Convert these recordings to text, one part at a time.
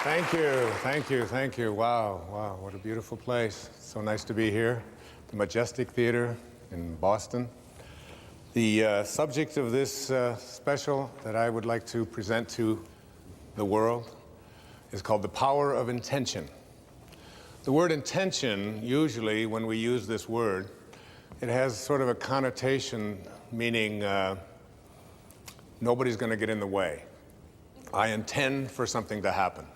Thank you, thank you, thank you. Wow, wow, what a beautiful place. So nice to be here, the Majestic Theater in Boston. The subject of this special that I would like to present to the world is called the power of intention. The word intention, usually when we use this word, it has sort of a connotation meaning nobody's going to get in the way. I intend for something to happen.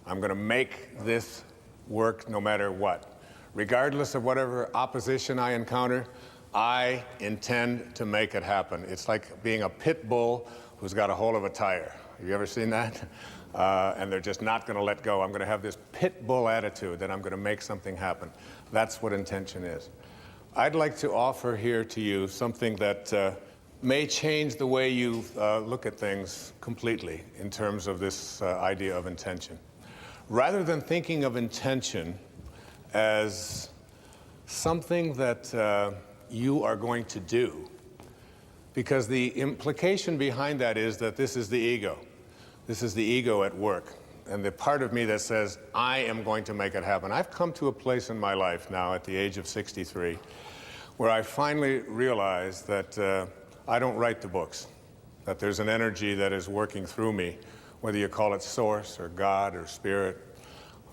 I'm going to make this work no matter what. Regardless of whatever opposition I encounter, I intend to make it happen. It's like being a pit bull who's got a hold of a tire. Have you ever seen that? And they're just not going to let go. I'm going to have this pit bull attitude that I'm going to make something happen. That's what intention is. I'd like to offer here to you something that may change the way you look at things completely in terms of this idea of intention. Rather than thinking of intention as something that you are going to do, because the implication behind that is that this is the ego. This is the ego at work, and the part of me that says, I am going to make it happen. I've come to a place in my life now at the age of 63 where I finally realized that I don't write the books, that there's an energy that is working through me, whether you call it source or God or spirit.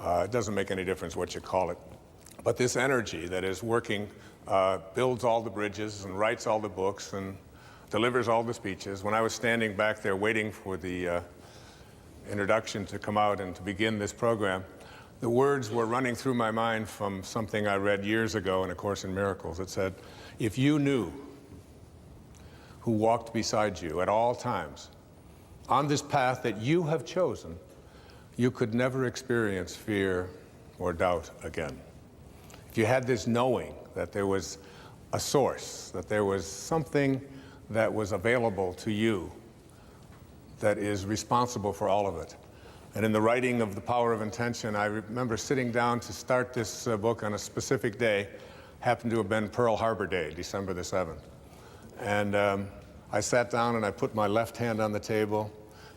It doesn't make any difference what you call it. But this energy that is working builds all the bridges and writes all the books and delivers all the speeches. When I was standing back there waiting for the introduction to come out and to begin this program, the words were running through my mind from something I read years ago in A Course in Miracles. It said, if you knew who walked beside you at all times on this path that you have chosen, you could never experience fear or doubt again. If you had this knowing that there was a source, that there was something that was available to you that is responsible for all of it. And in the writing of The Power of Intention, I remember sitting down to start this book on a specific day, happened to have been Pearl Harbor Day, December the 7th. And I sat down and I put my left hand on the table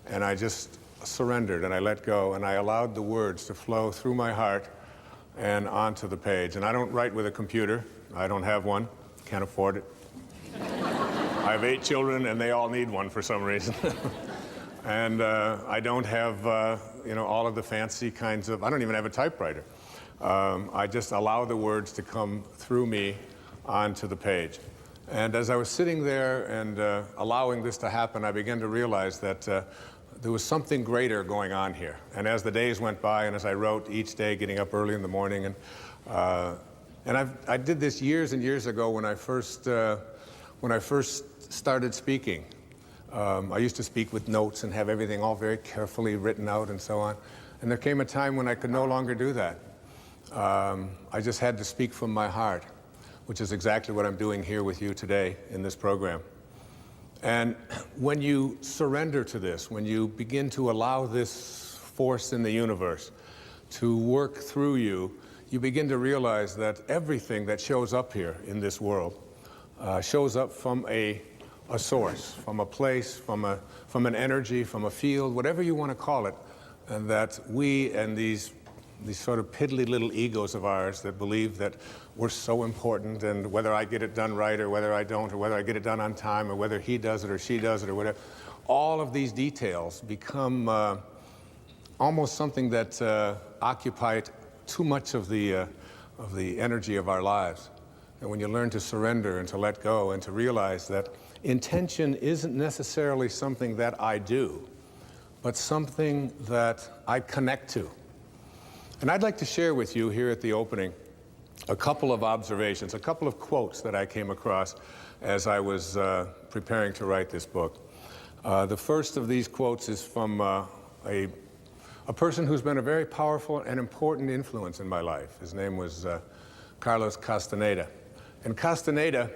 and I just surrendered and I let go and I allowed the words to flow through my heart and onto the page. And I don't write with a computer. I don't have one. Can't afford it. I have 8 children and they all need one for some reason. And I don't have, all of the fancy kinds of, I don't even have a typewriter. I just allow the words to come through me onto the page. And as I was sitting there and allowing this to happen, I began to realize that there was something greater going on here. And as the days went by and as I wrote each day, getting up early in the morning, and I did this years and years ago when I first started speaking. I used to speak with notes and have everything all very carefully written out and so on. And there came a time when I could no longer do that. I just had to speak from my heart, which is exactly what I'm doing here with you today in this program. And when you surrender to this, when you begin to allow this force in the universe to work through you, you begin to realize that everything that shows up here in this world shows up from a source, from a place, from an energy, from a field, whatever you want to call it, and that we and these sort of piddly little egos of ours that believe that we're so important, and whether I get it done right or whether I don't, or whether I get it done on time, or whether he does it or she does it or whatever, all of these details become almost something that occupy too much of the energy of our lives. And when you learn to surrender and to let go and to realize that intention isn't necessarily something that I do, but something that I connect to. And I'd like to share with you here at the opening a couple of observations, a couple of quotes that I came across as I was preparing to write this book. The first of these quotes is from a person who's been a very powerful and important influence in my life. His name was Carlos Castaneda. And Castaneda,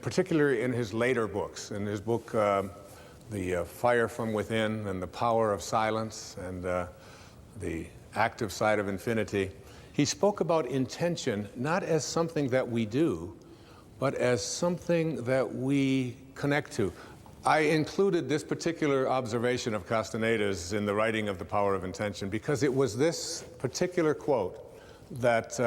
particularly in his later books, in his book The Fire from Within and The Power of Silence and The Active Side of Infinity, he spoke about intention not as something that we do, but as something that we connect to. I included this particular observation of Castaneda's in the writing of The Power of Intention because it was this particular quote that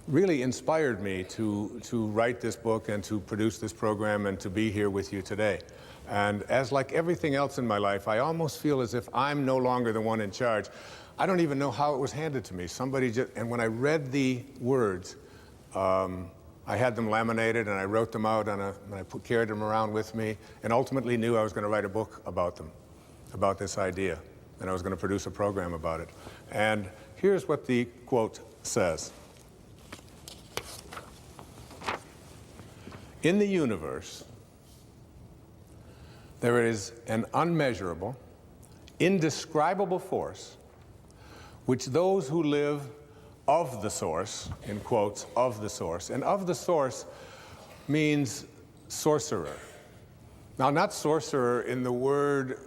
really inspired me to write this book and to produce this program and to be here with you today. And as like everything else in my life, I almost feel as if I'm no longer the one in charge. I don't even know how it was handed to me. Somebody just, and when I read the words, I had them laminated and I wrote them out and I carried them around with me and ultimately knew I was going to write a book about them, about this idea, and I was going to produce a program about it. And here's what the quote says. In the universe, there is an unmeasurable, indescribable force which those who live of the source, in quotes, of the source, and of the source means sorcerer. Now, not sorcerer in the word,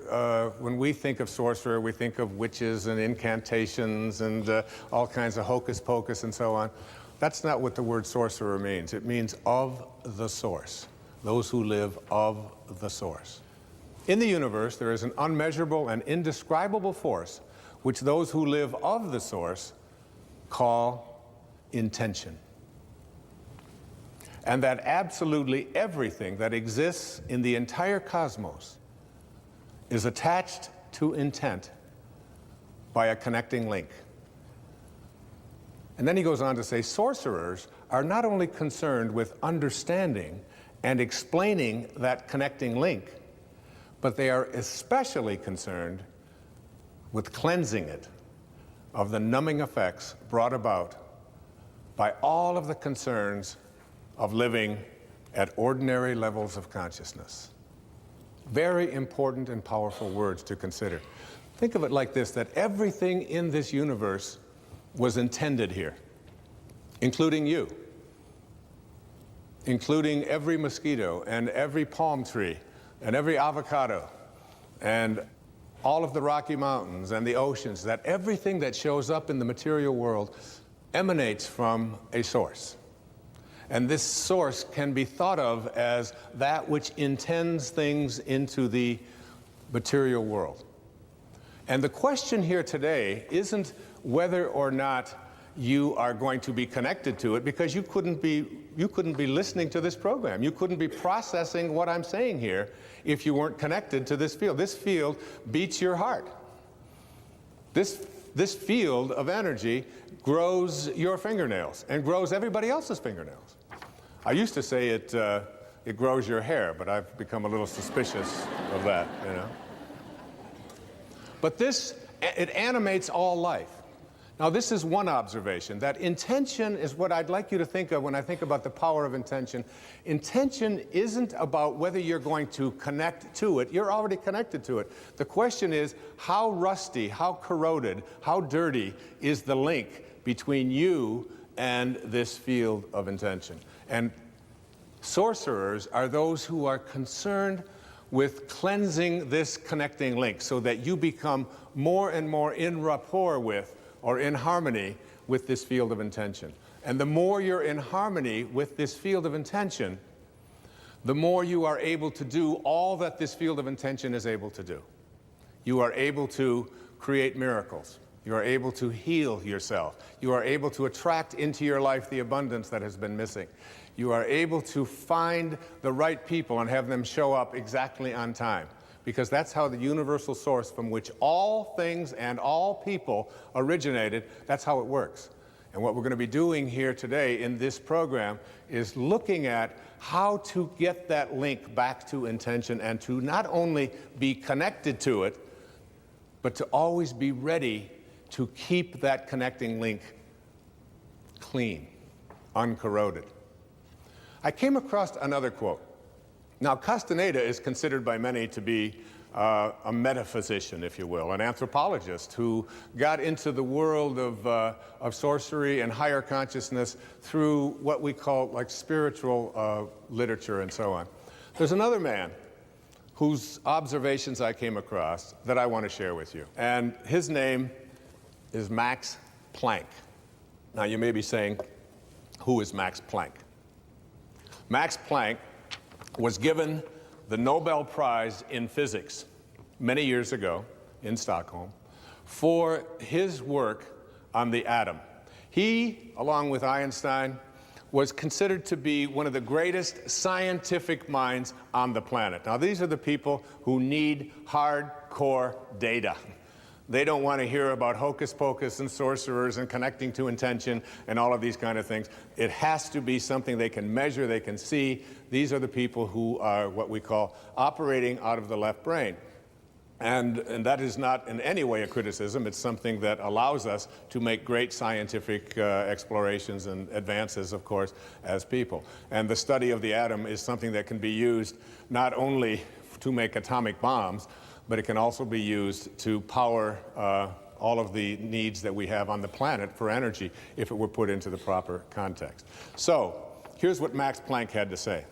when we think of sorcerer, we think of witches and incantations and all kinds of hocus pocus and so on. That's not what the word sorcerer means. It means of the source, those who live of the source. In the universe, there is an unmeasurable and indescribable force which those who live of the source call intention. And that absolutely everything that exists in the entire cosmos is attached to intent by a connecting link. And then he goes on to say, sorcerers are not only concerned with understanding and explaining that connecting link, but they are especially concerned with cleansing it of the numbing effects brought about by all of the concerns of living at ordinary levels of consciousness. Very important and powerful words to consider. Think of it like this, that everything in this universe was intended here, including you, including every mosquito and every palm tree and every avocado and all of the Rocky Mountains and the oceans, that everything that shows up in the material world emanates from a source. And this source can be thought of as that which intends things into the material world. And the question here today isn't whether or not you are going to be connected to it, because you couldn't be listening to this program. You couldn't be processing what I'm saying here if you weren't connected to this field. This field beats your heart. This field of energy grows your fingernails and grows everybody else's fingernails. I used to say it grows your hair, but I've become a little suspicious of that, you know. But it animates all life. Now, this is one observation, that intention is what I'd like you to think of when I think about the power of intention. Intention isn't about whether you're going to connect to it. You're already connected to it. The question is, how rusty, how corroded, how dirty is the link between you and this field of intention? And sorcerers are those who are concerned with cleansing this connecting link so that you become more and more in rapport with, or in harmony with, this field of intention. And the more you're in harmony with this field of intention, the more you are able to do all that this field of intention is able to do. You are able to create miracles. You are able to heal yourself. You are able to attract into your life the abundance that has been missing. You are able to find the right people and have them show up exactly on time, because that's how the universal source from which all things and all people originated, that's how it works. And what we're going to be doing here today in this program is looking at how to get that link back to intention and to not only be connected to it, but to always be ready to keep that connecting link clean, uncorroded. I came across another quote. Now, Castaneda is considered by many to be a metaphysician, if you will, an anthropologist who got into the world of sorcery and higher consciousness through what we call like spiritual literature and so on. There's another man whose observations I came across that I want to share with you. And his name is Max Planck. Now, you may be saying, who is Max Planck? Max Planck was given the Nobel Prize in Physics many years ago in Stockholm for his work on the atom. He, along with Einstein, was considered to be one of the greatest scientific minds on the planet. Now, these are the people who need hardcore data. They don't want to hear about hocus pocus and sorcerers and connecting to intention and all of these kind of things. It has to be something they can measure, they can see. These are the people who are what we call operating out of the left brain. And that is not in any way a criticism. It's something that allows us to make great scientific explorations and advances, of course, as people. And the study of the atom is something that can be used not only to make atomic bombs, but it can also be used to power all of the needs that we have on the planet for energy if it were put into the proper context. So here's what Max Planck had to say.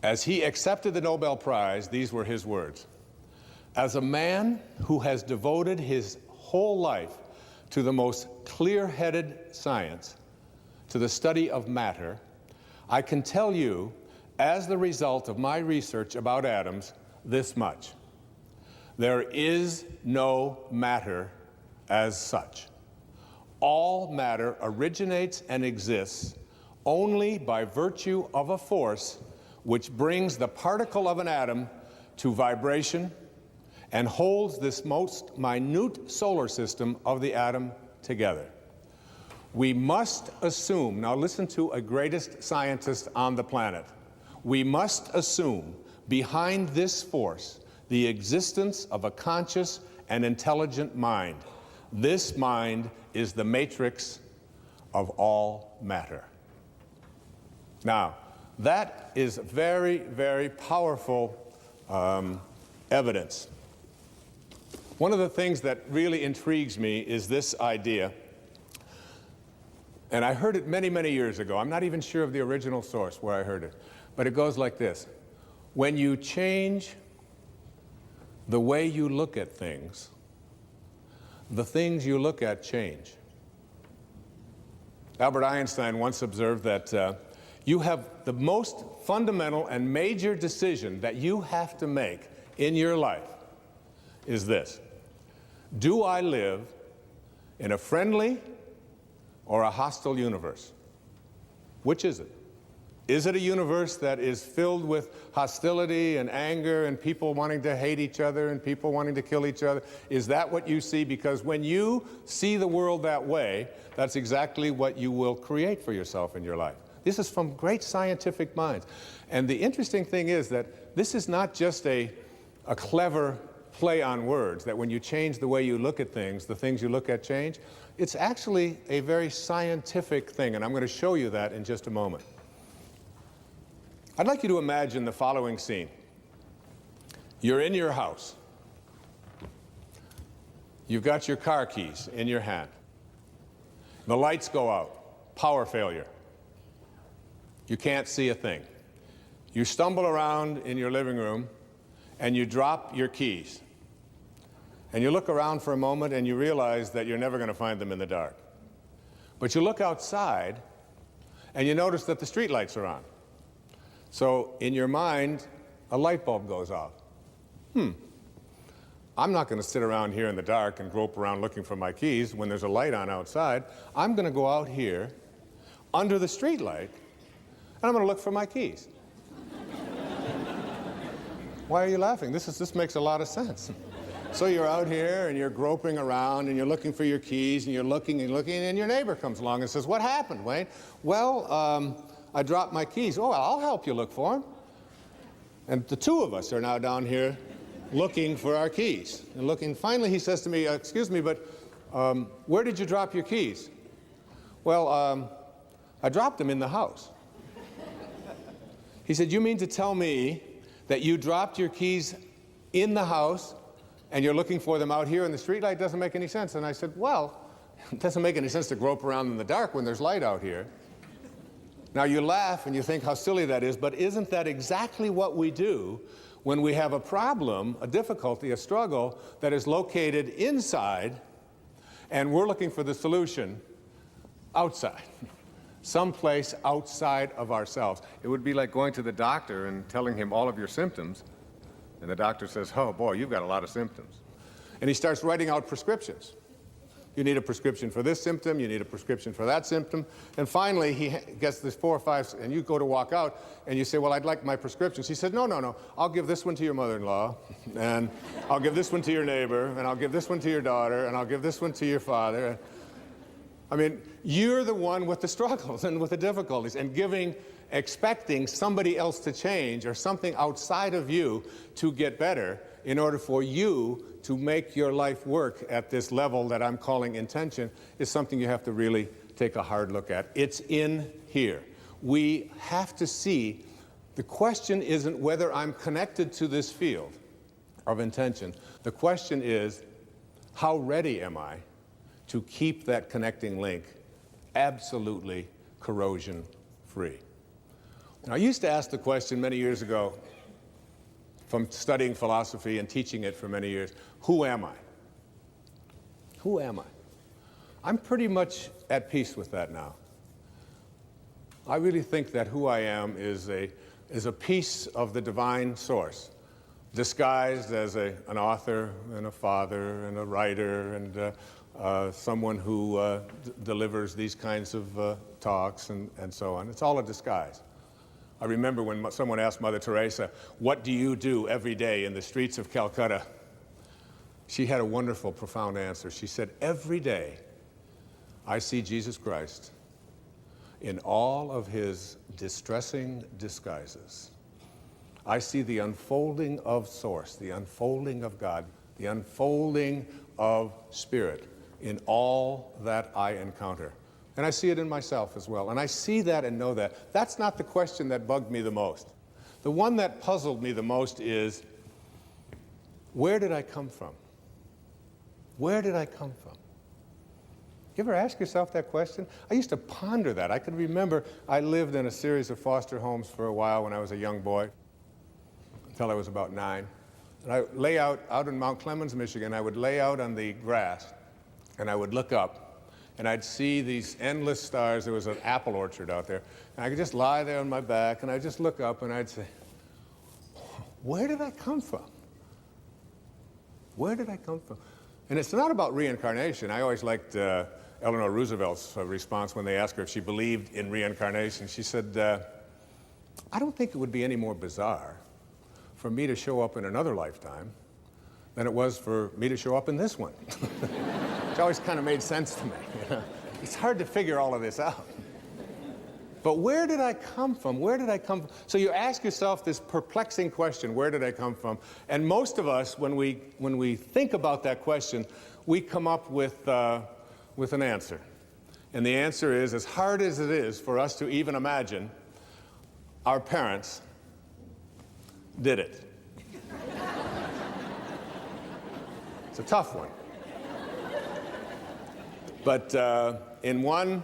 As he accepted the Nobel Prize, these were his words. As a man who has devoted his whole life to the most clear-headed science, to the study of matter, I can tell you, as the result of my research about atoms, this much. There is no matter as such. All matter originates and exists only by virtue of a force which brings the particle of an atom to vibration and holds this most minute solar system of the atom together. We must assume, now listen to a greatest scientist on the planet, we must assume behind this force the existence of a conscious and intelligent mind. This mind is the matrix of all matter. Now, that is very, very powerful evidence. One of the things that really intrigues me is this idea, and I heard it many, many years ago. I'm not even sure of the original source where I heard it, but it goes like this. When you change the way you look at things, the things you look at change. Albert Einstein once observed that you have the most fundamental and major decision that you have to make in your life is this. Do I live in a friendly or a hostile universe? Which is it? Is it a universe that is filled with hostility and anger and people wanting to hate each other and people wanting to kill each other? Is that what you see? Because when you see the world that way, that's exactly what you will create for yourself in your life. This is from great scientific minds. And the interesting thing is that this is not just a clever play on words, that when you change the way you look at things, the things you look at change. It's actually a very scientific thing, and I'm going to show you that in just a moment. I'd like you to imagine the following scene. You're in your house. You've got your car keys in your hand. The lights go out. Power failure. You can't see a thing. You stumble around in your living room and you drop your keys. And you look around for a moment and you realize that you're never going to find them in the dark. But you look outside and you notice that the street lights are on. So in your mind, a light bulb goes off. I'm not going to sit around here in the dark and grope around looking for my keys when there's a light on outside. I'm going to go out here under the street light and I'm going to look for my keys. Why are you laughing? This makes a lot of sense. So you're out here and you're groping around and you're looking for your keys and you're looking and your neighbor comes along and says, "What happened, Wayne?" "Well, I dropped my keys." "Oh, well, I'll help you look for them." And the two of us are now down here looking for our keys and looking. Finally, he says to me, "Excuse me, but where did you drop your keys?" "Well, I dropped them in the house." He said, "You mean to tell me that you dropped your keys in the house and you're looking for them out here in the streetlight? Doesn't make any sense." And I said, "Well, it doesn't make any sense to grope around in the dark when there's light out here." Now you laugh and you think how silly that is, but isn't that exactly what we do when we have a problem, a difficulty, a struggle that is located inside and we're looking for the solution outside? someplace outside of ourselves. It would be like going to the doctor and telling him all of your symptoms, and the doctor says, oh boy, you've got a lot of symptoms. And he starts writing out prescriptions. You need a prescription for this symptom, you need a prescription for that symptom, and finally he gets this 4 or 5, and you go to walk out, and you say, well, I'd like my prescriptions. He said, no, I'll give this one to your mother-in-law, and I'll give this one to your neighbor, and I'll give this one to your daughter, and I'll give this one to your father. I mean, you're the one with the struggles and with the difficulties, and expecting somebody else to change or something outside of you to get better in order for you to make your life work at this level that I'm calling intention is something you have to really take a hard look at. It's in here. We have to see, the question isn't whether I'm connected to this field of intention. The question is, how ready am I to keep that connecting link absolutely corrosion-free? I used to ask the question many years ago, from studying philosophy and teaching it for many years, who am I? Who am I? I'm pretty much at peace with that now. I really think that who I am is a piece of the divine source, disguised as an author and a father and a writer and someone who delivers these kinds of talks and so on. It's all a disguise. I remember when someone asked Mother Teresa, what do you do every day in the streets of Calcutta? She had a wonderful, profound answer. She said, every day I see Jesus Christ in all of his distressing disguises. I see the unfolding of Source, the unfolding of God, the unfolding of Spirit in all that I encounter. And I see it in myself as well. And I see that and know that. That's not the question that bugged me the most. The one that puzzled me the most is, where did I come from? Where did I come from? You ever ask yourself that question? I used to ponder that. I could remember I lived in a series of foster homes for a while when I was a young boy, until I was about 9. And I lay out in Mount Clemens, Michigan, I would lay out on the grass, and I would look up, and I'd see these endless stars. There was an apple orchard out there. And I could just lie there on my back, and I'd just look up, and I'd say, where did I come from? Where did I come from? And it's not about reincarnation. I always liked Eleanor Roosevelt's response when they asked her if she believed in reincarnation. She said, I don't think it would be any more bizarre for me to show up in another lifetime than it was for me to show up in this one. Which always kind of made sense to me. You know? It's hard to figure all of this out. But where did I come from? Where did I come from? So you ask yourself this perplexing question, where did I come from? And most of us, when we think about that question, we come up with an answer. And the answer is, as hard as it is for us to even imagine, our parents did it. It's a tough one. But in one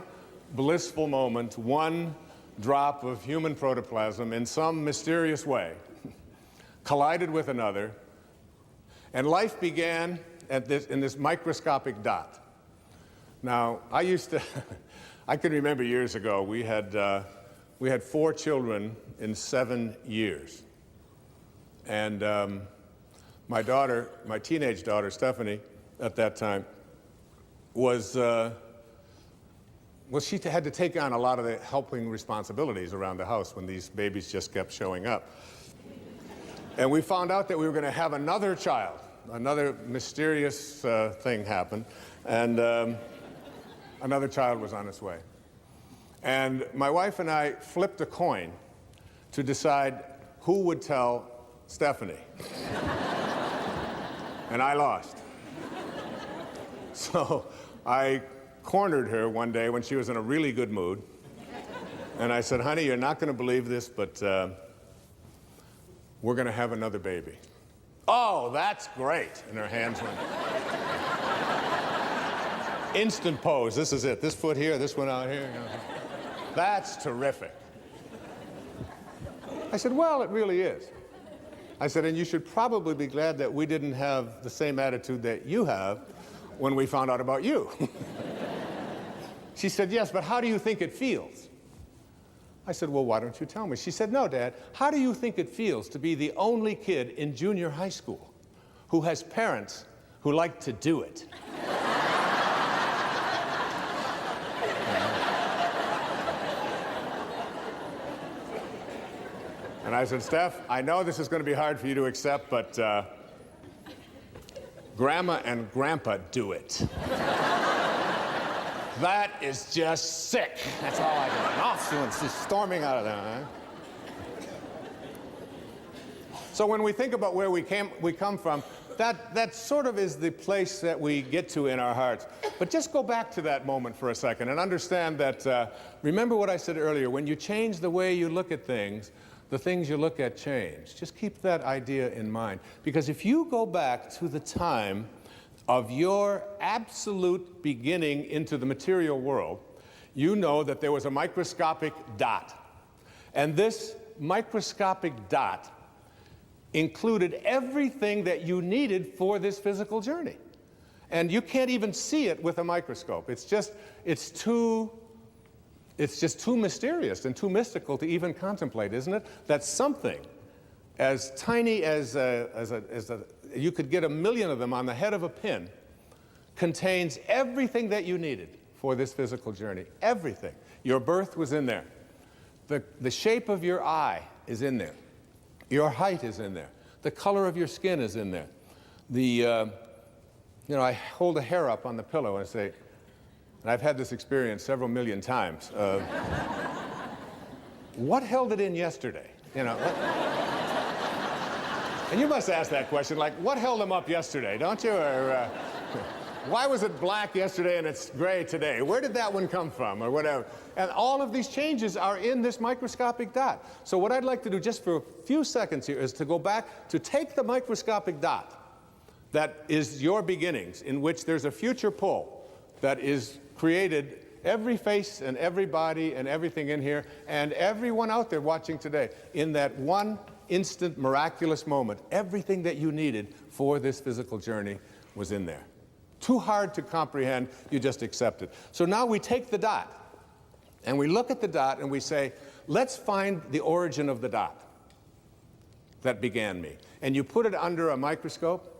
blissful moment, one drop of human protoplasm in some mysterious way collided with another, and life began in this microscopic dot. Now, I can remember years ago, we had 4 children in 7 years. And my teenage daughter, Stephanie, at that time, she had to take on a lot of the helping responsibilities around the house when these babies just kept showing up. And we found out that we were going to have another child. Another mysterious thing happened, and another child was on its way. And my wife and I flipped a coin to decide who would tell Stephanie. And I lost. So I cornered her one day when she was in a really good mood. And I said, honey, you're not going to believe this, but we're going to have another baby. Oh, that's great. And her hands went. Instant pose. This is it. This foot here, this one out here. That's terrific. I said, well, it really is. I said, and you should probably be glad that we didn't have the same attitude that you have when we found out about you. She said, yes, but how do you think it feels? I said, well, why don't you tell me? She said, no, Dad, how do you think it feels to be the only kid in junior high school who has parents who like to do it? And I said, Steph, I know this is going to be hard for you to accept, but Grandma and Grandpa do it. That is just sick. That's all I do. Off doing, just storming out of there. Huh? So when we think about where we come from, that sort of is the place that we get to in our hearts. But just go back to that moment for a second and understand that, remember what I said earlier, when you change the way you look at things, the things you look at change. Just keep that idea in mind. Because if you go back to the time of your absolute beginning into the material world, you know that there was a microscopic dot. And this microscopic dot included everything that you needed for this physical journey. And you can't even see it with a microscope. It's just too mysterious and too mystical to even contemplate, isn't it? That something as tiny as you could get 1 million of them on the head of a pin, contains everything that you needed for this physical journey. Everything. Your birth was in there. The shape of your eye is in there. Your height is in there. The color of your skin is in there. I hold a hair up on the pillow and I say, and I've had this experience several million times, what held it in yesterday? And you must ask that question, like, what held them up yesterday, don't you? Or why was it black yesterday and it's gray today? Where did that one come from, or whatever? And all of these changes are in this microscopic dot. So what I'd like to do just for a few seconds here is to go back to take the microscopic dot that is your beginnings, in which there's a future pole that is created, every face and every body and everything in here, and everyone out there watching today, in that one instant, miraculous moment, everything that you needed for this physical journey was in there. Too hard to comprehend, you just accept it. So now we take the dot, and we look at the dot and we say, let's find the origin of the dot that began me. And you put it under a microscope,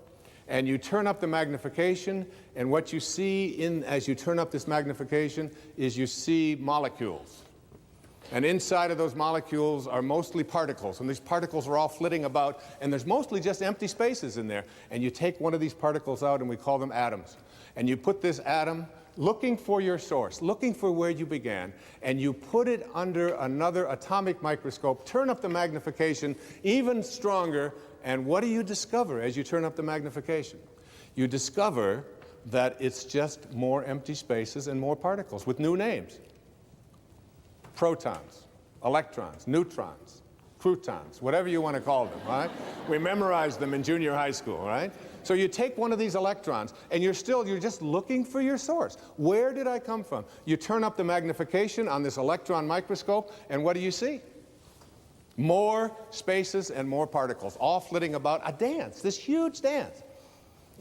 and you turn up the magnification, and what you see as you turn up this magnification is you see molecules. And inside of those molecules are mostly particles, and these particles are all flitting about, and there's mostly just empty spaces in there. And you take one of these particles out, and we call them atoms. And you put this atom, looking for your source, looking for where you began, and you put it under another atomic microscope, turn up the magnification even stronger, and what do you discover as you turn up the magnification? You discover that it's just more empty spaces and more particles with new names. Protons, electrons, neutrons, croutons, whatever you want to call them, right? We memorized them in junior high school, right? So you take one of these electrons, and you're just looking for your source. Where did I come from? You turn up the magnification on this electron microscope, and what do you see? More spaces and more particles, all flitting about, a dance, this huge dance.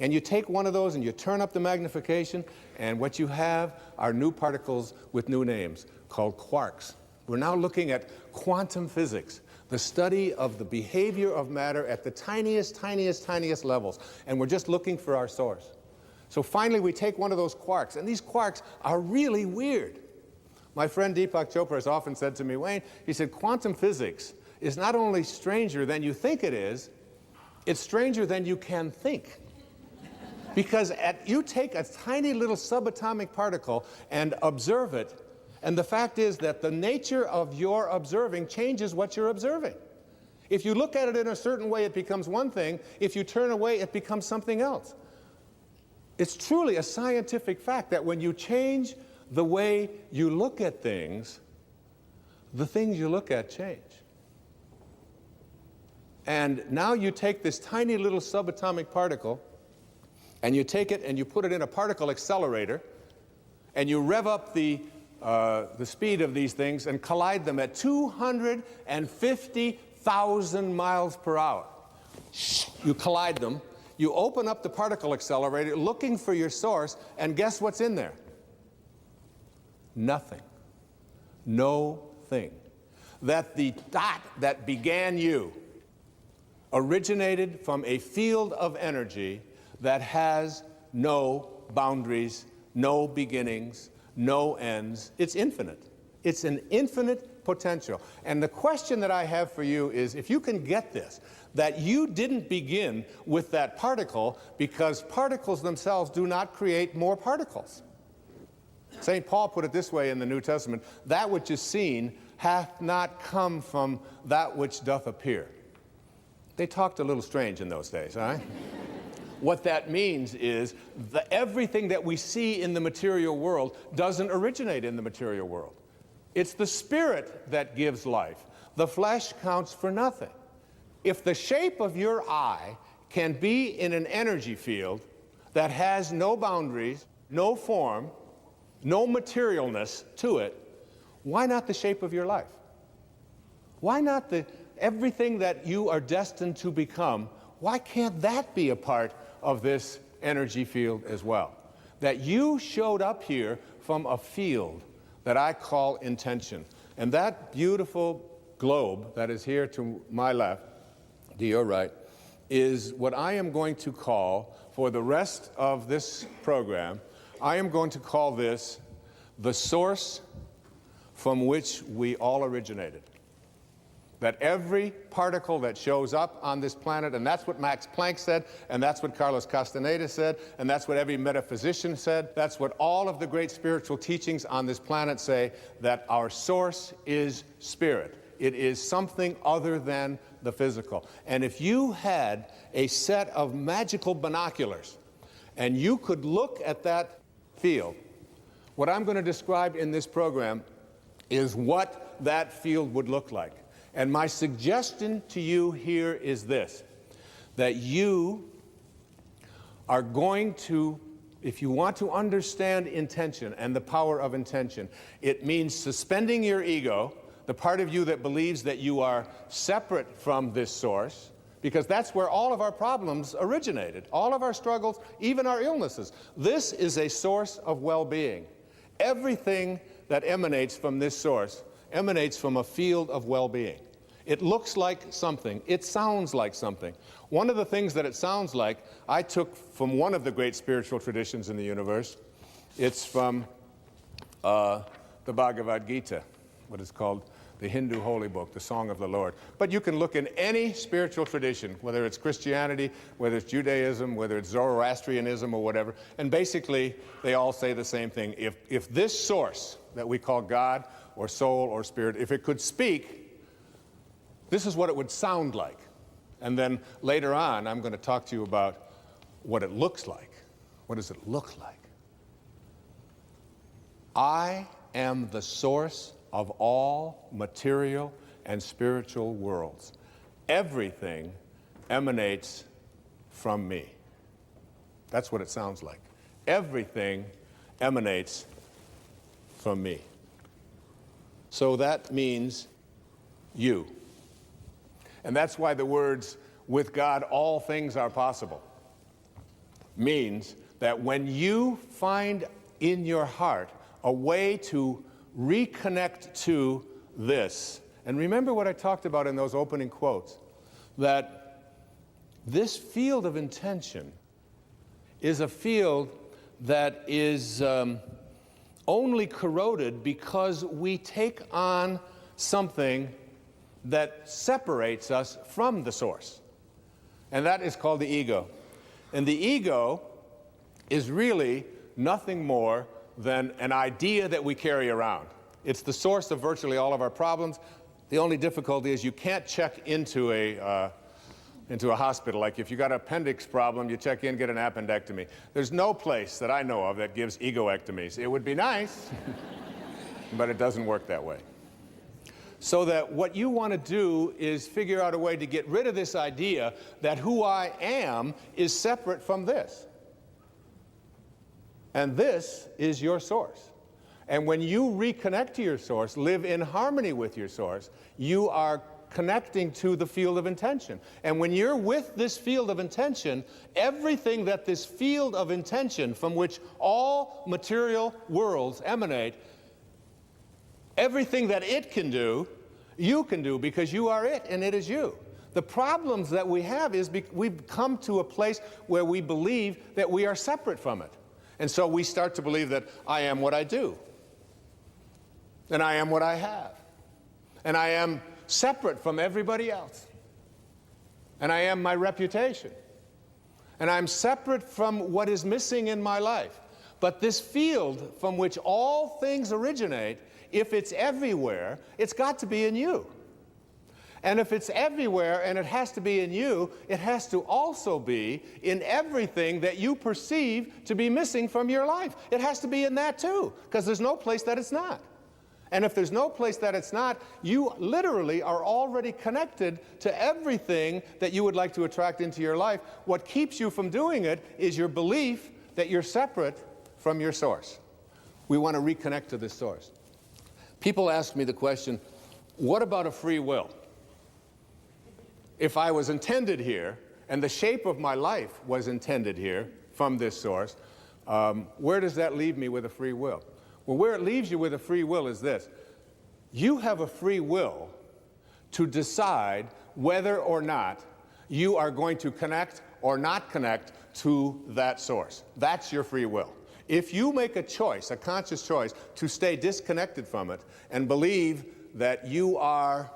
And you take one of those and you turn up the magnification, and what you have are new particles with new names called quarks. We're now looking at quantum physics, the study of the behavior of matter at the tiniest levels. And we're just looking for our source. So finally we take one of those quarks, and these quarks are really weird. My friend Deepak Chopra has often said to me, Wayne, he said, quantum physics is not only stranger than you think it is, it's stranger than you can think. Because you take a tiny little subatomic particle and observe it, and the fact is that the nature of your observing changes what you're observing. If you look at it in a certain way, it becomes one thing. If you turn away, it becomes something else. It's truly a scientific fact that when you change the way you look at things, the things you look at change. And now you take this tiny little subatomic particle, and you take it and you put it in a particle accelerator, and you rev up the speed of these things and collide them at 250,000 miles per hour. You collide them, you open up the particle accelerator looking for your source, and guess what's in there? nothing. No thing. That the dot that began you originated from a field of energy that has no boundaries, no beginnings, no ends. It's infinite. It's an infinite potential. And the question that I have for you is, if you can get this, that you didn't begin with that particle because particles themselves do not create more particles. St. Paul put it this way in the New Testament, that which is seen hath not come from that which doth appear. They talked a little strange in those days, all right? What that means is that everything that we see in the material world doesn't originate in the material world. It's the spirit that gives life. The flesh counts for nothing. If the shape of your eye can be in an energy field that has no boundaries, no form, no materialness to it, why not the shape of your life? Why not everything that you are destined to become? Why can't that be a part of this energy field as well? That you showed up here from a field that I call intention. And that beautiful globe that is here to my left, to your right, is what I am going to call, for the rest of this program, I am going to call this the source from which we all originated. That every particle that shows up on this planet, and that's what Max Planck said, and that's what Carlos Castaneda said, and that's what every metaphysician said, that's what all of the great spiritual teachings on this planet say, that our source is spirit. It is something other than the physical. And if you had a set of magical binoculars, and you could look at that field, what I'm going to describe in this program is what that field would look like. And my suggestion to you here is this, that you are going to, if you want to understand intention and the power of intention, it means suspending your ego, the part of you that believes that you are separate from this source, because that's where all of our problems originated, all of our struggles, even our illnesses. This is a source of well-being. Everything that emanates from this source emanates from a field of well-being. It looks like something. It sounds like something. One of the things that it sounds like, I took from one of the great spiritual traditions in the universe. It's from the Bhagavad Gita, what is called the Hindu holy book, the Song of the Lord. But you can look in any spiritual tradition, whether it's Christianity, whether it's Judaism, whether it's Zoroastrianism or whatever, and basically they all say the same thing. If this source that we call God or soul or spirit, if it could speak, this is what it would sound like. And then later on, I'm going to talk to you about what it looks like. What does it look like? I am the source of all material and spiritual worlds. Everything emanates from me. That's what it sounds like. Everything emanates from me. So that means you. And that's why the words, with God all things are possible, means that when you find in your heart a way to reconnect to this, and remember what I talked about in those opening quotes, that this field of intention is a field that is only corroded because we take on something that separates us from the source. And that is called the ego. And the ego is really nothing more than an idea that we carry around. It's the source of virtually all of our problems. The only difficulty is you can't check into a hospital. Like if you got an appendix problem, you check in, get an appendectomy. There's no place that I know of that gives egoectomies. It would be nice, but it doesn't work that way. So that what you want to do is figure out a way to get rid of this idea that who I am is separate from this. And this is your source. And when you reconnect to your source, live in harmony with your source, you are connecting to the field of intention. And when you're with this field of intention, everything that this field of intention from which all material worlds emanate Everything that it can do, you can do because you are it and it is you. The problems that we have is we've come to a place where we believe that we are separate from it. And so we start to believe that I am what I do, and I am what I have, and I am separate from everybody else, and I am my reputation, and I'm separate from what is missing in my life. But this field from which all things originate, if it's everywhere, it's got to be in you. And if it's everywhere and it has to be in you, it has to also be in everything that you perceive to be missing from your life. It has to be in that too, because there's no place that it's not. And if there's no place that it's not, you literally are already connected to everything that you would like to attract into your life. What keeps you from doing it is your belief that you're separate from your source. We want to reconnect to this source. People ask me the question, what about a free will? If I was intended here, and the shape of my life was intended here from this source, where does that leave me with a free will? Well, where it leaves you with a free will is this. You have a free will to decide whether or not you are going to connect or not connect to that source. That's your free will. If you make a choice, a conscious choice, to stay disconnected from it and believe that you are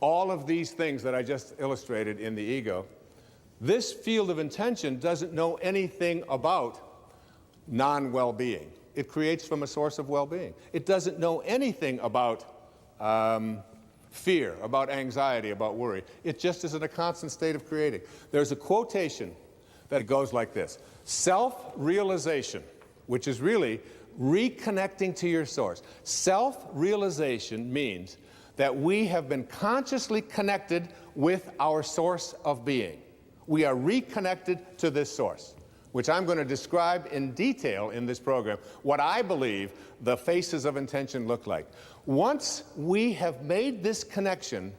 all of these things that I just illustrated in the ego, this field of intention doesn't know anything about non-well-being. It creates from a source of well-being. It doesn't know anything about fear, about anxiety, about worry. It just is in a constant state of creating. There's a quotation that goes like this: self-realization, which is really reconnecting to your source. Self-realization means that we have been consciously connected with our source of being. We are reconnected to this source, which I'm going to describe in detail in this program, what I believe the faces of intention look like. Once we have made this connection,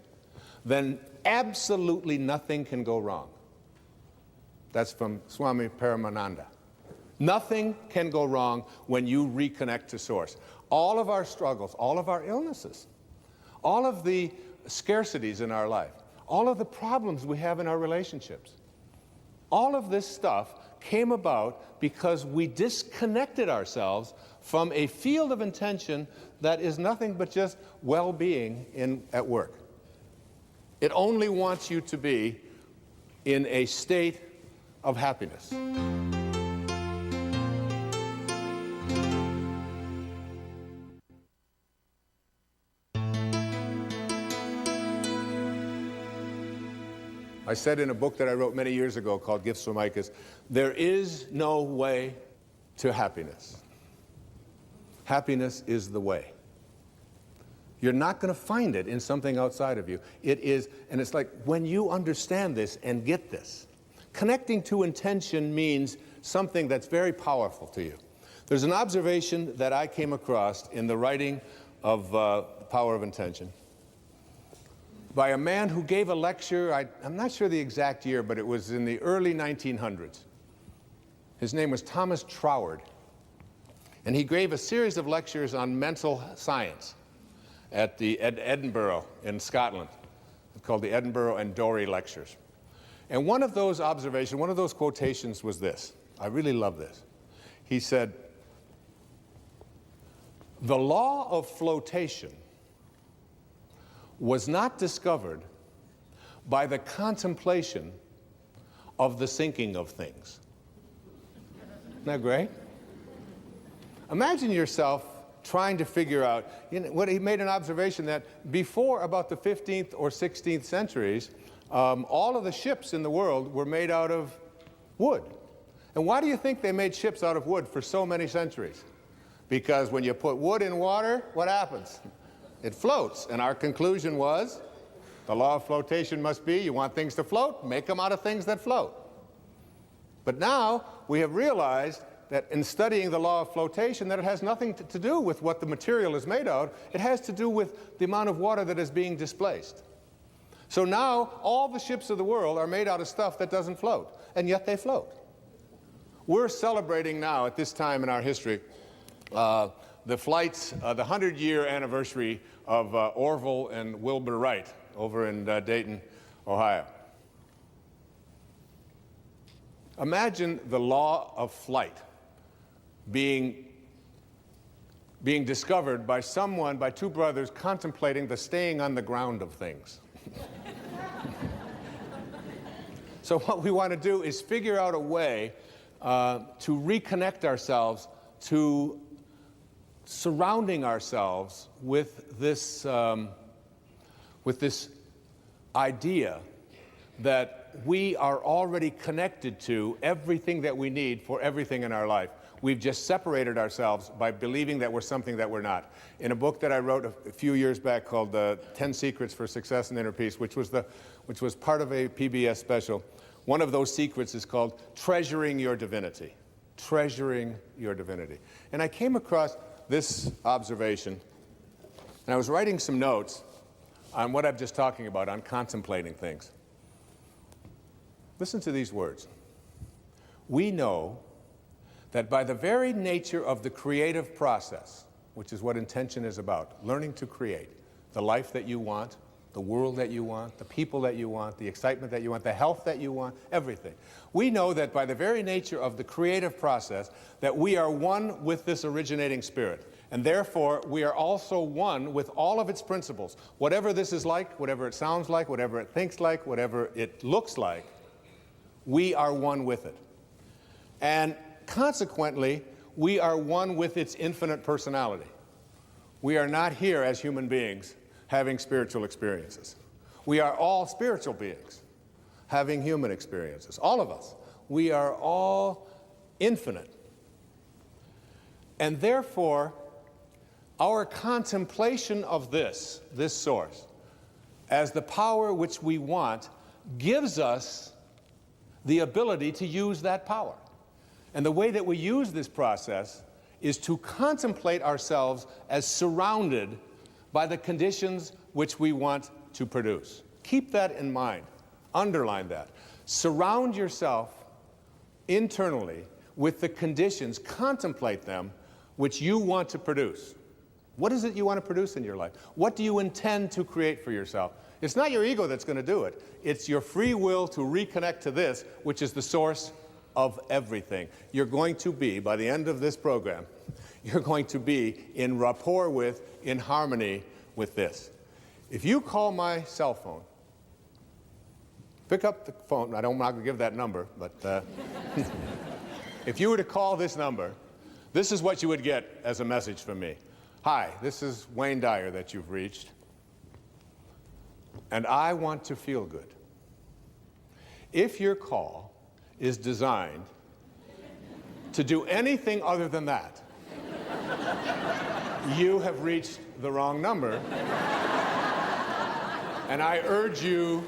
then absolutely nothing can go wrong. That's from Swami Paramananda. Nothing can go wrong when you reconnect to source. All of our struggles, all of our illnesses, all of the scarcities in our life, all of the problems we have in our relationships, all of this stuff came about because we disconnected ourselves from a field of intention that is nothing but just well-being at work. It only wants you to be in a state of happiness. I said in a book that I wrote many years ago called Gifts from Icus, there is no way to happiness. Happiness is the way. You're not going to find it in something outside of you. It is, and it's like when you understand this and get this, connecting to intention means something that's very powerful to you. There's an observation that I came across in the writing of The Power of Intention by a man who gave a lecture, I'm not sure the exact year, but it was in the early 1900s. His name was Thomas Troward. And he gave a series of lectures on mental science at Edinburgh in Scotland, called the Edinburgh and Dorey Lectures. And one of those observations, one of those quotations was this. I really love this. He said, "The law of flotation was not discovered by the contemplation of the sinking of things." Isn't that great? Imagine yourself trying to figure out, what he made an observation that before about the 15th or 16th centuries, all of the ships in the world were made out of wood. And why do you think they made ships out of wood for so many centuries? Because when you put wood in water, what happens? It floats. And our conclusion was, the law of flotation must be, you want things to float, make them out of things that float. But now we have realized that in studying the law of flotation, that it has nothing to do with what the material is made out. It has to do with the amount of water that is being displaced. So now all the ships of the world are made out of stuff that doesn't float, and yet they float. We're celebrating now, at this time in our history, the flights, the 100-year anniversary of Orville and Wilbur Wright over in Dayton, Ohio. Imagine the law of flight being discovered by two brothers contemplating the staying on the ground of things. So what we want to do is figure out a way to reconnect ourselves to surrounding ourselves with this idea that we are already connected to everything that we need for everything in our life. We've just separated ourselves by believing that we're something that we're not. In a book that I wrote a few years back called 10 Secrets for Success and Inner Peace, which was part of a PBS special, one of those secrets is called treasuring your divinity. Treasuring your divinity. And I came across this observation, and I was writing some notes on what I'm just talking about, on contemplating things. Listen to these words. We know that by the very nature of the creative process, which is what intention is about, learning to create the life that you want, the world that you want, the people that you want, the excitement that you want, the health that you want, everything. We know that by the very nature of the creative process that we are one with this originating spirit. And therefore, we are also one with all of its principles. Whatever this is like, whatever it sounds like, whatever it thinks like, whatever it looks like, we are one with it. And consequently, we are one with its infinite personality. We are not here as human beings having spiritual experiences. We are all spiritual beings having human experiences. All of us. We are all infinite. And therefore, our contemplation of this source, as the power which we want, gives us the ability to use that power. And the way that we use this process is to contemplate ourselves as surrounded by the conditions which we want to produce. Keep that in mind. Underline that. Surround yourself internally with the conditions, contemplate them, which you want to produce. What is it you want to produce in your life? What do you intend to create for yourself? It's not your ego that's going to do it. It's your free will to reconnect to this, which is the source of everything. You're going to be, by the end of this program, you're going to be in rapport with, in harmony with this. If you call my cell phone, pick up the phone. I'm not going to give that number, but if you were to call this number, this is what you would get as a message from me. Hi, this is Wayne Dyer that you've reached, and I want to feel good. If your call is designed to do anything other than that, you have reached the wrong number, and I urge you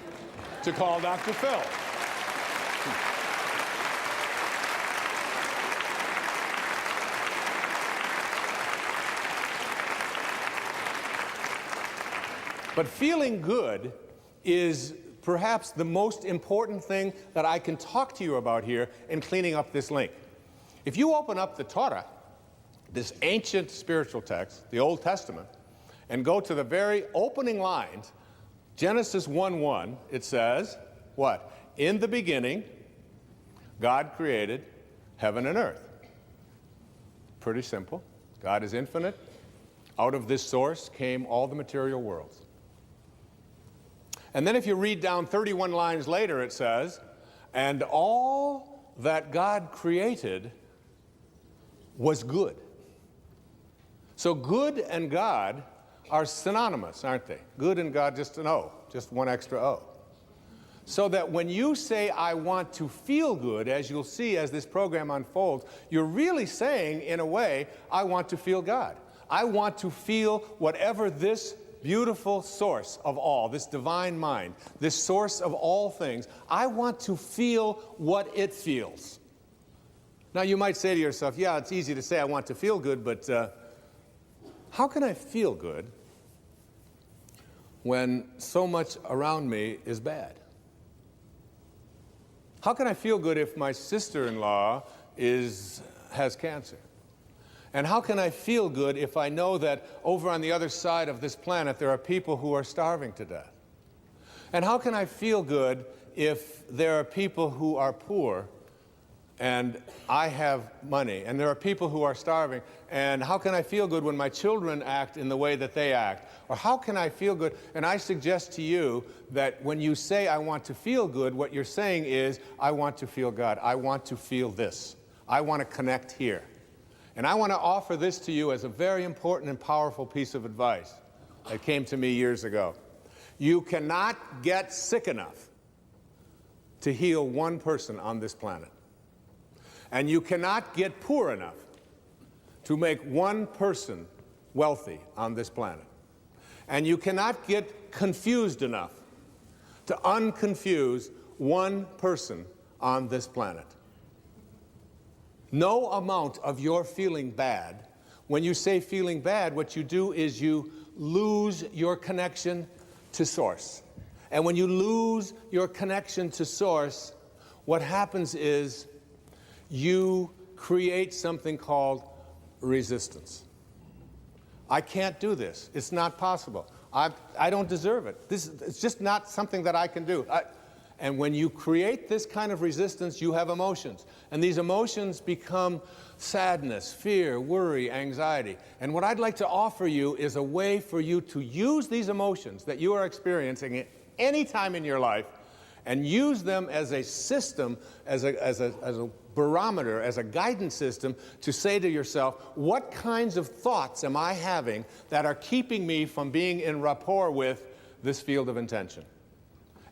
to call Dr. Phil. But feeling good is perhaps the most important thing that I can talk to you about here in cleaning up this link. If you open up the Torah, this ancient spiritual text, the Old Testament, and go to the very opening lines, Genesis 1:1, it says, what? In the beginning, God created heaven and earth. Pretty simple. God is infinite. Out of this source came all the material worlds. And then if you read down 31 lines later, it says, and all that God created was good. So good and God are synonymous, aren't they? Good and God, just an O, just one extra O. So that when you say, I want to feel good, as you'll see as this program unfolds, you're really saying, in a way, I want to feel God. I want to feel whatever this beautiful source of all, this divine mind, this source of all things, I want to feel what it feels. Now you might say to yourself, yeah, it's easy to say I want to feel good, but how can I feel good when so much around me is bad? How can I feel good if my sister-in-law has cancer? And how can I feel good if I know that over on the other side of this planet there are people who are starving to death? And how can I feel good if there are people who are poor and I have money, and there are people who are starving? And how can I feel good when my children act in the way that they act? Or how can I feel good? And I suggest to you that when you say, I want to feel good, what you're saying is, I want to feel God. I want to feel this. I want to connect here. And I want to offer this to you as a very important and powerful piece of advice that came to me years ago. You cannot get sick enough to heal one person on this planet. And you cannot get poor enough to make one person wealthy on this planet. And you cannot get confused enough to unconfuse one person on this planet. No amount of your feeling bad, when you say feeling bad, what you do is you lose your connection to source. And when you lose your connection to source, what happens is you create something called resistance. I can't do this. It's not possible. I don't deserve it. It's just not something that I can do. And when you create this kind of resistance, you have emotions. And these emotions become sadness, fear, worry, anxiety. And what I'd like to offer you is a way for you to use these emotions that you are experiencing at any time in your life and use them as a system, as a barometer, as a guidance system to say to yourself, what kinds of thoughts am I having that are keeping me from being in rapport with this field of intention?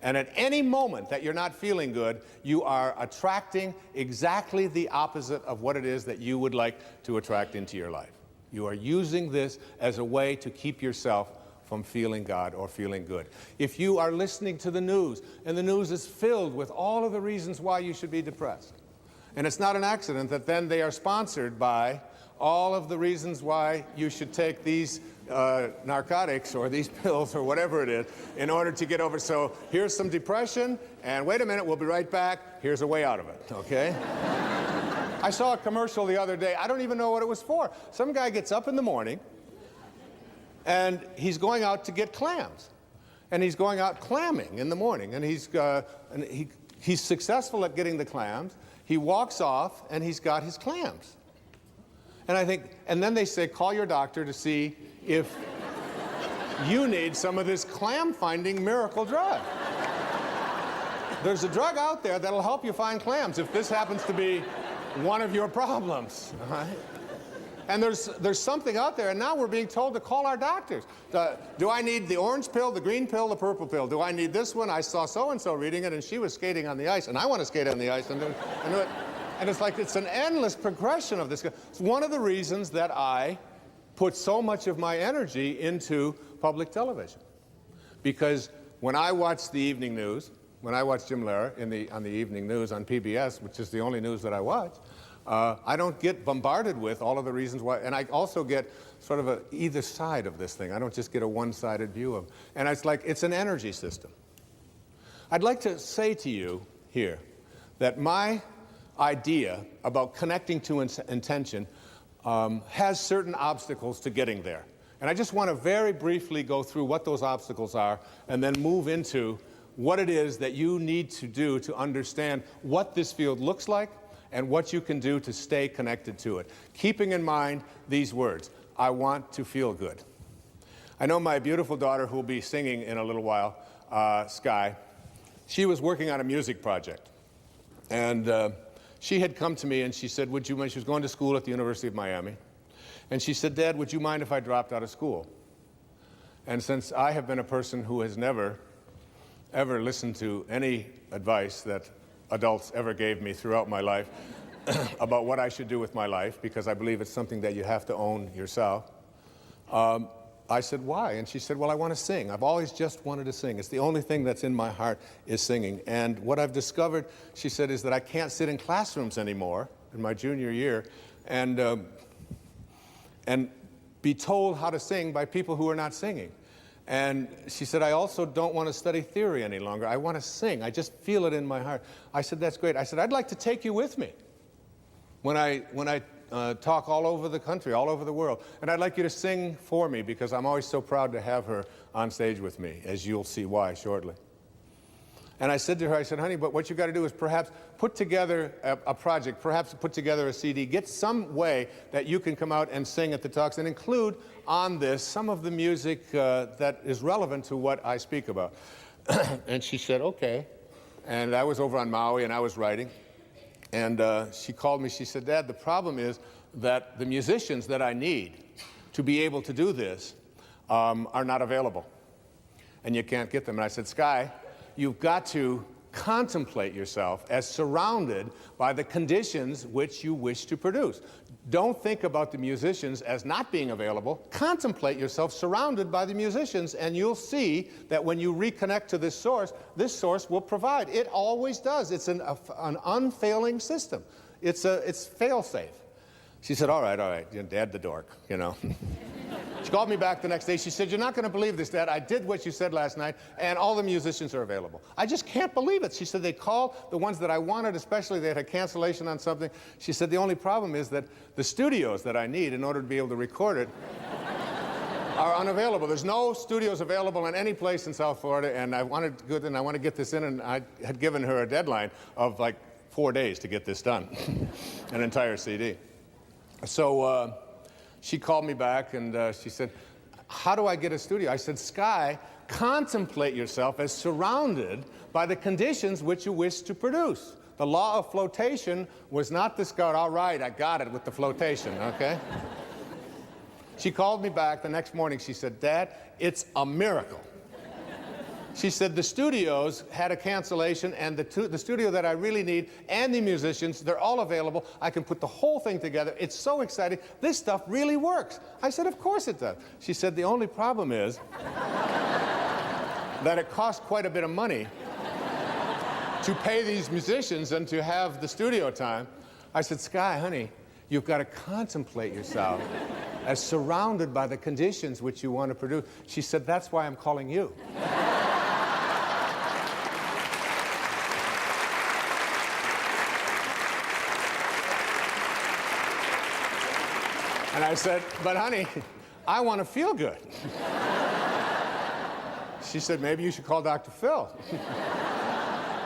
And at any moment that you're not feeling good, you are attracting exactly the opposite of what it is that you would like to attract into your life. You are using this as a way to keep yourself from feeling God or feeling good. If you are listening to the news, and the news is filled with all of the reasons why you should be depressed, and it's not an accident that then they are sponsored by all of the reasons why you should take these narcotics or these pills or whatever it is in order to get over. So here's some depression, and wait a minute, we'll be right back. Here's a way out of it, okay? I saw a commercial the other day. I don't even know what it was for. Some guy gets up in the morning, and he's going out to get clams. And he's going out clamming in the morning, and he's successful at getting the clams. He walks off, and he's got his clams. And I think, and then they say, call your doctor to see if you need some of this clam-finding miracle drug. There's a drug out there that'll help you find clams if this happens to be one of your problems. All right? And there's something out there, and now we're being told to call our doctors. Do I need the orange pill, the green pill, the purple pill? Do I need this one? I saw so-and-so reading it, and she was skating on the ice, and I want to skate on the ice and do it. And it's like it's an endless progression of this. It's one of the reasons that I put so much of my energy into public television. Because when I watch the evening news, when I watch Jim Lehrer on the evening news on PBS, which is the only news that I watch, I don't get bombarded with all of the reasons why. And I also get sort of either side of this thing. I don't just get a one-sided view of it. And it's like it's an energy system. I'd like to say to you here that my idea about connecting to intention has certain obstacles to getting there. And I just want to very briefly go through what those obstacles are and then move into what it is that you need to do to understand what this field looks like and what you can do to stay connected to it. Keeping in mind these words, I want to feel good. I know my beautiful daughter, who will be singing in a little while, Sky, she was working on a music project. And she had come to me and she said, she was going to school at the University of Miami. And she said, Dad, would you mind if I dropped out of school? And since I have been a person who has never, ever listened to any advice that adults ever gave me throughout my life about what I should do with my life, because I believe it's something that you have to own yourself, I said, why? And she said, well, I want to sing. I've always just wanted to sing. It's the only thing that's in my heart is singing. And what I've discovered, she said, is that I can't sit in classrooms anymore in my junior year and be told how to sing by people who are not singing. And she said, I also don't want to study theory any longer. I want to sing. I just feel it in my heart. I said, that's great. I said, I'd like to take you with me when I talk all over the country, all over the world. And I'd like you to sing for me because I'm always so proud to have her on stage with me, as you'll see why shortly. And I said to her, I said, honey, but what you got to do is perhaps put together a project, perhaps put together a CD, get some way that you can come out and sing at the talks and include on this some of the music that is relevant to what I speak about. And she said, okay. And I was over on Maui and I was writing. And she called me, she said, Dad, the problem is that the musicians that I need to be able to do this are not available. And you can't get them. And I said, Sky, you've got to contemplate yourself as surrounded by the conditions which you wish to produce. Don't think about the musicians as not being available. Contemplate yourself surrounded by the musicians, and you'll see that when you reconnect to this source will provide. It always does. It's an unfailing system. It's fail-safe. She said, all right, Dad the dork, you know. She called me back the next day. She said, you're not going to believe this, Dad. I did what you said last night, and all the musicians are available. I just can't believe it. She said, they called the ones that I wanted, especially they had a cancellation on something. She said, the only problem is that the studios that I need in order to be able to record it are unavailable. There's no studios available in any place in South Florida, and I want to get this in, and I had given her a deadline of like 4 days to get this done, an entire CD. So she called me back and she said, how do I get a studio? I said, Sky, contemplate yourself as surrounded by the conditions which you wish to produce. The law of flotation was not discovered. All right, I got it with the flotation, okay? She called me back the next morning. She said, Dad, it's a miracle. She said the studios had a cancellation, and the studio that I really need and the musicians, they're all available. I can put the whole thing together. It's so exciting. This stuff really works. I said, of course it does. She said, the only problem is that it costs quite a bit of money to pay these musicians and to have the studio time. I said, Sky, honey, you've got to contemplate yourself as surrounded by the conditions which you want to produce. She said, that's why I'm calling you. And I said, but honey, I want to feel good. She said, maybe you should call Dr. Phil.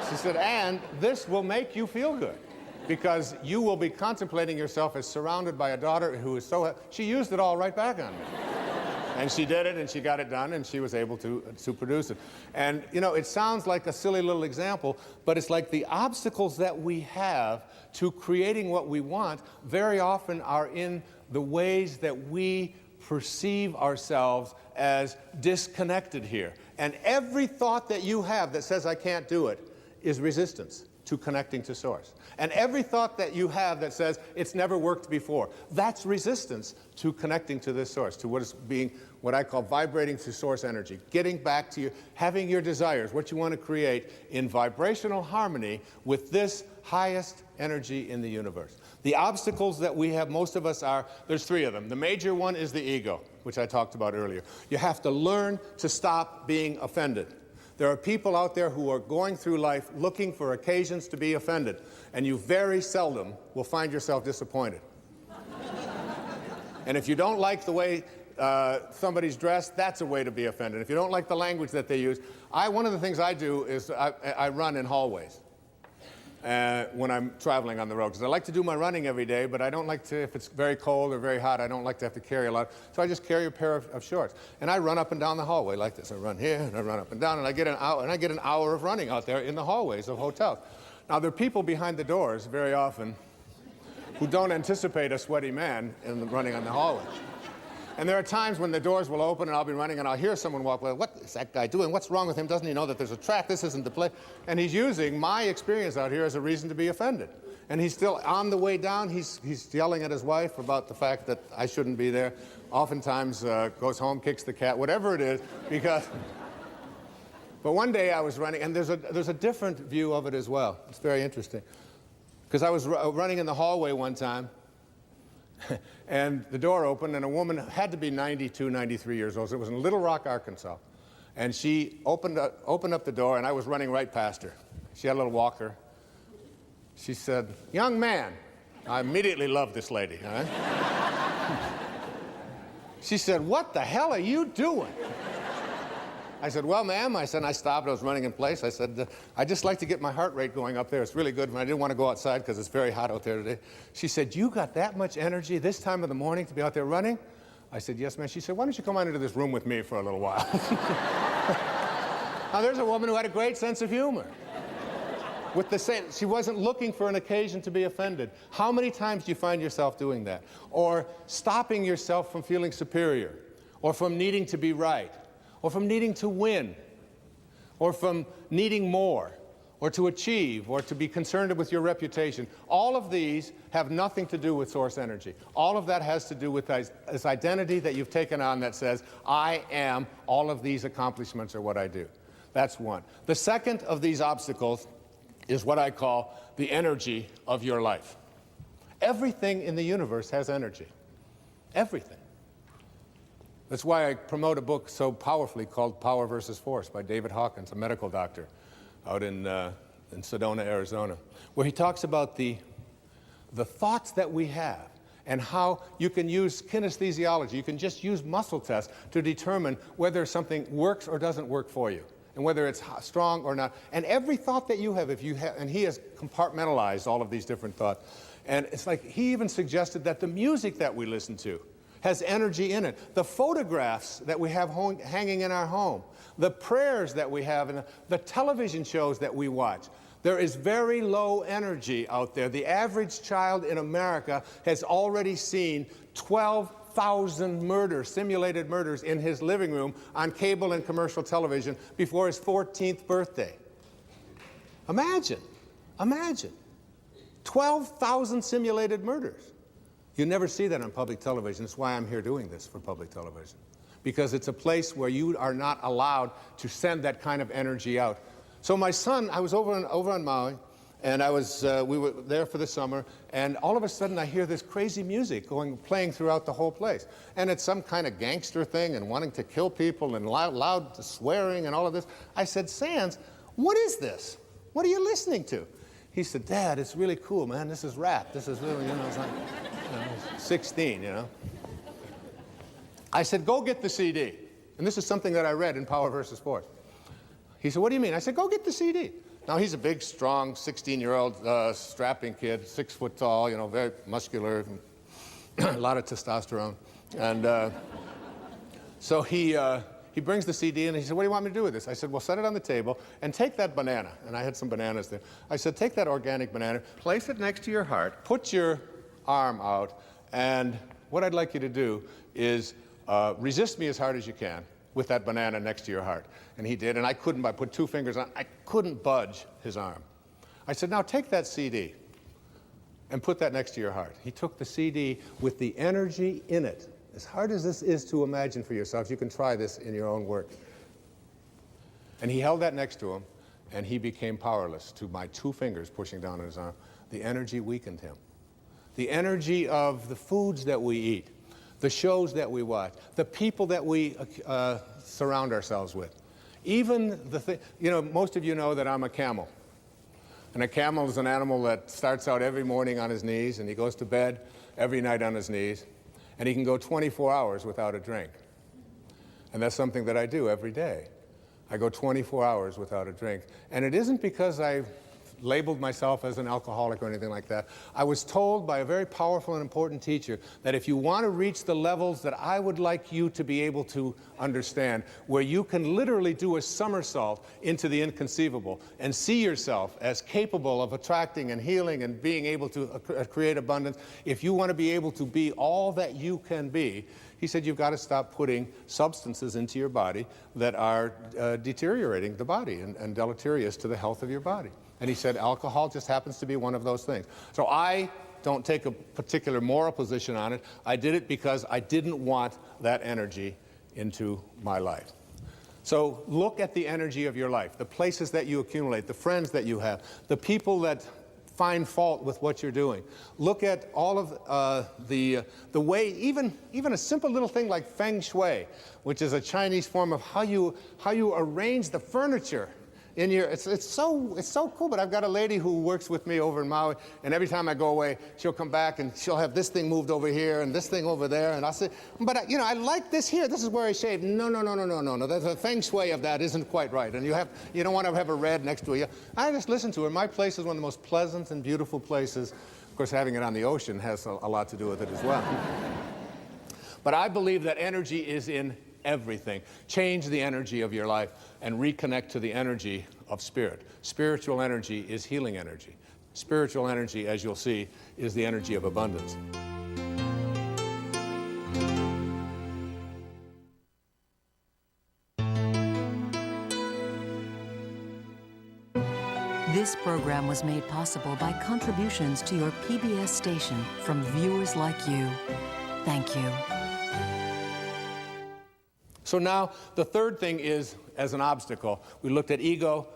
She said, and this will make you feel good because you will be contemplating yourself as surrounded by a daughter who is so... She used it all right back on me. And she did it, and she got it done, and she was able to produce it. And, you know, it sounds like a silly little example, but it's like the obstacles that we have to creating what we want very often are in the ways that we perceive ourselves as disconnected here. And every thought that you have that says, I can't do it, is resistance to connecting to Source. And every thought that you have that says, it's never worked before, that's resistance to connecting to this Source, to what is being, what I call vibrating to Source energy, getting back to having your desires, what you want to create in vibrational harmony with this highest energy in the universe. The obstacles that we have, most of us are, there's three of them. The major one is the ego, which I talked about earlier. You have to learn to stop being offended. There are people out there who are going through life looking for occasions to be offended, and you very seldom will find yourself disappointed. And if you don't like the way somebody's dressed, that's a way to be offended. If you don't like the language that they use, one of the things I do is I run in hallways when I'm traveling on the road, because I like to do my running every day, but I don't like to, if it's very cold or very hot, I don't like to have to carry a lot. So I just carry a pair of shorts, and I run up and down the hallway like this. I run here, and I run up and down, and I get an hour of running out there in the hallways of hotels. Now, there are people behind the doors very often who don't anticipate a sweaty man running on the hallway. And there are times when the doors will open and I'll be running and I'll hear someone walk by. What is that guy doing? What's wrong with him? Doesn't he know that there's a track? This isn't the place. And he's using my experience out here as a reason to be offended. And he's still on the way down. He's yelling at his wife about the fact that I shouldn't be there. Oftentimes goes home, kicks the cat, whatever it is, because... But one day I was running, and there's a different view of it as well. It's very interesting. Because I was running in the hallway one time, and the door opened, and a woman had to be 92, 93 years old. It was in Little Rock, Arkansas. And she opened up the door, and I was running right past her. She had a little walker. She said, "Young man, I immediately loved this lady. All right? She said, "What the hell are you doing?" I said, "Well, ma'am," I said, and I stopped. I was running in place. I said, "I just like to get my heart rate going up there. It's really good. And I didn't want to go outside because it's very hot out there today." She said, "You got that much energy this time of the morning to be out there running?" I said, "Yes, ma'am." She said, "Why don't you come on into this room with me for a little while?" Now, there's a woman who had a great sense of humor. With the same, she wasn't looking for an occasion to be offended. How many times do you find yourself doing that? Or stopping yourself from feeling superior, or from needing to be right, or from needing to win, or from needing more, or to achieve, or to be concerned with your reputation. All of these have nothing to do with source energy. All of that has to do with this identity that you've taken on that says, I am, all of these accomplishments are what I do. That's one. The second of these obstacles is what I call the energy of your life. Everything in the universe has energy. Everything. That's why I promote a book so powerfully called Power versus Force by David Hawkins, a medical doctor out in Sedona, Arizona, where he talks about the thoughts that we have and how you can use kinesthesiology. You can just use muscle tests to determine whether something works or doesn't work for you, and whether it's strong or not. And every thought that you have, and he has compartmentalized all of these different thoughts. And it's like he even suggested that the music that we listen to has energy in it. The photographs that we have hanging in our home, the prayers that we have, and the television shows that we watch. There is very low energy out there. The average child in America has already seen 12,000 murders, simulated murders, in his living room on cable and commercial television before his 14th birthday. Imagine, imagine. 12,000 simulated murders. You never see that on public television. That's why I'm here doing this for public television. Because it's a place where you are not allowed to send that kind of energy out. So my son, I was over on Maui, and we were there for the summer, and all of a sudden I hear this crazy music playing throughout the whole place. And it's some kind of gangster thing and wanting to kill people and loud swearing and all of this. I said, "Sands, what is this? What are you listening to?" He said, "Dad, it's really cool, man. This is rap. This is really, it's like, 16, I said, "Go get the CD." And this is something that I read in Power versus Force. He said, "What do you mean?" I said, "Go get the CD." Now, he's a big, strong, 16-year-old strapping kid, 6 foot tall, very muscular, a lot of testosterone. And so he brings the CD, and he said, "What do you want me to do with this?" I said, "Well, set it on the table and take that banana." And I had some bananas there. I said, "Take that organic banana, place it next to your heart, put your arm out, and what I'd like you to do is resist me as hard as you can with that banana next to your heart." And he did, and I put 2 fingers on, I couldn't budge his arm. I said, "Now take that CD and put that next to your heart." He took the CD with the energy in it. As hard as this is to imagine for yourself, you can try this in your own work. And he held that next to him, and he became powerless to my 2 fingers pushing down on his arm. The energy weakened him. The energy of the foods that we eat, the shows that we watch, the people that we surround ourselves with. Even most of you know that I'm a camel. And a camel is an animal that starts out every morning on his knees, and he goes to bed every night on his knees. And he can go 24 hours without a drink. And that's something that I do every day. I go 24 hours without a drink. And it isn't because I labeled myself as an alcoholic or anything like that. I was told by a very powerful and important teacher that if you want to reach the levels that I would like you to be able to understand, where you can literally do a somersault into the inconceivable and see yourself as capable of attracting and healing and being able to create abundance, if you want to be able to be all that you can be, he said, you've got to stop putting substances into your body that are deteriorating the body and deleterious to the health of your body. And he said, alcohol just happens to be one of those things. So I don't take a particular moral position on it. I did it because I didn't want that energy into my life. So look at the energy of your life, the places that you accumulate, the friends that you have, the people that find fault with what you're doing. Look at all of the way, even a simple little thing like feng shui, which is a Chinese form of how you arrange the furniture in your, it's so cool, but I've got a lady who works with me over in Maui, and every time I go away, she'll come back and she'll have this thing moved over here and this thing over there, and I'll say, but I like this here, this is where I shave. No, the feng shui of that isn't quite right, and you don't want to have a red next to you. I just listen to her. My place is one of the most pleasant and beautiful places. Of course, having it on the ocean has a lot to do with it as well. But I believe that energy is in everything. Change the energy of your life and reconnect to the energy of spirit. Spiritual energy is healing energy. Spiritual energy, as you'll see, is the energy of abundance. This program was made possible by contributions to your PBS station from viewers like you. Thank you. So now, the third thing is, as an obstacle, we looked at ego,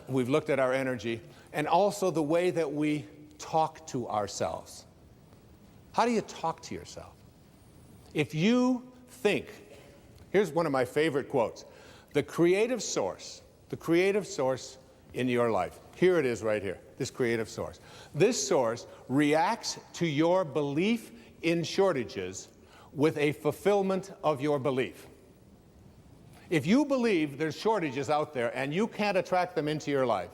we've looked at our energy, and also the way that we talk to ourselves. How do you talk to yourself? If you think, here's one of my favorite quotes, the creative source in your life, here it is right here, this creative source. This source reacts to your belief in shortages with a fulfillment of your belief. If you believe there's shortages out there and you can't attract them into your life,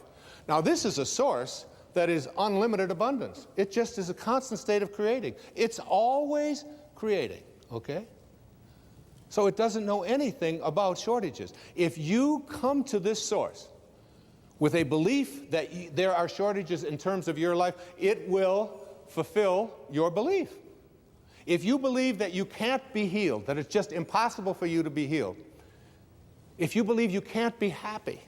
now this is a source that is unlimited abundance. It just is a constant state of creating. It's always creating, okay? So it doesn't know anything about shortages. If you come to this source with a belief that there are shortages in terms of your life, it will fulfill your belief. If you believe that you can't be healed, that it's just impossible for you to be healed, if you believe you can't be happy,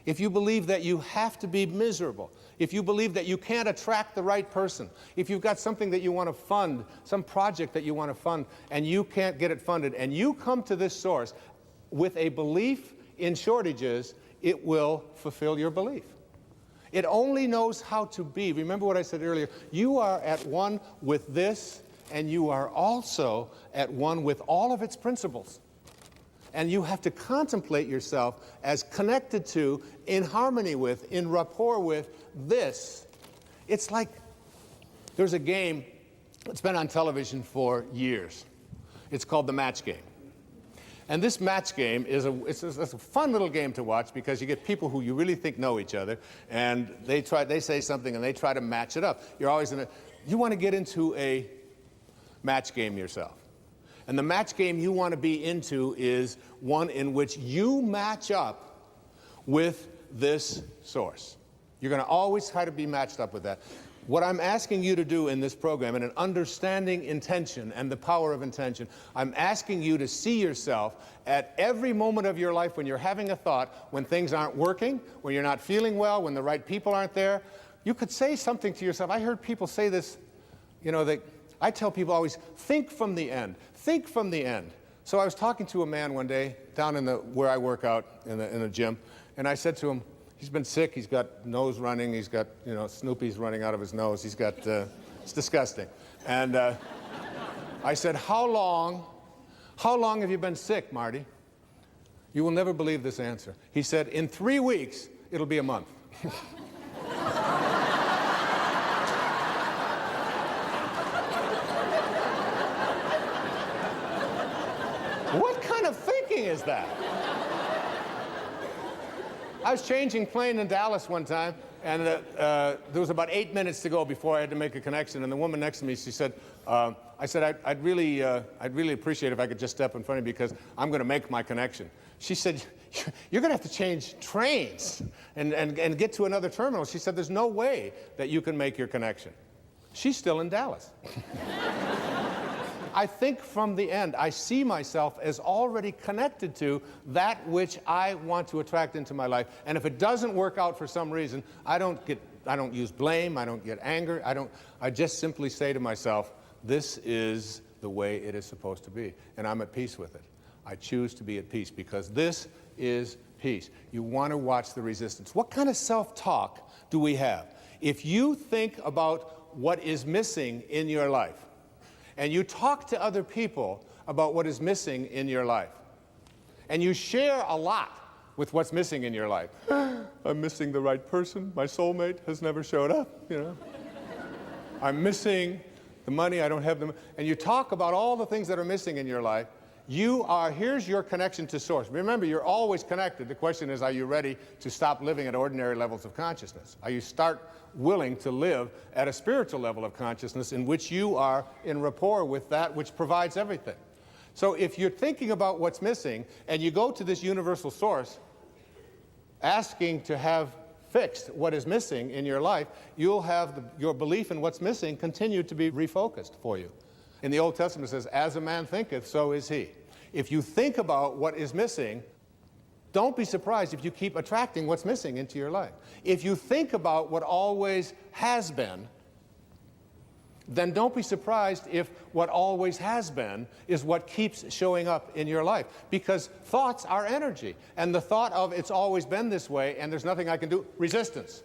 if you believe that you have to be miserable, if you believe that you can't attract the right person, if you've got something that you want to fund, some project that you want to fund, and you can't get it funded, and you come to this source with a belief in shortages, it will fulfill your belief. It only knows how to be. Remember what I said earlier, you are at one with this, and you are also at one with all of its principles. And you have to contemplate yourself as connected to, in harmony with, in rapport with this. It's like there's a game that's been on television for years. It's called the match game. And this match game is it's a fun little game to watch because you get people who you really think know each other, and they say something and they try to match it up. You want to get into a match game yourself. And the match game you want to be into is one in which you match up with this source. You're going to always try to be matched up with that. What I'm asking you to do in this program, in an understanding intention and the power of intention, I'm asking you to see yourself at every moment of your life when you're having a thought, when things aren't working, when you're not feeling well, when the right people aren't there. You could say something to yourself. I heard people say this, I tell people always, think from the end. Think from the end. So I was talking to a man one day down where I work out in the gym, and I said to him, he's been sick, he's got nose running, he's got, Snoopy's running out of his nose, he's got, it's disgusting. And I said, how long have you been sick, Marty? You will never believe this answer. He said, in 3 weeks, it'll be a month. What kind of thinking is that? I was changing plane in Dallas one time, and there was about 8 minutes to go before I had to make a connection, and the woman next to me, she said, I'd really appreciate if I could just step in front of you because I'm going to make my connection. She said, you're going to have to change trains and get to another terminal. She said, there's no way that you can make your connection. She's still in Dallas. I think from the end. I see myself as already connected to that which I want to attract into my life. And if it doesn't work out for some reason, I don't use blame, I don't get anger, I just simply say to myself, this is the way it is supposed to be. And I'm at peace with it. I choose to be at peace because this is peace. You want to watch the resistance. What kind of self-talk do we have? If you think about what is missing in your life, and you talk to other people about what is missing in your life, and you share a lot with what's missing in your life. I'm missing the right person. My soulmate has never showed up, you know. I'm missing the money. I don't have them. And you talk about all the things that are missing in your life. Here's your connection to Source. Remember, you're always connected. The question is, are you ready to stop living at ordinary levels of consciousness? Are you willing to live at a spiritual level of consciousness in which you are in rapport with that which provides everything? So if you're thinking about what's missing and you go to this universal source asking to have fixed what is missing in your life, you'll have your belief in what's missing continue to be refocused for you. In the Old Testament it says, as a man thinketh, so is he. If you think about what is missing, don't be surprised if you keep attracting what's missing into your life. If you think about what always has been, then don't be surprised if what always has been is what keeps showing up in your life. Because thoughts are energy. And the thought of it's always been this way and there's nothing I can do, resistance.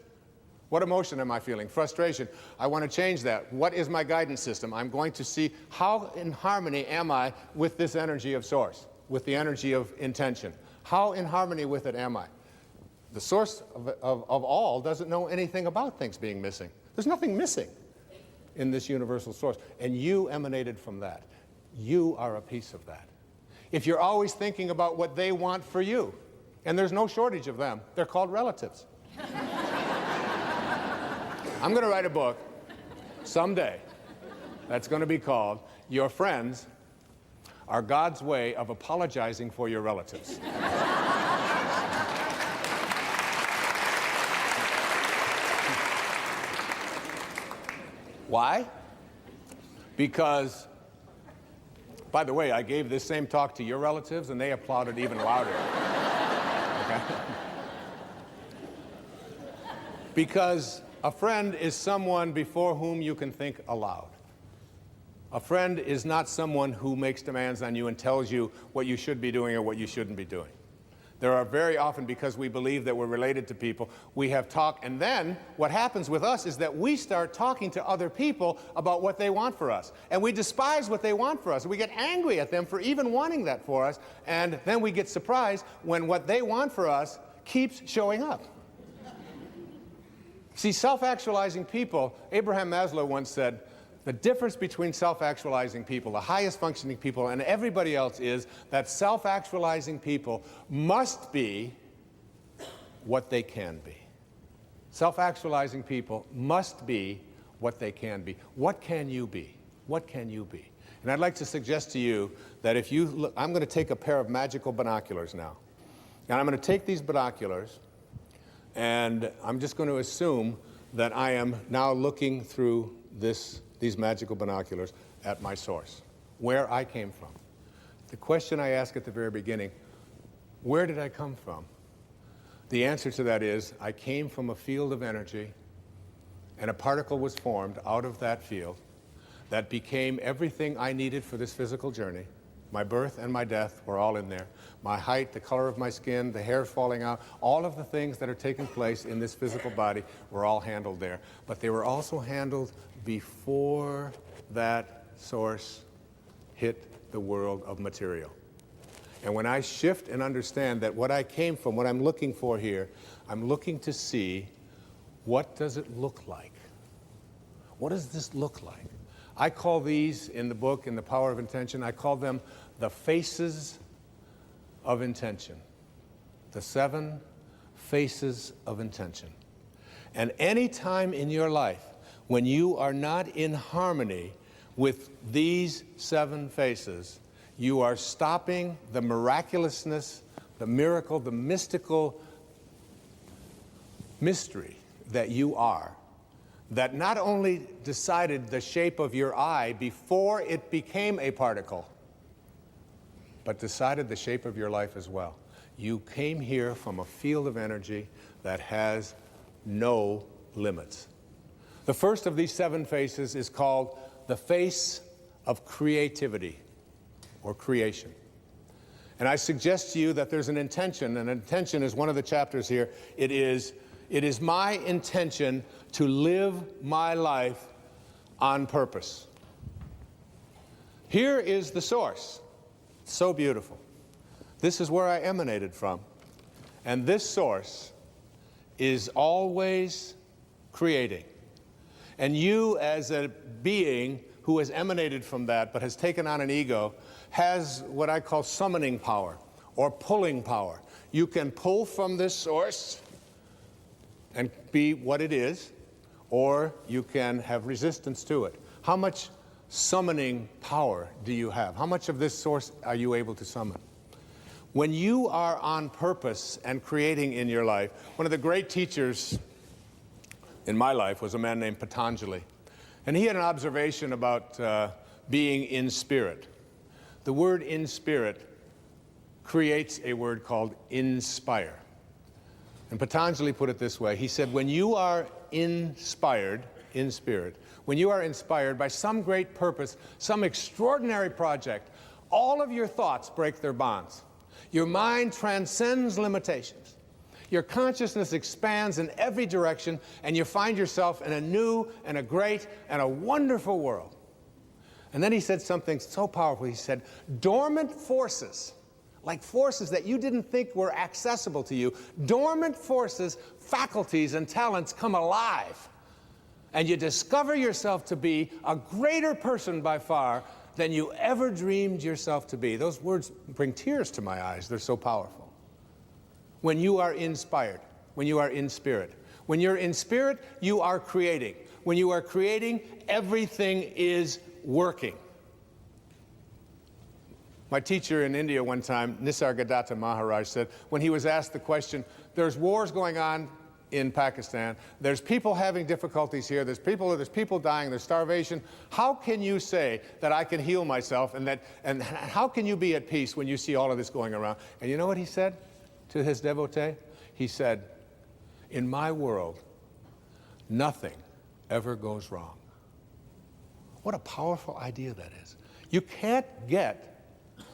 What emotion am I feeling? Frustration. I want to change that. What is my guidance system? I'm going to see how in harmony am I with this energy of Source, with the energy of intention. How in harmony with it am I? The source of all doesn't know anything about things being missing. There's nothing missing in this universal source. And you emanated from that. You are a piece of that. If you're always thinking about what they want for you, and there's no shortage of them, they're called relatives. I'm going to write a book someday that's going to be called Your Friends Are God's Way of Apologizing for Your Relatives. Why? Because, by the way, I gave this same talk to your relatives and they applauded even louder. Okay? Because a friend is someone before whom you can think aloud. A friend is not someone who makes demands on you and tells you what you should be doing or what you shouldn't be doing. There are very often, because we believe that we're related to people, we have talk, and then what happens with us is that we start talking to other people about what they want for us. And we despise what they want for us. We get angry at them for even wanting that for us, and then we get surprised when what they want for us keeps showing up. See, self-actualizing people, Abraham Maslow once said, the difference between self-actualizing people, the highest functioning people, and everybody else is that self-actualizing people must be what they can be. Self-actualizing people must be what they can be. What can you be? What can you be? And I'd like to suggest to you that if you look, I'm going to take a pair of magical binoculars now. And I'm going to take these binoculars and I'm just going to assume that I am now looking through these magical binoculars at my source, where I came from. The question I asked at the very beginning, where did I come from? The answer to that is, I came from a field of energy, and a particle was formed out of that field that became everything I needed for this physical journey. My birth and my death were all in there. My height, the color of my skin, the hair falling out, all of the things that are taking place in this physical body were all handled there. But they were also handled before that source hit the world of material. And when I shift and understand that what I came from, what I'm looking for here, I'm looking to see, what does it look like? What does this look like? I call these in the book, in The Power of Intention, I call them the faces of intention. The 7 faces of intention. And any time in your life when you are not in harmony with these 7 faces, you are stopping the miraculousness, the miracle, the mystical mystery that you are, that not only decided the shape of your eye before it became a particle, but decided the shape of your life as well. You came here from a field of energy that has no limits. The first of these 7 faces is called the face of creativity or creation. And I suggest to you that there's an intention, and intention is one of the chapters here. It is my intention to live my life on purpose. Here is the source. So beautiful. This is where I emanated from. And this source is always creating. And you, as a being who has emanated from that but has taken on an ego, has what I call summoning power or pulling power. You can pull from this source and be what it is, or you can have resistance to it. How much summoning power do you have? How much of this source are you able to summon? When you are on purpose and creating in your life, one of the great teachers in my life was a man named Patanjali. And he had an observation about being in spirit. The word in spirit creates a word called inspire. And Patanjali put it this way. He said, when you are inspired in spirit, when you are inspired by some great purpose, some extraordinary project, all of your thoughts break their bonds. Your mind transcends limitations. Your consciousness expands in every direction, and you find yourself in a new and a great and a wonderful world. And then he said something so powerful. He said, dormant forces, like forces that you didn't think were accessible to you, dormant forces, faculties, and talents come alive. And you discover yourself to be a greater person by far than you ever dreamed yourself to be. Those words bring tears to my eyes. They're so powerful. When you are inspired, when you are in spirit. When you're in spirit, you are creating. When you are creating, everything is working. My teacher in India one time, Nisargadatta Maharaj, said, when he was asked the question, there's wars going on in Pakistan, there's people having difficulties here, there's people dying, there's starvation. How can you say that I can heal myself, and how can you be at peace when you see all of this going around? And you know what he said to his devotee? He said, in my world, nothing ever goes wrong. What a powerful idea that is. You can't get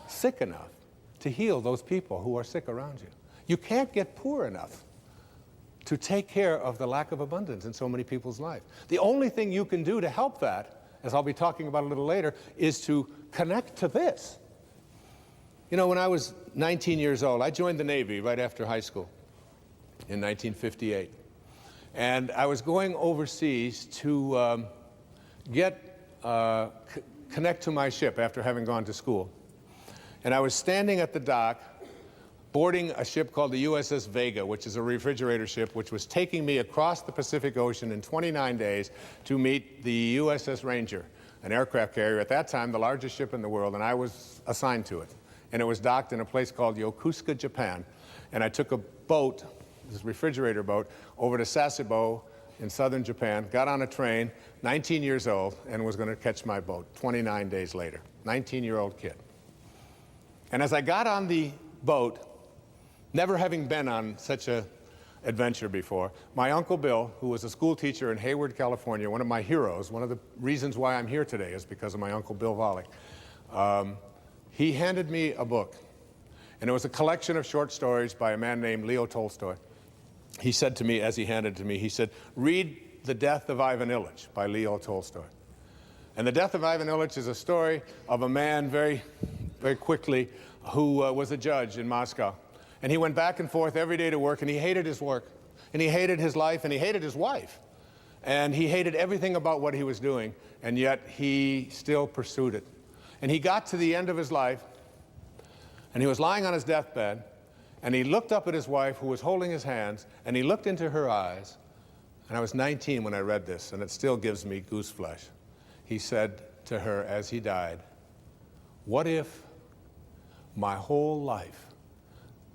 sick enough to heal those people who are sick around you. You can't get poor enough to take care of the lack of abundance in so many people's life. The only thing you can do to help that, as I'll be talking about a little later, is to connect to this. You know, when I was 19 years old, I joined the Navy right after high school in 1958. And I was going overseas to connect to my ship after having gone to school. And I was standing at the dock boarding a ship called the USS Vega, which is a refrigerator ship, which was taking me across the Pacific Ocean in 29 days to meet the USS Ranger, an aircraft carrier, at that time the largest ship in the world, and I was assigned to it. And it was docked in a place called Yokosuka, Japan. And I took a boat, this refrigerator boat, over to Sasebo in southern Japan, got on a train, 19 years old, and was going to catch my boat 29 days later. 19-year-old kid. And as I got on the boat, never having been on such an adventure before, my Uncle Bill, who was a school teacher in Hayward, California, one of my heroes, one of the reasons why I'm here today is because of my Uncle Bill Volek, he handed me a book. And it was a collection of short stories by a man named Leo Tolstoy. He said to me, as he handed it to me, he said, read The Death of Ivan Ilyich by Leo Tolstoy. And The Death of Ivan Ilyich is a story of a man very quickly who was a judge in Moscow. And he went back and forth every day to work, and he hated his work, and he hated his life, and he hated his wife. And he hated everything about what he was doing, and yet he still pursued it. And he got to the end of his life, and he was lying on his deathbed, and he looked up at his wife, who was holding his hands, and he looked into her eyes. And I was 19 when I read this, and it still gives me goose flesh. He said to her as he died, what if my whole life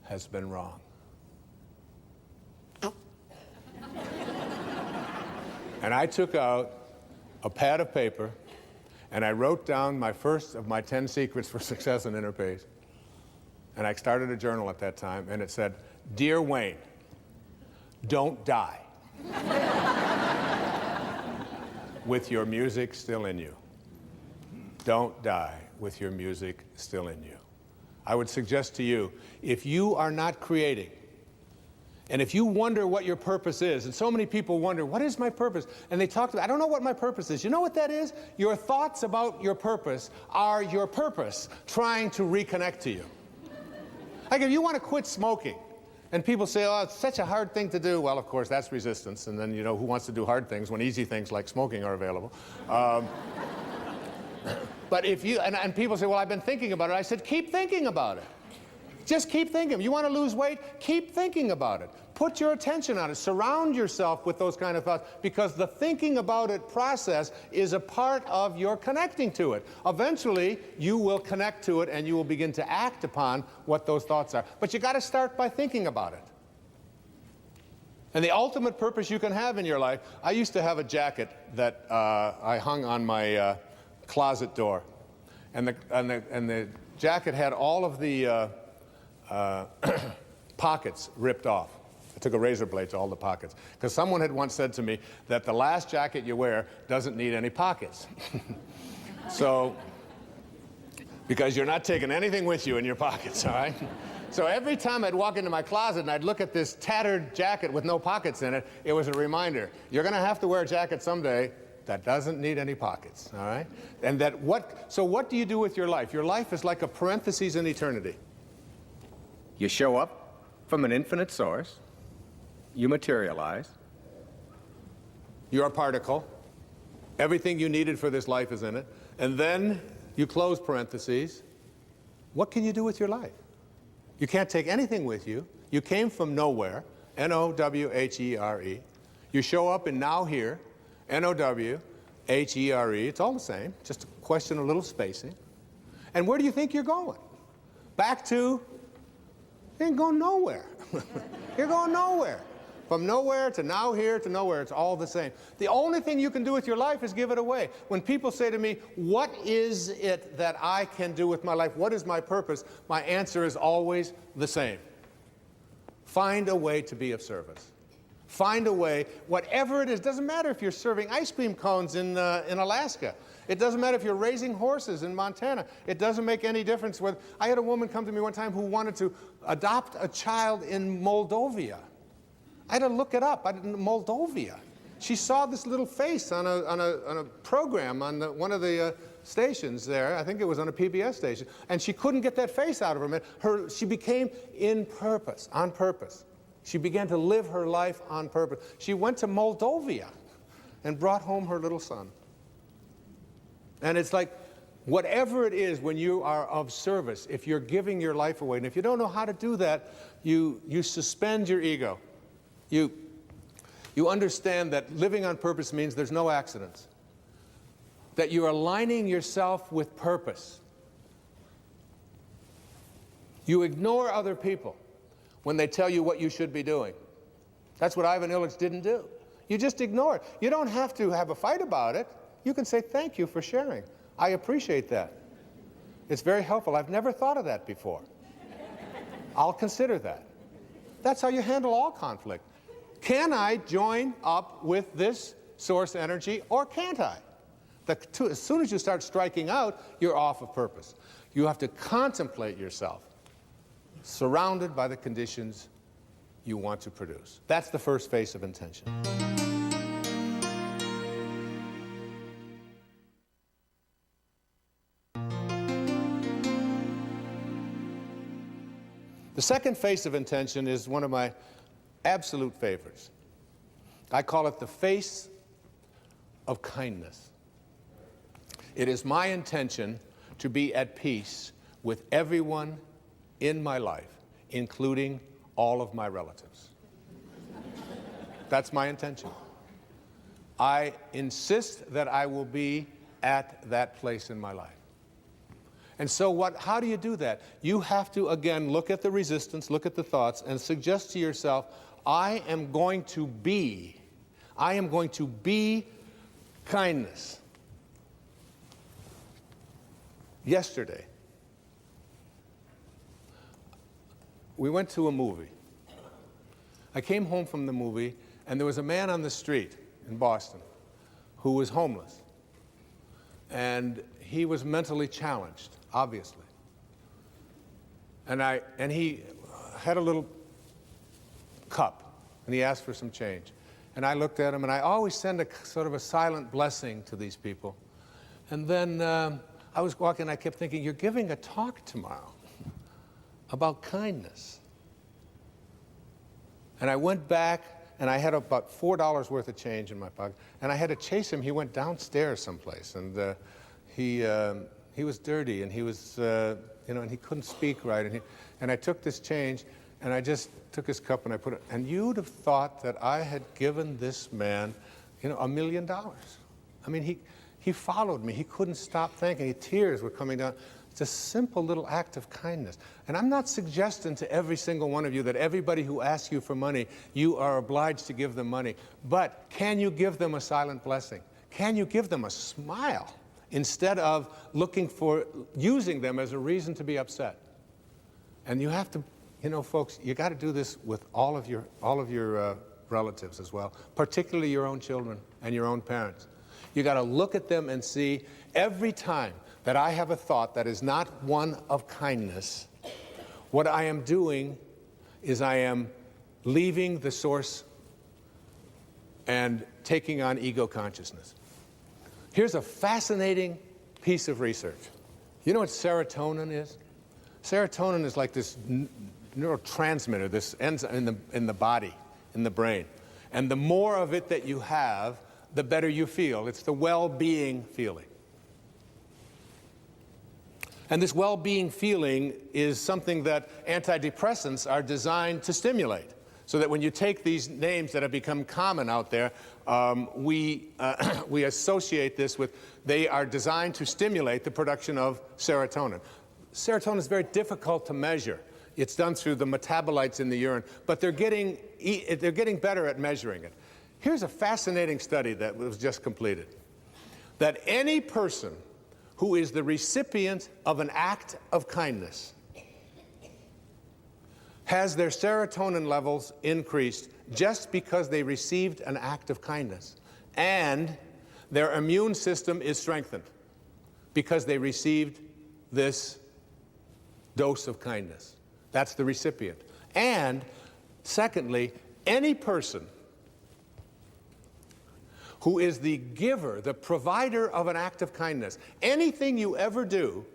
has been wrong? And I took out a pad of paper, and I wrote down my first of my 10 secrets for success in inner peace. And I started a journal at that time, and it said, Dear Wayne, don't die with your music still in you. Don't die with your music still in you. I would suggest to you, if you are not creating, and if you wonder what your purpose is, and so many people wonder, what is my purpose? And they talk about, I don't know what my purpose is. You know what that is? Your thoughts about your purpose are your purpose trying to reconnect to you. Like if you want to quit smoking, And people say, oh, it's such a hard thing to do. Well, of course, that's resistance. And then, you know, who wants to do hard things when easy things like smoking are available? But if you, and people say, well, I've been thinking about it. I said, keep thinking about it. Just keep thinking. You want to lose weight? Keep thinking about it. Put your attention on it. Surround yourself with those kind of thoughts, because the thinking about it process is a part of your connecting to it. Eventually, you will connect to it and you will begin to act upon what those thoughts are. But you got to start by thinking about it. And the ultimate purpose you can have in your life, I used to have a jacket that I hung on my closet door. And the jacket had all of the pockets ripped off. I took a razor blade to all the pockets, because someone had once said to me that the last jacket you wear doesn't need any pockets. So, because you're not taking anything with you in your pockets, all right? So every time I'd walk into my closet and I'd look at this tattered jacket with no pockets in it, it was a reminder, you're going to have to wear a jacket someday that doesn't need any pockets, all right? And so what do you do with your life? Your life is like a parenthesis in eternity. You show up from an infinite source. You materialize. You're a particle. Everything you needed for this life is in it. And then you close parentheses. What can you do with your life? You can't take anything with you. You came from nowhere, N-O-W-H-E-R-E. You show up in now here, N-O-W-H-E-R-E. It's all the same, just a question of little spacing. And where do you think you're going? Back to, you ain't going nowhere. You're going nowhere. From nowhere to now here to nowhere, it's all the same. The only thing you can do with your life is give it away. When people say to me, what is it that I can do with my life? What is my purpose? My answer is always the same. Find a way to be of service. Find a way, whatever it is. Doesn't matter if you're serving ice cream cones in Alaska. It doesn't matter if you're raising horses in Montana. It doesn't make any difference. I had a woman come to me one time who wanted to adopt a child in Moldova. I had to look it up. Moldova. She saw this little face on a program on one of the stations there. I think it was on a PBS station. And she couldn't get that face out of her. She became on purpose. She began to live her life on purpose. She went to Moldova and brought home her little son. And it's like, whatever it is, when you are of service, if you're giving your life away, and if you don't know how to do that, you suspend your ego. You understand that living on purpose means there's no accidents, that you're aligning yourself with purpose. You ignore other people when they tell you what you should be doing. That's what Ivan Illich didn't do. You just ignore it. You don't have to have a fight about it. You can say, thank you for sharing. I appreciate that. It's very helpful. I've never thought of that before. I'll consider that. That's how you handle all conflict. Can I join up with this source energy, or can't I? As soon as you start striking out, you're off of purpose. You have to contemplate yourself surrounded by the conditions you want to produce. That's the first phase of intention. The second face of intention is one of my absolute favorites. I call it the face of kindness. It is my intention to be at peace with everyone in my life, including all of my relatives. That's my intention. I insist that I will be at that place in my life. And so how do you do that? You have to, again, look at the resistance, look at the thoughts, and suggest to yourself, I am going to be kindness. Yesterday, we went to a movie. I came home from the movie, and there was a man on the street in Boston who was homeless. And he was mentally challenged, obviously. And he had a little cup, and he asked for some change. And I looked at him, and I always send a sort of a silent blessing to these people. And then I was walking, and I kept thinking, you're giving a talk tomorrow about kindness. And I went back, and I had about $4 worth of change in my pocket, and I had to chase him. He went downstairs someplace, and he was dirty, and he was, and he couldn't speak right, and I took this change, and I just took his cup and I put it, and you'd have thought that I had given this man, $1 million. I mean, he followed me. He couldn't stop thanking. Tears were coming down. It's a simple little act of kindness. And I'm not suggesting to every single one of you that everybody who asks you for money, you are obliged to give them money. But can you give them a silent blessing? Can you give them a smile instead of using them as a reason to be upset? And you have to, folks, you got to do this with all of your relatives as well, particularly your own children and your own parents. You got to look at them and see every time that I have a thought that is not one of kindness, what I am doing is I am leaving the source and taking on ego consciousness. Here's a fascinating piece of research. You know what serotonin is? Serotonin is like this neurotransmitter, this enzyme in the body, in the brain. And the more of it that you have, the better you feel. It's the well-being feeling. And this well-being feeling is something that antidepressants are designed to stimulate. So that when you take these names that have become common out there, we associate this with, they are designed to stimulate the production of serotonin. Serotonin is very difficult to measure. It's done through the metabolites in the urine, but they're getting better at measuring it. Here's a fascinating study that was just completed. That any person who is the recipient of an act of kindness has their serotonin levels increased just because they received an act of kindness. And their immune system is strengthened because they received this dose of kindness. That's the recipient. And secondly, any person who is the giver, the provider of an act of kindness, anything you ever do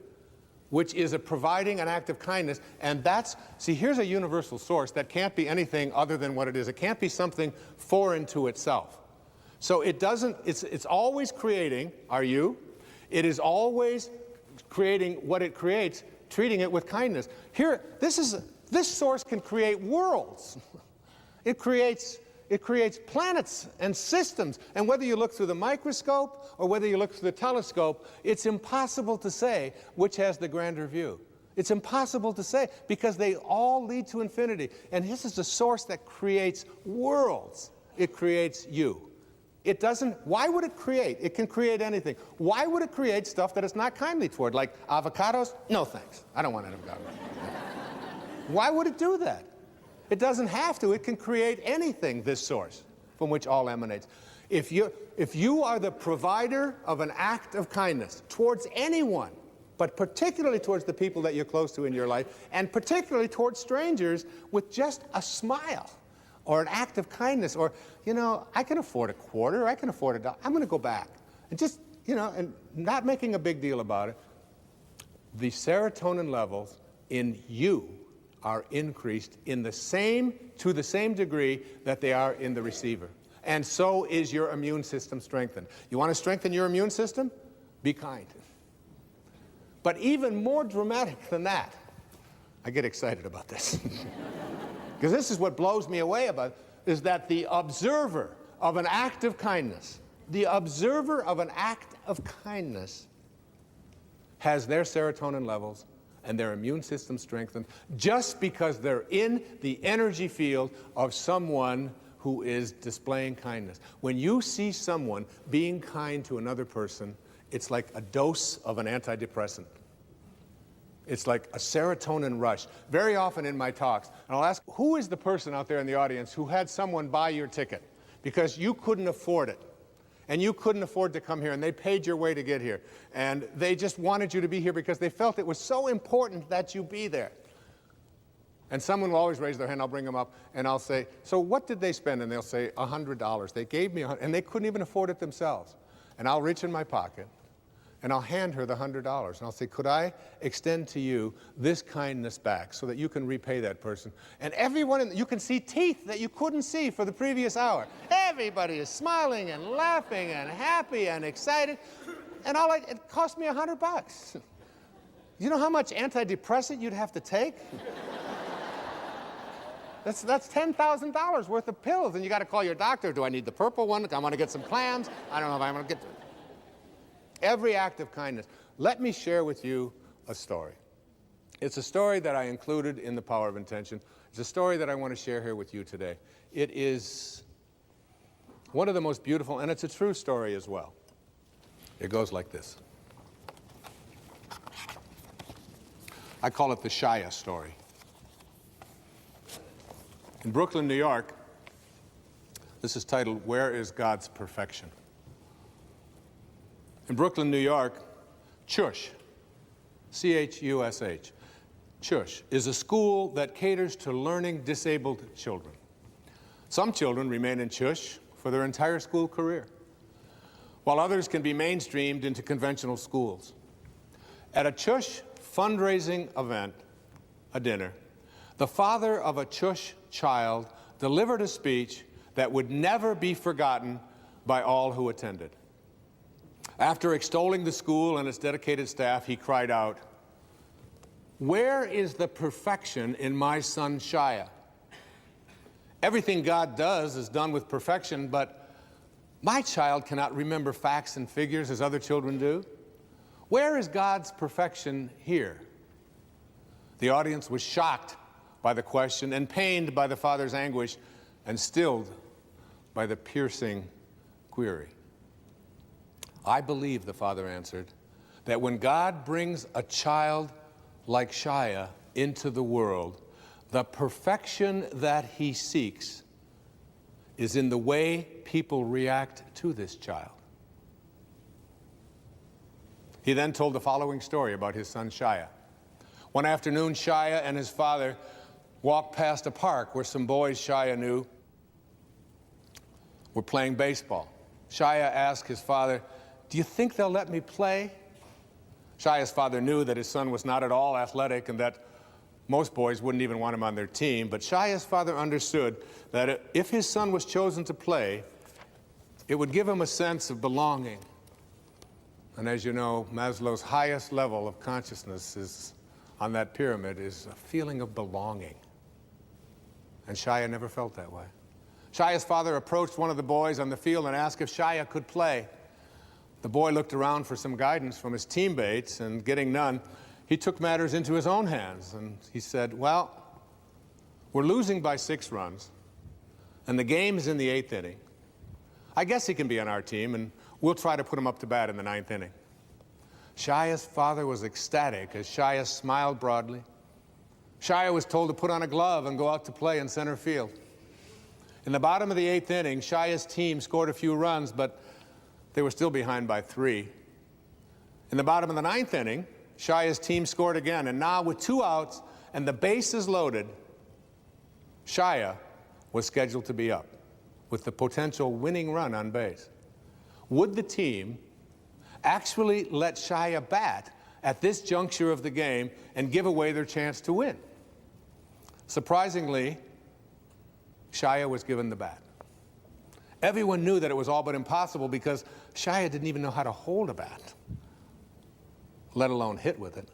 which is providing an act of kindness, and here's a universal source that can't be anything other than what it is. It can't be something foreign to itself. So it's always creating, it is always creating what it creates, treating it with kindness. This source can create worlds. It creates planets and systems. And whether you look through the microscope or whether you look through the telescope, it's impossible to say which has the grander view. It's impossible to say because they all lead to infinity. And this is the source that creates worlds. It creates you. Why would it create? It can create anything. Why would it create stuff that it's not kindly toward? Like avocados? No thanks. I don't want an avocado. Why would it do that? It doesn't have to. It can create anything, this source, from which all emanates. If you are the provider of an act of kindness towards anyone, but particularly towards the people that you're close to in your life, and particularly towards strangers with just a smile or an act of kindness, or, I can afford a quarter, I can afford $1, I'm going to go back. And just, and not making a big deal about it, the serotonin levels in you are increased to the same degree that they are in the receiver. And so is your immune system strengthened. You want to strengthen your immune system? Be kind. But even more dramatic than that, I get excited about this. Because this is what blows me away about it, is that the observer of an act of kindness, has their serotonin levels and their immune system strengthened just because they're in the energy field of someone who is displaying kindness. When you see someone being kind to another person, it's like a dose of an antidepressant. It's like a serotonin rush. Very often in my talks, and I'll ask, who is the person out there in the audience who had someone buy your ticket because you couldn't afford it? And you couldn't afford to come here, and they paid your way to get here. And they just wanted you to be here because they felt it was so important that you be there. And someone will always raise their hand, I'll bring them up, and I'll say, so what did they spend? And they'll say, $100. They gave me $100, and they couldn't even afford it themselves. And I'll reach in my pocket, and I'll hand her the $100, and I'll say, could I extend to you this kindness back so that you can repay that person? And everyone, you can see teeth that you couldn't see for the previous hour. Everybody is smiling and laughing and happy and excited, and it cost me $100. You know how much antidepressant you'd have to take? That's $10,000 worth of pills, and you got to call your doctor. Do I need the purple one? I want to get some clams. I don't know if I'm going to get every act of kindness. Let me share with you a story. It's a story that I included in The Power of Intention. It's a story that I want to share here with you today. It is one of the most beautiful, and it's a true story as well. It goes like this. I call it the Shia story. In Brooklyn, New York, this is titled, Where is God's Perfection? In Brooklyn, New York, CHUSH, C-H-U-S-H, CHUSH is a school that caters to learning disabled children. Some children remain in CHUSH for their entire school career, while others can be mainstreamed into conventional schools. At a CHUSH fundraising event, a dinner, the father of a CHUSH child delivered a speech that would never be forgotten by all who attended. After extolling the school and its dedicated staff, he cried out, "Where is the perfection in my son Shia? Everything God does is done with perfection, but my child cannot remember facts and figures as other children do. Where is God's perfection here?" The audience was shocked by the question and pained by the father's anguish and stilled by the piercing query. "I believe," the father answered, "that when God brings a child like Shia into the world, the perfection that he seeks is in the way people react to this child." He then told the following story about his son Shia. One afternoon, Shia and his father walked past a park where some boys Shia knew were playing baseball. Shia asked his father, "Do you think they'll let me play?" Shia's father knew that his son was not at all athletic and that most boys wouldn't even want him on their team, but Shia's father understood that if his son was chosen to play, it would give him a sense of belonging. And as you know, Maslow's highest level of consciousness is on that pyramid is a feeling of belonging. And Shia never felt that way. Shia's father approached one of the boys on the field and asked if Shia could play. The boy looked around for some guidance from his teammates, and getting none, he took matters into his own hands. And he said, "Well, we're losing by 6 runs, and the game is in the 8th inning. I guess he can be on our team, and we'll try to put him up to bat in the 9th inning." Shia's father was ecstatic as Shia smiled broadly. Shia was told to put on a glove and go out to play in center field. In the bottom of the 8th inning, Shia's team scored a few runs, but they were still behind by 3. In the bottom of the 9th inning, Shia's team scored again, and now with 2 outs and the bases loaded, Shia was scheduled to be up with the potential winning run on base. Would the team actually let Shia bat at this juncture of the game and give away their chance to win? Surprisingly, Shia was given the bat. Everyone knew that it was all but impossible because Shia didn't even know how to hold a bat, let alone hit with it.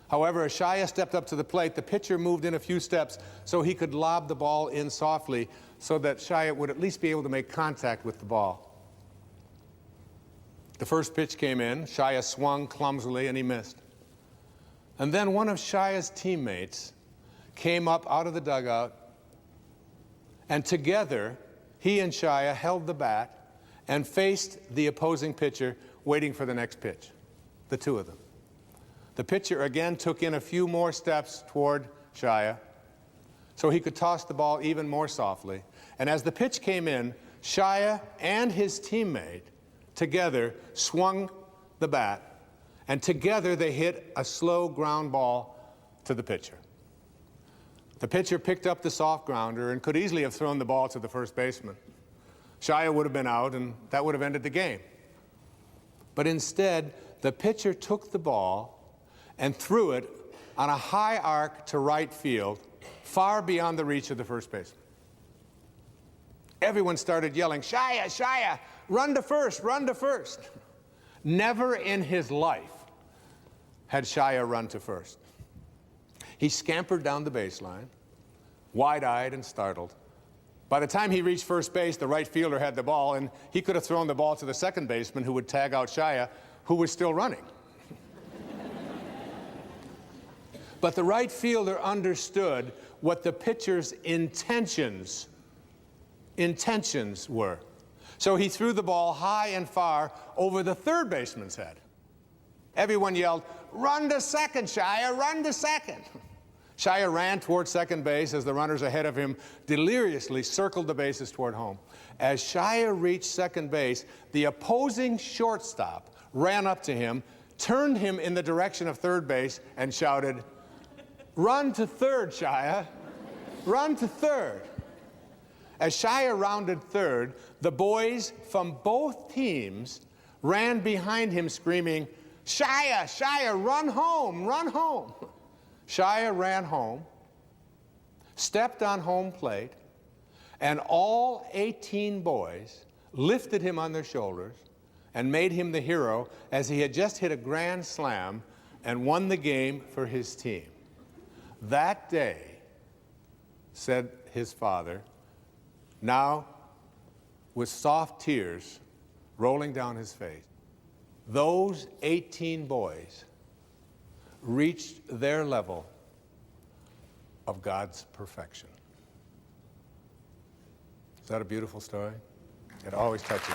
However, as Shia stepped up to the plate, the pitcher moved in a few steps so he could lob the ball in softly so that Shia would at least be able to make contact with the ball. The first pitch came in, Shia swung clumsily, and he missed. And then one of Shia's teammates came up out of the dugout, and together, he and Shia held the bat and faced the opposing pitcher, waiting for the next pitch, the two of them. The pitcher again took in a few more steps toward Shia so he could toss the ball even more softly. And as the pitch came in, Shia and his teammate together swung the bat, and together they hit a slow ground ball to the pitcher. The pitcher picked up the soft grounder and could easily have thrown the ball to the first baseman. Shia would have been out, and that would have ended the game. But instead, the pitcher took the ball and threw it on a high arc to right field, far beyond the reach of the first baseman. Everyone started yelling, "Shia, Shia, run to first, run to first." Never in his life had Shia run to first. He scampered down the baseline, wide-eyed and startled. By the time he reached first base, the right fielder had the ball, and he could have thrown the ball to the second baseman, who would tag out Shia, who was still running. But the right fielder understood what the pitcher's intentions were. So he threw the ball high and far over the third baseman's head. Everyone yelled, "Run to second, Shia, run to second." Shia ran toward second base as the runners ahead of him deliriously circled the bases toward home. As Shia reached second base, the opposing shortstop ran up to him, turned him in the direction of third base, and shouted, "Run to third, Shia, run to third." As Shia rounded third, the boys from both teams ran behind him screaming, "Shia, Shia, run home, run home." Shia ran home, stepped on home plate, and all 18 boys lifted him on their shoulders and made him the hero as he had just hit a grand slam and won the game for his team. That day, said his father, now with soft tears rolling down his face, those 18 boys reached their level of God's perfection. Is that a beautiful story? It always touches me.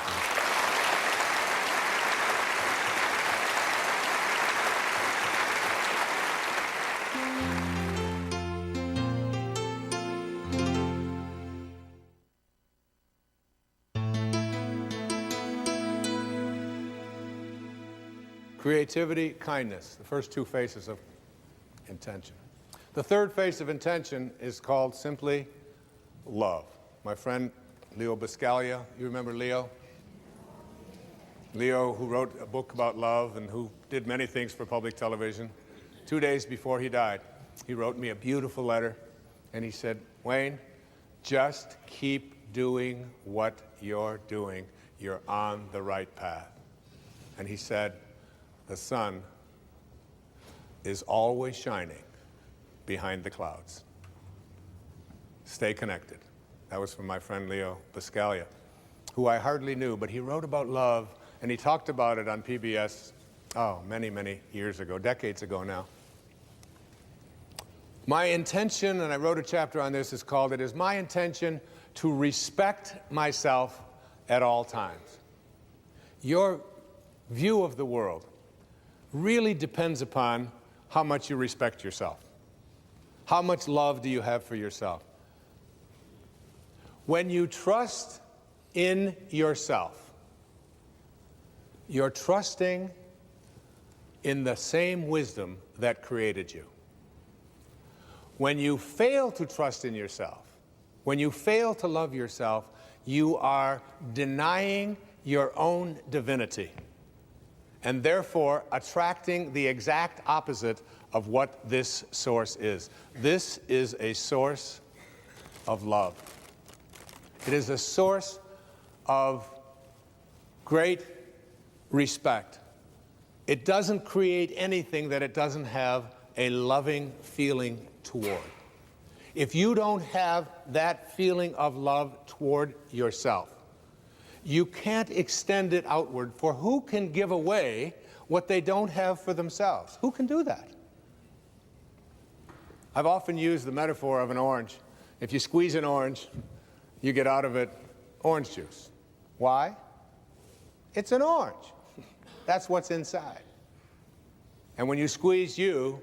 Creativity, kindness, the first two faces of intention. The third face of intention is called simply love. My friend Leo Buscaglia, you remember Leo? Leo, who wrote a book about love and who did many things for public television. 2 days before he died, he wrote me a beautiful letter, and he said, "Wayne, just keep doing what you're doing. You're on the right path." And he said, "The sun is always shining behind the clouds. Stay connected." That was from my friend Leo Buscaglia, who I hardly knew, but he wrote about love, and he talked about it on PBS, many, many years ago, decades ago now. My intention, and I wrote a chapter on this, is called, "It is my intention to respect myself at all times." Your view of the world really depends upon how much you respect yourself. How much love do you have for yourself? When you trust in yourself, you're trusting in the same wisdom that created you. When you fail to trust in yourself, when you fail to love yourself, you are denying your own divinity, and therefore attracting the exact opposite of what this source is. This is a source of love. It is a source of great respect. It doesn't create anything that it doesn't have a loving feeling toward. If you don't have that feeling of love toward yourself, you can't extend it outward, for who can give away what they don't have for themselves? Who can do that? I've often used the metaphor of an orange. If you squeeze an orange, you get out of it orange juice. Why? It's an orange. That's what's inside. And when you squeeze you,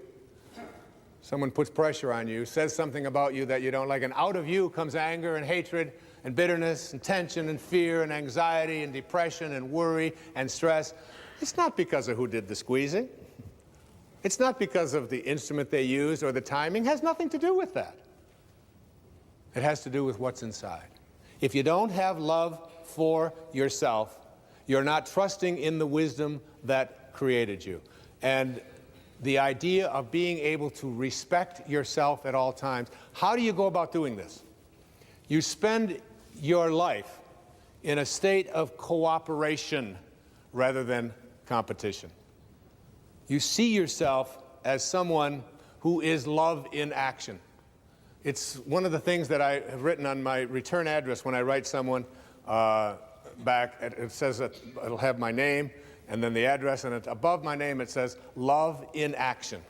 someone puts pressure on you, says something about you that you don't like, and out of you comes anger and hatred and bitterness and tension and fear and anxiety and depression and worry and stress. It's not because of who did the squeezing. It's not because of the instrument they used or the timing. It has nothing to do with that. It has to do with what's inside. If you don't have love for yourself, you're not trusting in the wisdom that created you. And the idea of being able to respect yourself at all times. How do you go about doing this? You spend your life in a state of cooperation rather than competition. You see yourself as someone who is love in action. It's one of the things that I have written on my return address when I write someone back. It says that it'll have my name and then the address, and above my name it says love in action.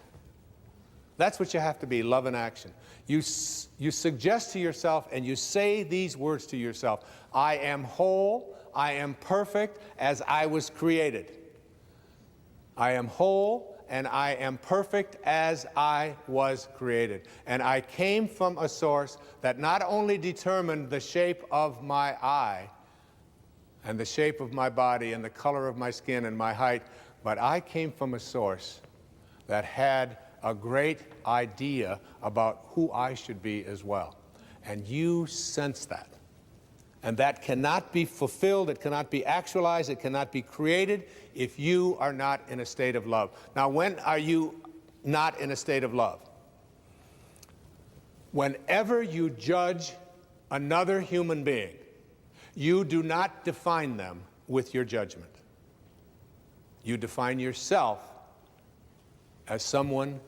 That's what you have to be, love in action. You suggest to yourself and you say these words to yourself: I am whole, I am perfect as I was created. I am whole and I am perfect as I was created. And I came from a source that not only determined the shape of my eye and the shape of my body and the color of my skin and my height, but I came from a source that had a great idea about who I should be as well. And you sense that. And that cannot be fulfilled, it cannot be actualized, it cannot be created if you are not in a state of love. Now, when are you not in a state of love? Whenever you judge another human being, you do not define them with your judgment. You define yourself as someone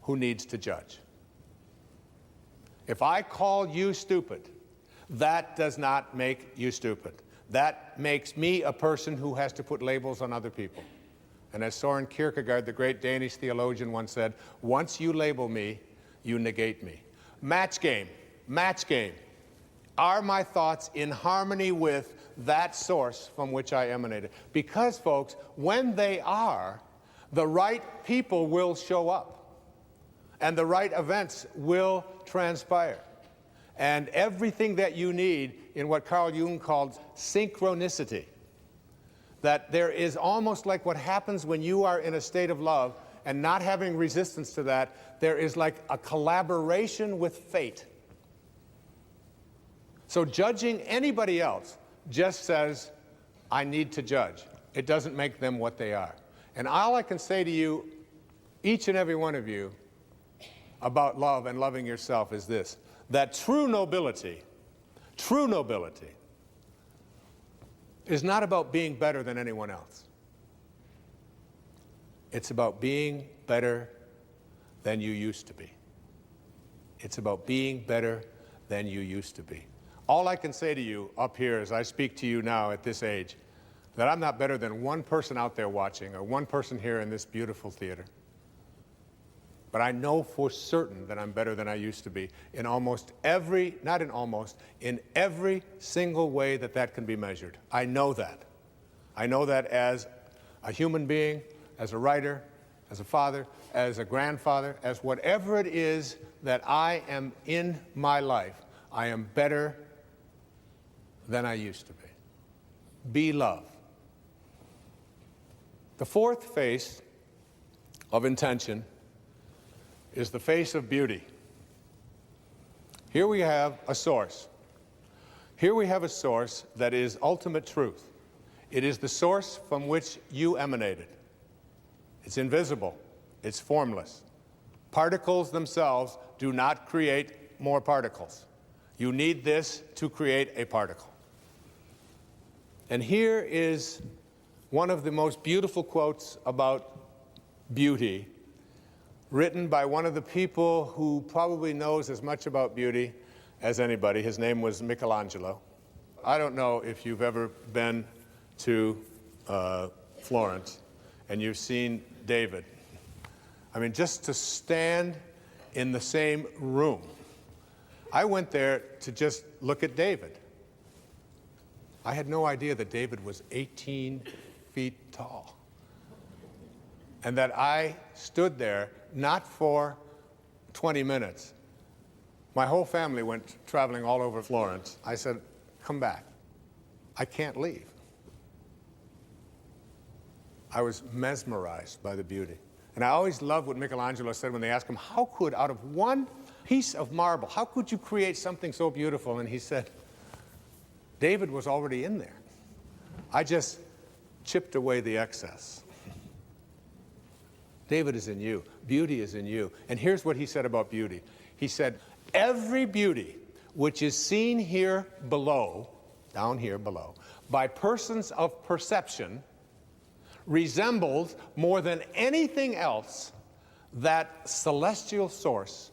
who needs to judge. If I call you stupid, that does not make you stupid. That makes me a person who has to put labels on other people. And as Søren Kierkegaard, the great Danish theologian, once said, once you label me, you negate me. Match game. Are my thoughts in harmony with that source from which I emanated? Because, folks, when they are, the right people will show up, and the right events will transpire. And everything that you need in what Carl Jung called synchronicity, that there is almost like what happens when you are in a state of love and not having resistance to that, there is like a collaboration with fate. So judging anybody else just says, I need to judge. It doesn't make them what they are. And all I can say to you, each and every one of you, about love and loving yourself is this: that true nobility is not about being better than anyone else. It's about being better than you used to be. It's about being better than you used to be. All I can say to you up here as I speak to you now at this age, that I'm not better than one person out there watching or one person here in this beautiful theater. But I know for certain that I'm better than I used to be in almost every, not in almost, in every single way that that can be measured. I know that. I know that as a human being, as a writer, as a father, as a grandfather, as whatever it is that I am in my life, I am better than I used to be. Be love. The fourth face of intention is the face of beauty. Here we have a source. Here we have a source that is ultimate truth. It is the source from which you emanated. It's invisible. It's formless. Particles themselves do not create more particles. You need this to create a particle. And here is one of the most beautiful quotes about beauty, written by one of the people who probably knows as much about beauty as anybody. His name was Michelangelo. I don't know if you've ever been to Florence and you've seen David. I mean, just to stand in the same room. I went there to just look at David. I had no idea that David was 18 feet tall. And that I stood there not for 20 minutes. My whole family went traveling all over Florence. I said, come back. I can't leave. I was mesmerized by the beauty. And I always loved what Michelangelo said when they asked him, how could, out of one piece of marble, how could you create something so beautiful? And he said, David was already in there. I just chipped away the excess. David is in you. Beauty is in you. And here's what he said about beauty. He said, every beauty which is seen here below, down here below, by persons of perception resembles more than anything else that celestial source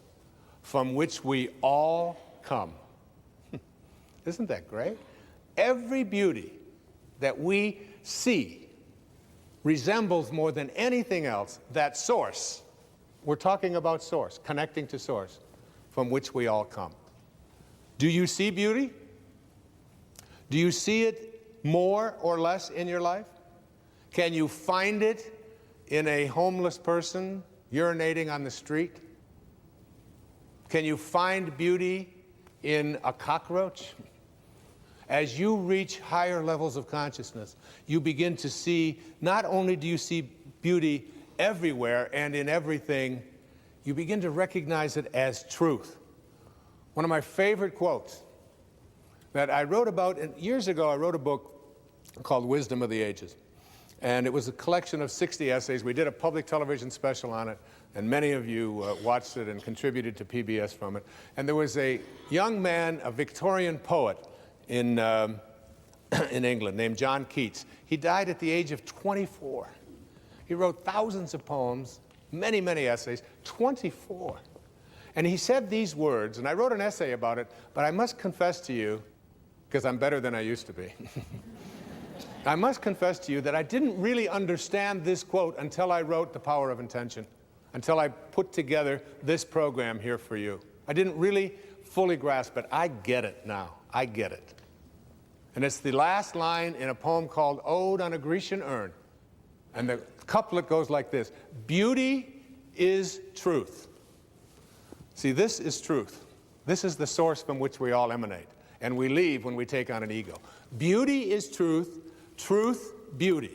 from which we all come. Isn't that great? Every beauty that we see resembles more than anything else that source. We're talking about source, connecting to source, from which we all come. Do you see beauty? Do you see it more or less in your life? Can you find it in a homeless person urinating on the street? Can you find beauty in a cockroach? As you reach higher levels of consciousness, you begin to see, not only do you see beauty everywhere and in everything, you begin to recognize it as truth. One of my favorite quotes that I wrote about, and years ago I wrote a book called Wisdom of the Ages. And it was a collection of 60 essays. We did a public television special on it, and many of you watched it and contributed to PBS from it. And there was a young man, a Victorian poet in England named John Keats. He died at the age of 24. He wrote thousands of poems, many, many essays, 24. And he said these words, and I wrote an essay about it, but I must confess to you, because I'm better than I used to be, I must confess to you that I didn't really understand this quote until I wrote The Power of Intention, until I put together this program here for you. I didn't really fully grasp it. I get it now. I get it. And it's the last line in a poem called Ode on a Grecian Urn. And the couplet goes like this: beauty is truth. See, this is truth. This is the source from which we all emanate. And we leave when we take on an ego. Beauty is truth. Truth, beauty.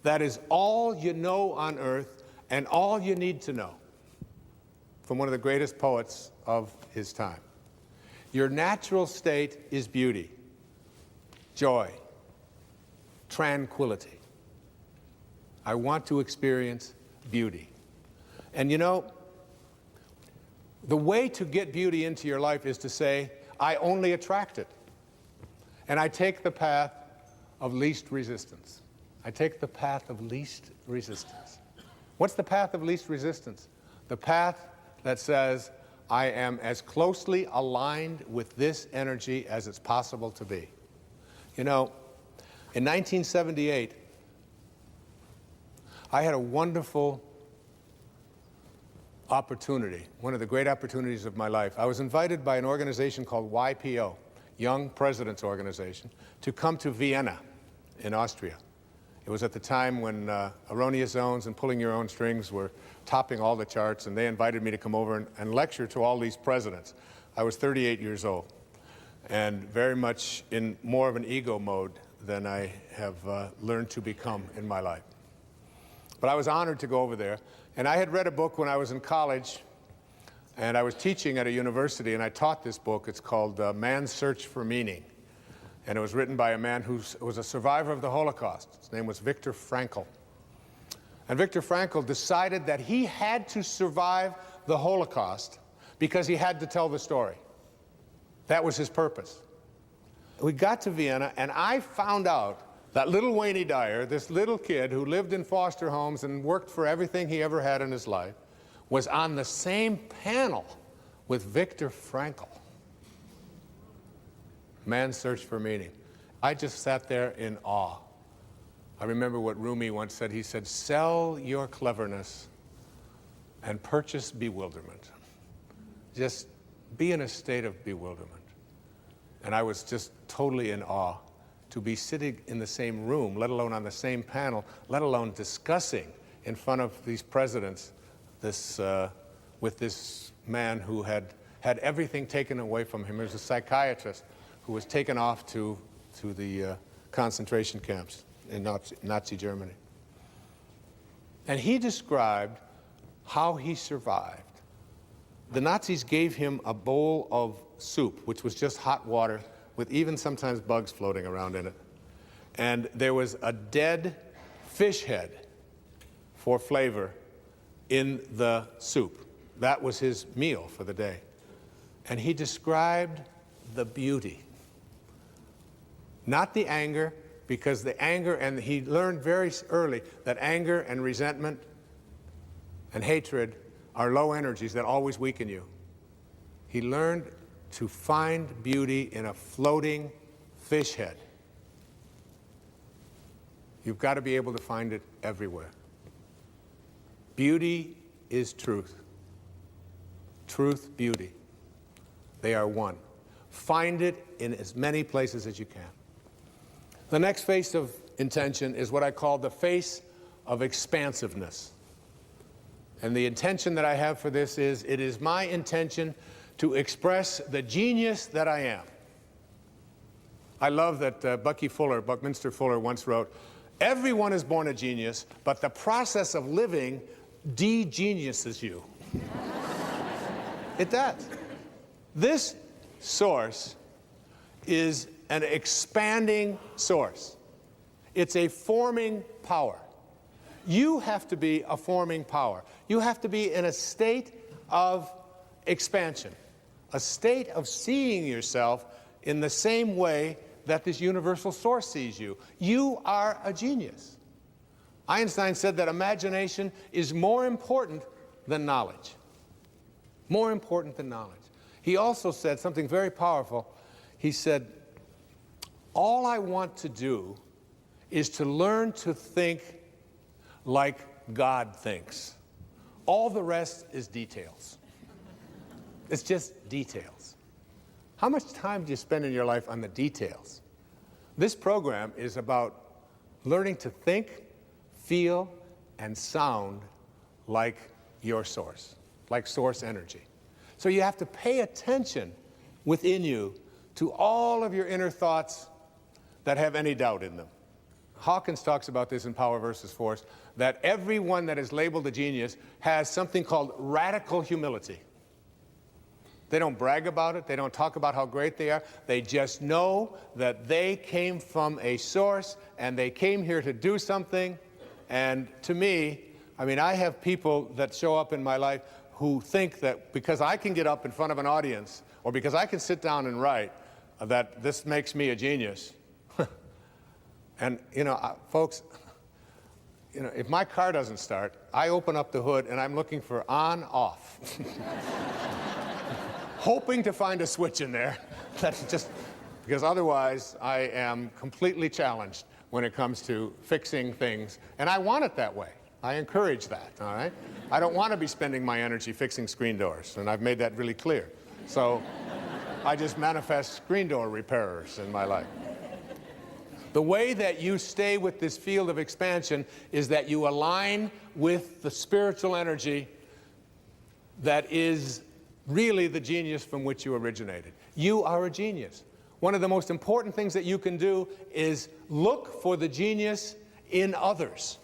That is all you know on earth and all you need to know. From one of the greatest poets of his time. Your natural state is beauty, joy, tranquility. I want to experience beauty. And you know, the way to get beauty into your life is to say, I only attract it. And I take the path of least resistance. I take the path of least resistance. What's the path of least resistance? The path that says, I am as closely aligned with this energy as it's possible to be. You know, in 1978, I had a wonderful opportunity, one of the great opportunities of my life. I was invited by an organization called YPO, Young Presidents Organization, to come to Vienna in Austria. It was at the time when erroneous zones and pulling your own strings were topping all the charts, and they invited me to come over and lecture to all these presidents. I was 38 years old and very much in more of an ego mode than I have learned to become in my life. But I was honored to go over there, and I had read a book when I was in college, and I was teaching at a university, and I taught this book. It's called Man's Search for Meaning. And it was written by a man who was a survivor of the Holocaust. His name was Viktor Frankl. And Viktor Frankl decided that he had to survive the Holocaust because he had to tell the story. That was his purpose. We got to Vienna, and I found out that little Wayne Dyer, this little kid who lived in foster homes and worked for everything he ever had in his life, was on the same panel with Viktor Frankl. Man's Search for Meaning. I just sat there in awe. I remember what Rumi once said. He said, sell your cleverness and purchase bewilderment. Just be in a state of bewilderment. And I was just totally in awe to be sitting in the same room, let alone on the same panel, let alone discussing in front of these presidents with this man who had everything taken away from him. He was a psychiatrist who was taken off to the concentration camps in Nazi Germany. And he described how he survived. The Nazis gave him a bowl of soup, which was just hot water with even sometimes bugs floating around in it. and there was a dead fish head for flavor in the soup. That was his meal for the day. And he described the beauty, not the anger, because the anger, and he learned very early that anger and resentment and hatred are low energies that always weaken you. He learned to find beauty in a floating fish head. You've got to be able to find it everywhere. Beauty is truth. Truth, beauty. They are one. Find it in as many places as you can. The next face of intention is what I call the face of expansiveness. And the intention that I have for this is, it is my intention to express the genius that I am. I love that Buckminster Fuller once wrote, "Everyone is born a genius, but the process of living de-geniuses you." It does. This source is an expanding source. It's a forming power. You have to be a forming power. You have to be in a state of expansion, a state of seeing yourself in the same way that this universal source sees you. You are a genius. Einstein said that imagination is more important than knowledge. More important than knowledge. He also said something very powerful. He said, all I want to do is to learn to think like God thinks. All the rest is details. It's just details. How much time do you spend in your life on the details? This program is about learning to think, feel, and sound like your source, like source energy. So you have to pay attention within you to all of your inner thoughts that have any doubt in them. Hawkins talks about this in Power versus Force, that everyone that is labeled a genius has something called radical humility. They don't brag about it. They don't talk about how great they are. They just know that they came from a source and they came here to do something. And to me, I mean, I have people that show up in my life who think that because I can get up in front of an audience or because I can sit down and write, that this makes me a genius. And, you know, folks, you know, if my car doesn't start, I open up the hood and I'm looking for on, off. Hoping to find a switch in there. That's just, because otherwise I am completely challenged when it comes to fixing things. And I want it that way. I encourage that, all right? I don't want to be spending my energy fixing screen doors, and I've made that really clear. So I just manifest screen door repairers in my life. The way that you stay with this field of expansion is that you align with the spiritual energy that is really the genius from which you originated. You are a genius. One of the most important things that you can do is look for the genius in others.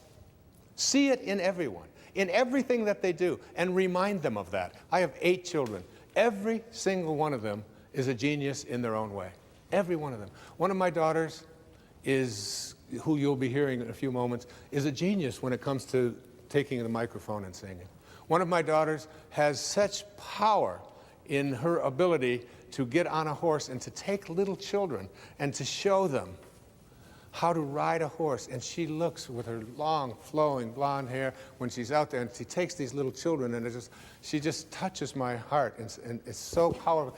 See it in everyone, in everything that they do, and remind them of that. I have 8 children. Every single one of them is a genius in their own way. Every one of them. One of my daughters is, who you'll be hearing in a few moments, is a genius when it comes to taking the microphone and singing. One of my daughters has such power in her ability to get on a horse and to take little children and to show them how to ride a horse. And she looks with her long, flowing blonde hair when she's out there, and she takes these little children, and she just touches my heart, and it's so powerful.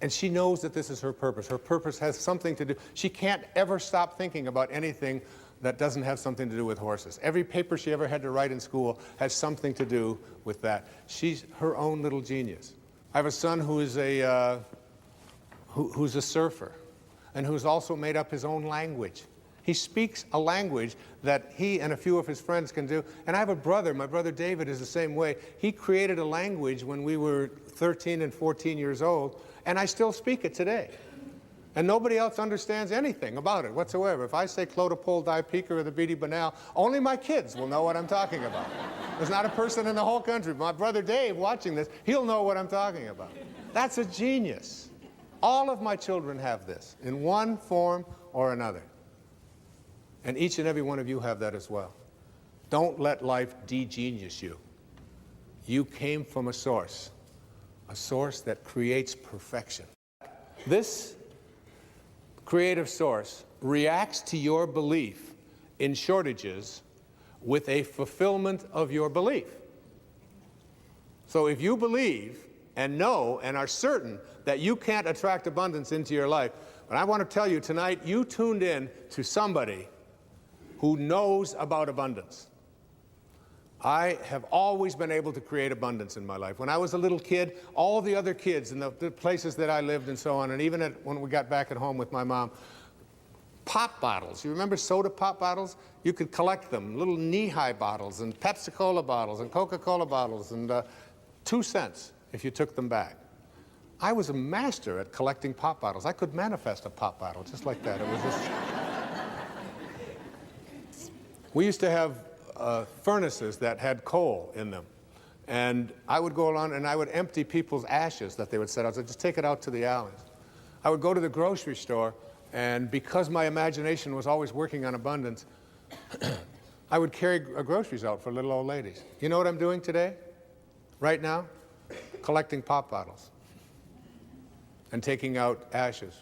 And she knows that this is her purpose. Her purpose has something to do. She can't ever stop thinking about anything that doesn't have something to do with horses. Every paper she ever had to write in school has something to do with that. She's her own little genius. I have a son who is who's a surfer, and who's also made up his own language. He speaks a language that he and a few of his friends can do. And I have a brother, my brother David is the same way. He created a language when we were 13 and 14 years old, and I still speak it today. And nobody else understands anything about it whatsoever. If I say Clodopole, Dipeca, or the Beatty Banal, only my kids will know what I'm talking about. There's not a person in the whole country. My brother Dave, watching this, he'll know what I'm talking about. That's a genius. All of my children have this in one form or another. And each and every one of you have that as well. Don't let life de-genius you. You came from a source that creates perfection. This creative source reacts to your belief in shortages with a fulfillment of your belief. So if you believe and know and are certain that you can't attract abundance into your life, but I want to tell you tonight, you tuned in to somebody who knows about abundance. I have always been able to create abundance in my life. When I was a little kid, all the other kids in the places that I lived and so on, and even when we got back at home with my mom, pop bottles. You remember soda pop bottles? You could collect them, little knee-high bottles and Pepsi-Cola bottles and Coca-Cola bottles, and 2 cents if you took them back. I was a master at collecting pop bottles. I could manifest a pop bottle just like that. It was just... We used to have furnaces that had coal in them. And I would go along and I would empty people's ashes that they would set out. So just take it out to the alleys. I would go to the grocery store, and because my imagination was always working on abundance, I would carry groceries out for little old ladies. You know what I'm doing today? Right now? Collecting pop bottles. And taking out ashes.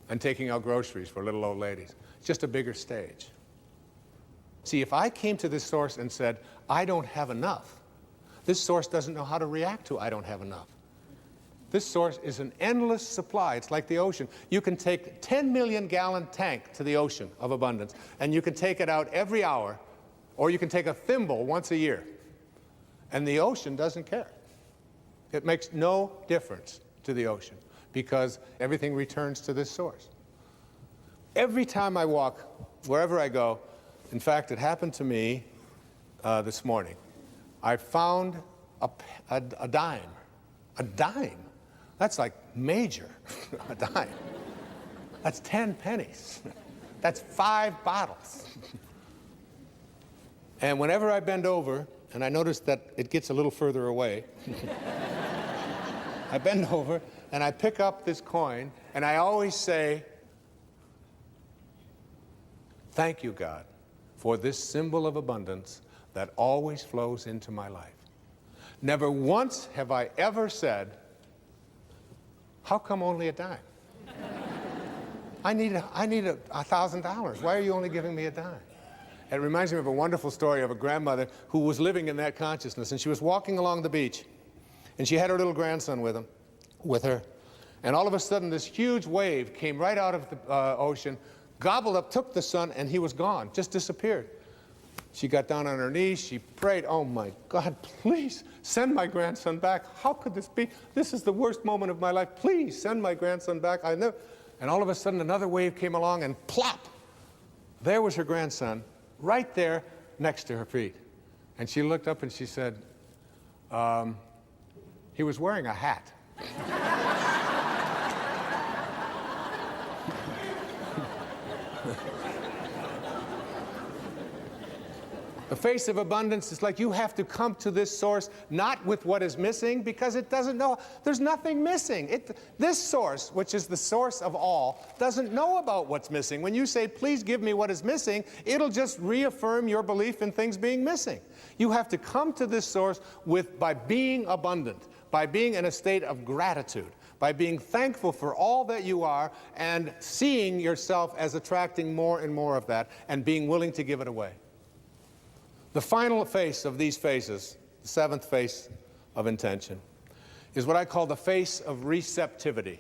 And taking out groceries for little old ladies. Just a bigger stage. See, if I came to this source and said, I don't have enough, this source doesn't know how to react to I don't have enough. This source is an endless supply. It's like the ocean. You can take a 10 million gallon tank to the ocean of abundance, and you can take it out every hour, or you can take a thimble once a year. And the ocean doesn't care. It makes no difference to the ocean because everything returns to this source. Every time I walk, wherever I go, in fact, it happened to me this morning. I found a dime. A dime? That's like major, a dime. That's 10 pennies. That's 5 bottles. And whenever I bend over, and I notice that it gets a little further away, I bend over and I pick up this coin, and I always say, thank you, God, for this symbol of abundance that always flows into my life. Never once have I ever said, how come only a dime? I need $1,000. Why are you only giving me a dime? It reminds me of a wonderful story of a grandmother who was living in that consciousness, and she was walking along the beach, and she had her little grandson with her, and all of a sudden this huge wave came right out of the ocean, gobbled up, took the son, and he was gone, just disappeared. She got down on her knees, she prayed, oh my God, please send my grandson back. How could this be? This is the worst moment of my life. Please send my grandson back. And all of a sudden another wave came along, and plop, there was her grandson right there next to her feet. And she looked up and she said, he was wearing a hat. The face of abundance is like you have to come to this source not with what is missing, because it doesn't know. There's nothing missing. This source, which is the source of all, doesn't know about what's missing. When you say, please give me what is missing, it'll just reaffirm your belief in things being missing. You have to come to this source by being abundant, by being in a state of gratitude, by being thankful for all that you are and seeing yourself as attracting more and more of that and being willing to give it away. The final face of these faces, the 7th face of intention, is what I call the face of receptivity.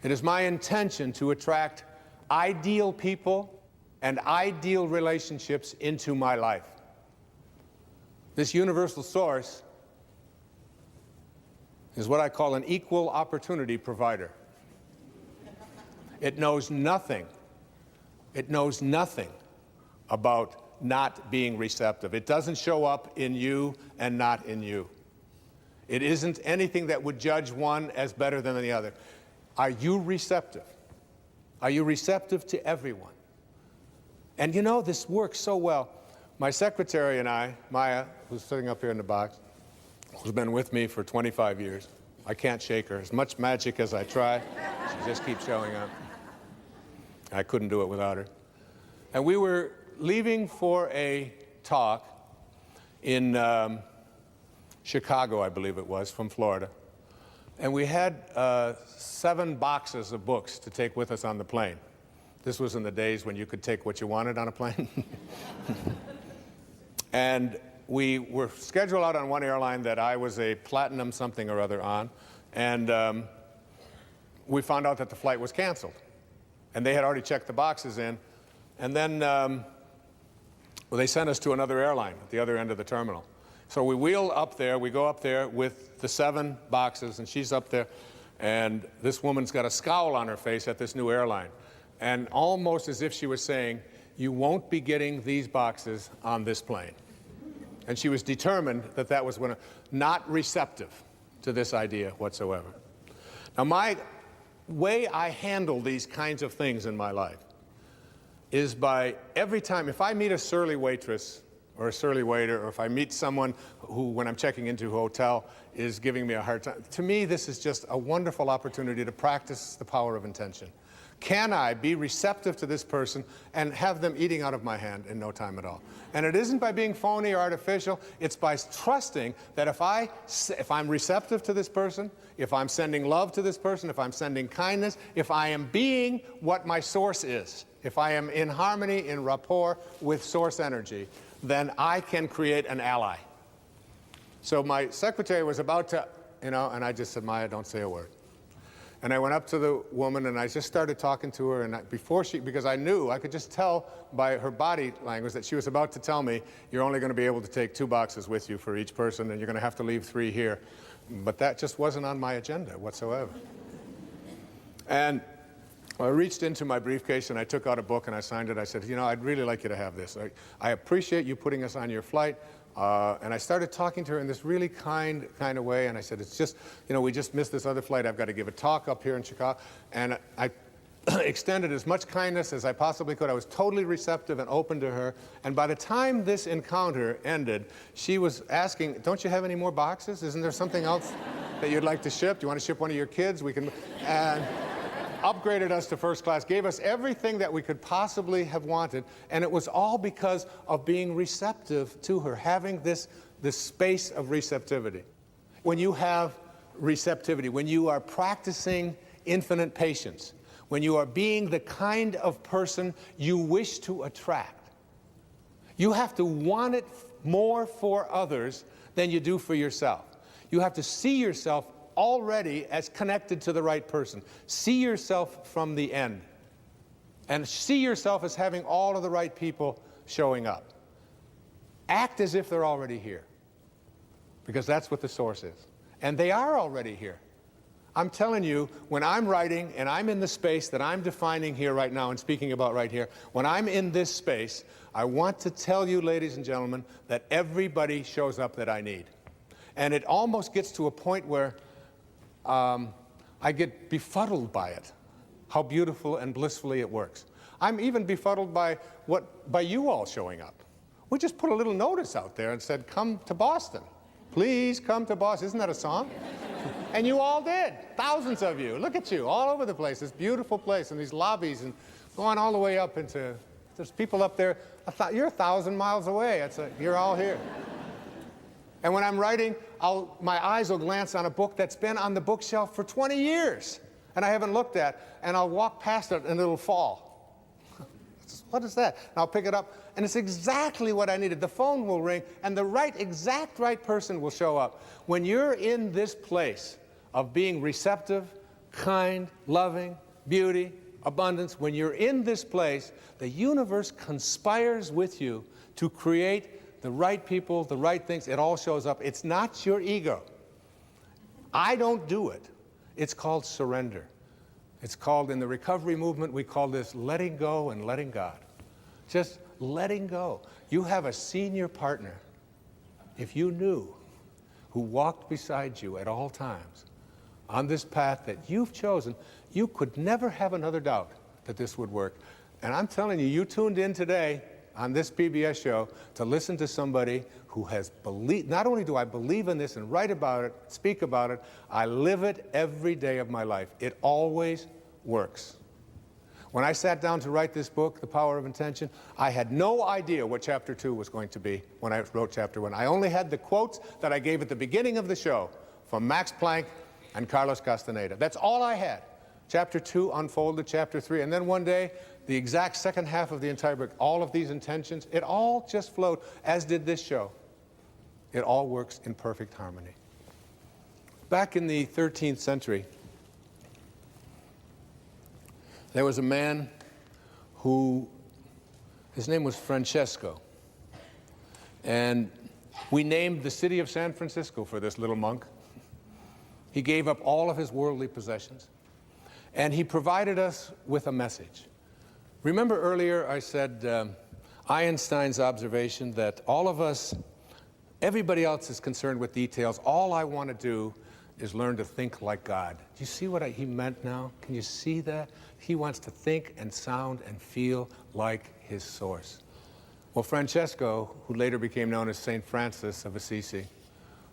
It is my intention to attract ideal people and ideal relationships into my life. This universal source is what I call an equal opportunity provider. It knows nothing. It knows nothing about not being receptive. It doesn't show up in you and not in you. It isn't anything that would judge one as better than the other. Are you receptive? Are you receptive to everyone? And you know, this works so well. My secretary and I, Maya, who's sitting up here in the box, who's been with me for 25 years. I can't shake her. As much magic as I try, she just keeps showing up. I couldn't do it without her. And we were leaving for a talk in Chicago, I believe it was, from Florida. And we had 7 boxes of books to take with us on the plane. This was in the days when you could take what you wanted on a plane. And we were scheduled out on one airline that I was a platinum something or other on. And we found out that the flight was canceled. And they had already checked the boxes in. And then well, they sent us to another airline at the other end of the terminal. So we wheel up there, we go up there with the 7 boxes, and she's up there, and this woman's got a scowl on her face at this new airline. And almost as if she was saying, you won't be getting these boxes on this plane. And she was determined that that was not receptive to this idea whatsoever. Now, my way I handle these kinds of things in my life is by every time, if I meet a surly waitress or a surly waiter, or if I meet someone who, when I'm checking into a hotel, is giving me a hard time, to me, this is just a wonderful opportunity to practice the power of intention. Can I be receptive to this person and have them eating out of my hand in no time at all? And it isn't by being phony or artificial. It's by trusting that if I'm receptive to this person, if I'm sending love to this person, if I'm sending kindness, if I am being what my source is, if I am in harmony, in rapport with source energy, then I can create an ally. So my secretary was about to, and I just said, Maya, don't say a word. And I went up to the woman and I just started talking to her, and because I knew, I could just tell by her body language that she was about to tell me, you're only going to be able to take 2 boxes with you for each person, and you're going to have to leave 3 here. But that just wasn't on my agenda whatsoever. And I reached into my briefcase and I took out a book and I signed it. I said, I'd really like you to have this. I appreciate you putting us on your flight. And I started talking to her in this really kind of way. And I said, it's just, we just missed this other flight. I've got to give a talk up here in Chicago. And I extended as much kindness as I possibly could. I was totally receptive and open to her. And by the time this encounter ended, she was asking, don't you have any more boxes? Isn't there something else that you'd like to ship? Do you want to ship one of your kids? We can. And upgraded us to first class, gave us everything that we could possibly have wanted, and it was all because of being receptive to her, having this space of receptivity. When you have receptivity, when you are practicing infinite patience, when you are being the kind of person you wish to attract, you have to want it more for others than you do for yourself. You have to see yourself already as connected to the right person. See yourself from the end. And see yourself as having all of the right people showing up. Act as if they're already here. Because that's what the source is. And they are already here. I'm telling you, when I'm writing and I'm in the space that I'm defining here right now and speaking about right here, when I'm in this space, I want to tell you, ladies and gentlemen, that everybody shows up that I need. And it almost gets to a point where I get befuddled by it, how beautiful and blissfully it works. I'm even befuddled by you all showing up. We just put a little notice out there and said, come to Boston. Please come to Boston. Isn't that a song? And you all did. Thousands of you. Look at you, all over the place. This beautiful place and these lobbies and going all the way up into, there's people up there. You're 1,000 miles away. You're all here. And when I'm writing, my eyes will glance on a book that's been on the bookshelf for 20 years and I haven't looked at, and I'll walk past it and it'll fall. What is that? And I'll pick it up, and it's exactly what I needed. The phone will ring, and the exact right person will show up. When you're in this place of being receptive, kind, loving, beauty, abundance, when you're in this place, the universe conspires with you to create the right people, the right things. It all shows up. It's not your ego. I don't do it. It's called surrender. It's called, in the recovery movement, we call this letting go and letting God. Just letting go. You have a senior partner, if you knew, who walked beside you at all times on this path that you've chosen. You could never have another doubt that this would work. And I'm telling you, you tuned in today on this PBS show to listen to somebody who has believed. Not only do I believe in this and write about it, speak about it, I live it every day of my life. It always works. When I sat down to write this book, The Power of Intention, I had no idea what chapter 2 was going to be when I wrote chapter 1. I only had the quotes that I gave at the beginning of the show from Max Planck and Carlos Castaneda. That's all I had. Chapter 2 unfolded chapter 3, and then one day, the exact second half of the entire book, all of these intentions, it all just flowed, as did this show. It all works in perfect harmony. Back in the 13th century, there was a man who, his name was Francesco. And we named the city of San Francisco for this little monk. He gave up all of his worldly possessions. And he provided us with a message. Remember earlier I said Einstein's observation that all of us, everybody else is concerned with details. All I want to do is learn to think like God. Do you see what he meant now? Can you see that? He wants to think and sound and feel like his source. Well, Francesco, who later became known as St. Francis of Assisi,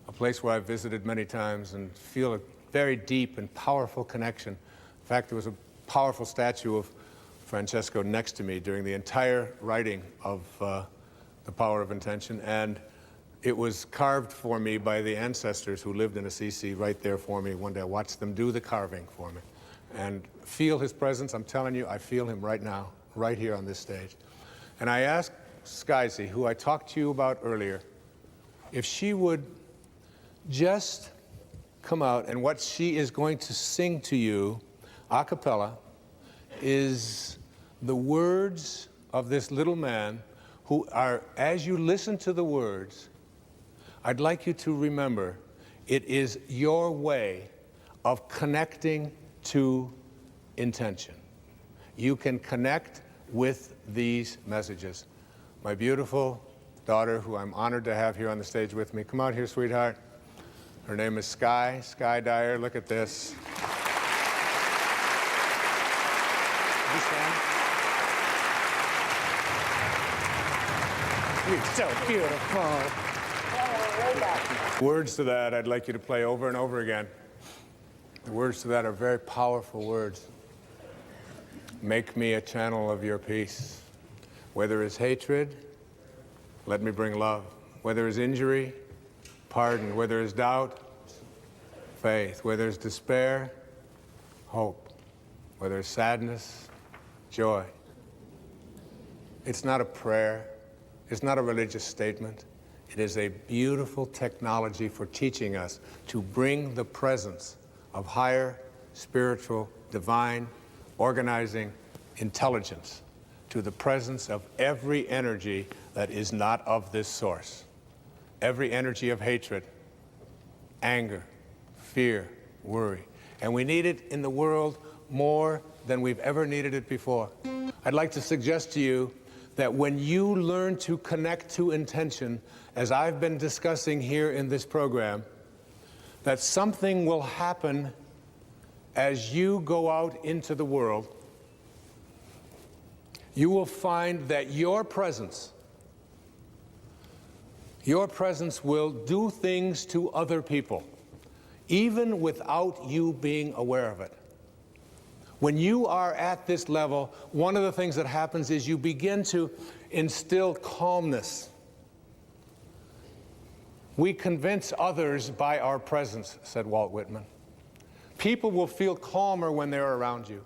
a place where I've visited many times and feel a very deep and powerful connection. In fact, there was a powerful statue of Francesco next to me during the entire writing of The Power of Intention, and it was carved for me by the ancestors who lived in Assisi right there for me one day. I watched them do the carving for me and feel his presence. I'm telling you, I feel him right now, right here on this stage. And I asked Skyzy, who I talked to you about earlier, if she would just come out, and what she is going to sing to you a cappella is the words of this little man who are, as you listen to the words, I'd like you to remember it is your way of connecting to intention. You can connect with these messages. My beautiful daughter, who I'm honored to have here on the stage with me, come out here, sweetheart. Her name is Sky Dyer. Look at this. You stand. You're so beautiful. Words to that I'd like you to play over and over again. The words to that are very powerful words. Make me a channel of your peace. Where there is hatred, let me bring love. Where there is injury, pardon. Where there is doubt, faith. Where there is despair, hope. Where there is sadness, joy. It's not a prayer. It's not a religious statement. It is a beautiful technology for teaching us to bring the presence of higher, spiritual, divine, organizing intelligence to the presence of every energy that is not of this source. Every energy of hatred, anger, fear, worry. And we need it in the world more than we've ever needed it before. I'd like to suggest to you that when you learn to connect to intention, as I've been discussing here in this program, that something will happen as you go out into the world. You will find that your presence will do things to other people, even without you being aware of it. When you are at this level, one of the things that happens is you begin to instill calmness. We convince others by our presence, said Walt Whitman. People will feel calmer when they're around you.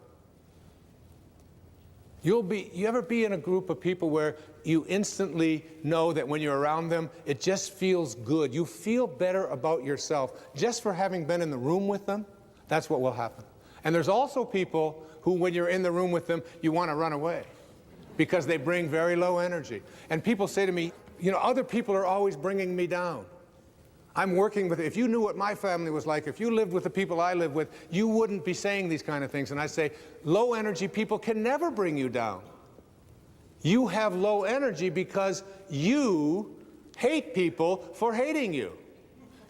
You ever be in a group of people where you instantly know that when you're around them, it just feels good. You feel better about yourself just for having been in the room with them? That's what will happen. And there's also people who, when you're in the room with them, you want to run away because they bring very low energy. And people say to me, you know, other people are always bringing me down. I'm working with, if you knew what my family was like, if you lived with the people I live with, you wouldn't be saying these kind of things. And I say, low energy people can never bring you down. You have low energy because you hate people for hating you.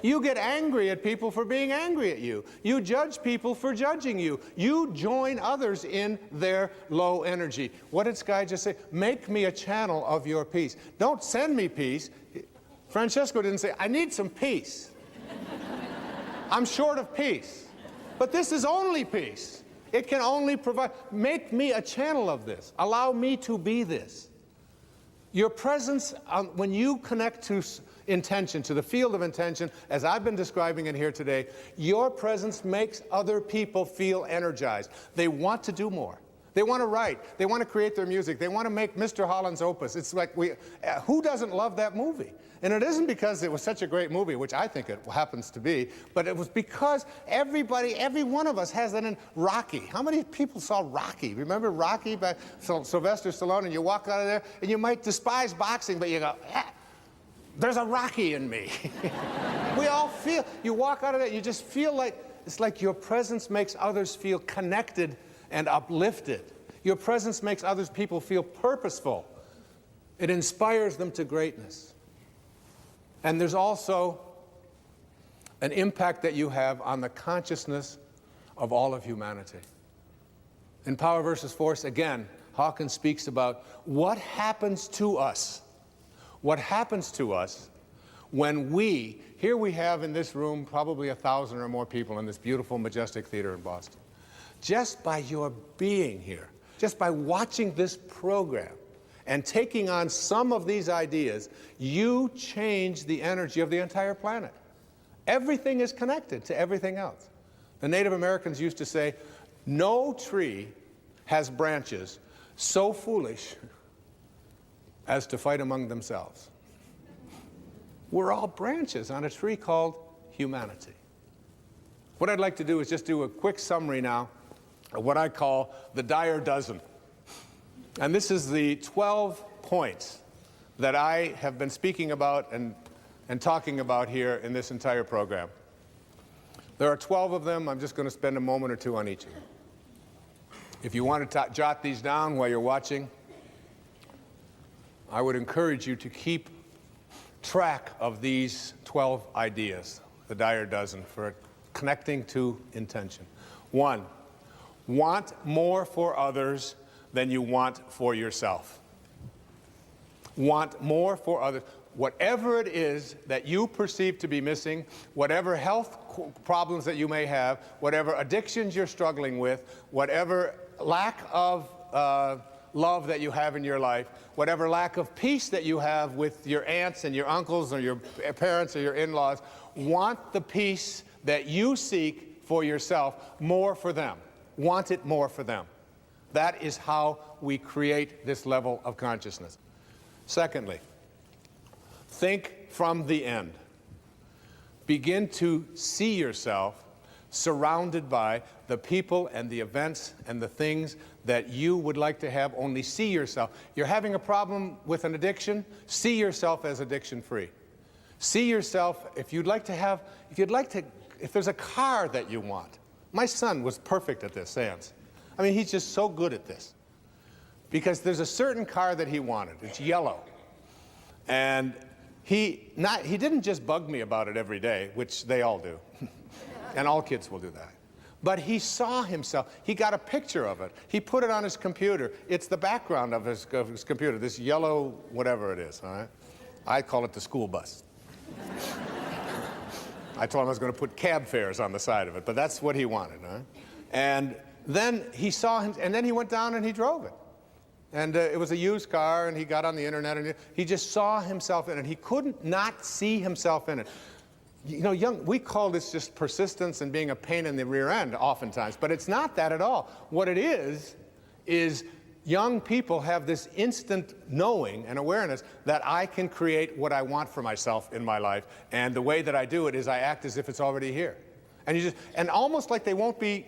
You get angry at people for being angry at you. You judge people for judging you. You join others in their low energy. What did Sky just say? Make me a channel of your peace. Don't send me peace. Francesco didn't say, I need some peace. I'm short of peace. But this is only peace. It can only provide. Make me a channel of this. Allow me to be this. Your presence, when you connect to intention, to the field of intention, as I've been describing it here today, your presence makes other people feel energized. They want to do more. They want to write. They want to create their music. They want to make Mr. Holland's Opus. It's like, who doesn't love that movie? And it isn't because it was such a great movie, which I think it happens to be, but it was because everybody, every one of us has that in Rocky. How many people saw Rocky? Remember Rocky by Sylvester Stallone? And you walk out of there, and you might despise boxing, but you go, there's a Rocky in me. We all feel, you walk out of there, you just feel like, it's like your presence makes others feel connected and uplifted. Your presence makes others people feel purposeful. It inspires them to greatness. And there's also an impact that you have on the consciousness of all of humanity. In Power versus Force, again, Hawkins speaks about what happens to us. What happens to us when here we have in this room probably 1,000 or more people in this beautiful, majestic theater in Boston. Just by your being here, just by watching this program, and taking on some of these ideas, you change the energy of the entire planet. Everything is connected to everything else. The Native Americans used to say, no tree has branches so foolish as to fight among themselves. We're all branches on a tree called humanity. What I'd like to do is just do a quick summary now of what I call the Dyer dozen. And this is the 12 points that I have been speaking about and talking about here in this entire program. There are 12 of them. I'm just going to spend a moment or two on each of them. If you want to jot these down while you're watching, I would encourage you to keep track of these 12 ideas, the Dyer dozen, for connecting to intention. 1, want more for others than you want for yourself. Want more for others. Whatever it is that you perceive to be missing, whatever health problems that you may have, whatever addictions you're struggling with, whatever lack of love that you have in your life, whatever lack of peace that you have with your aunts and your uncles or your parents or your in-laws, want the peace that you seek for yourself more for them. Want it more for them. That is how we create this level of consciousness. Secondly, think from the end. Begin to see yourself surrounded by the people and the events and the things that you would like to have. Only see yourself. You're having a problem with an addiction, see yourself as addiction-free. See yourself, if there's a car that you want. My son was perfect at this, Sans. I mean, he's just so good at this. Because there's a certain car that he wanted. It's yellow. And he didn't just bug me about it every day, which they all do. And all kids will do that. But he saw himself. He got a picture of it. He put it on his computer. It's the background of his computer, this yellow whatever it is. All right? I call it the school bus. I told him I was going to put cab fares on the side of it, but that's what he wanted. Huh? And then he saw him, and then he went down and he drove it. And it was a used car, and he got on the internet, and he just saw himself in it. He couldn't not see himself in it. You know, we call this just persistence and being a pain in the rear end oftentimes, but it's not that at all. What it is young people have this instant knowing and awareness that I can create what I want for myself in my life, and the way that I do it is I act as if it's already here. And almost like they won't be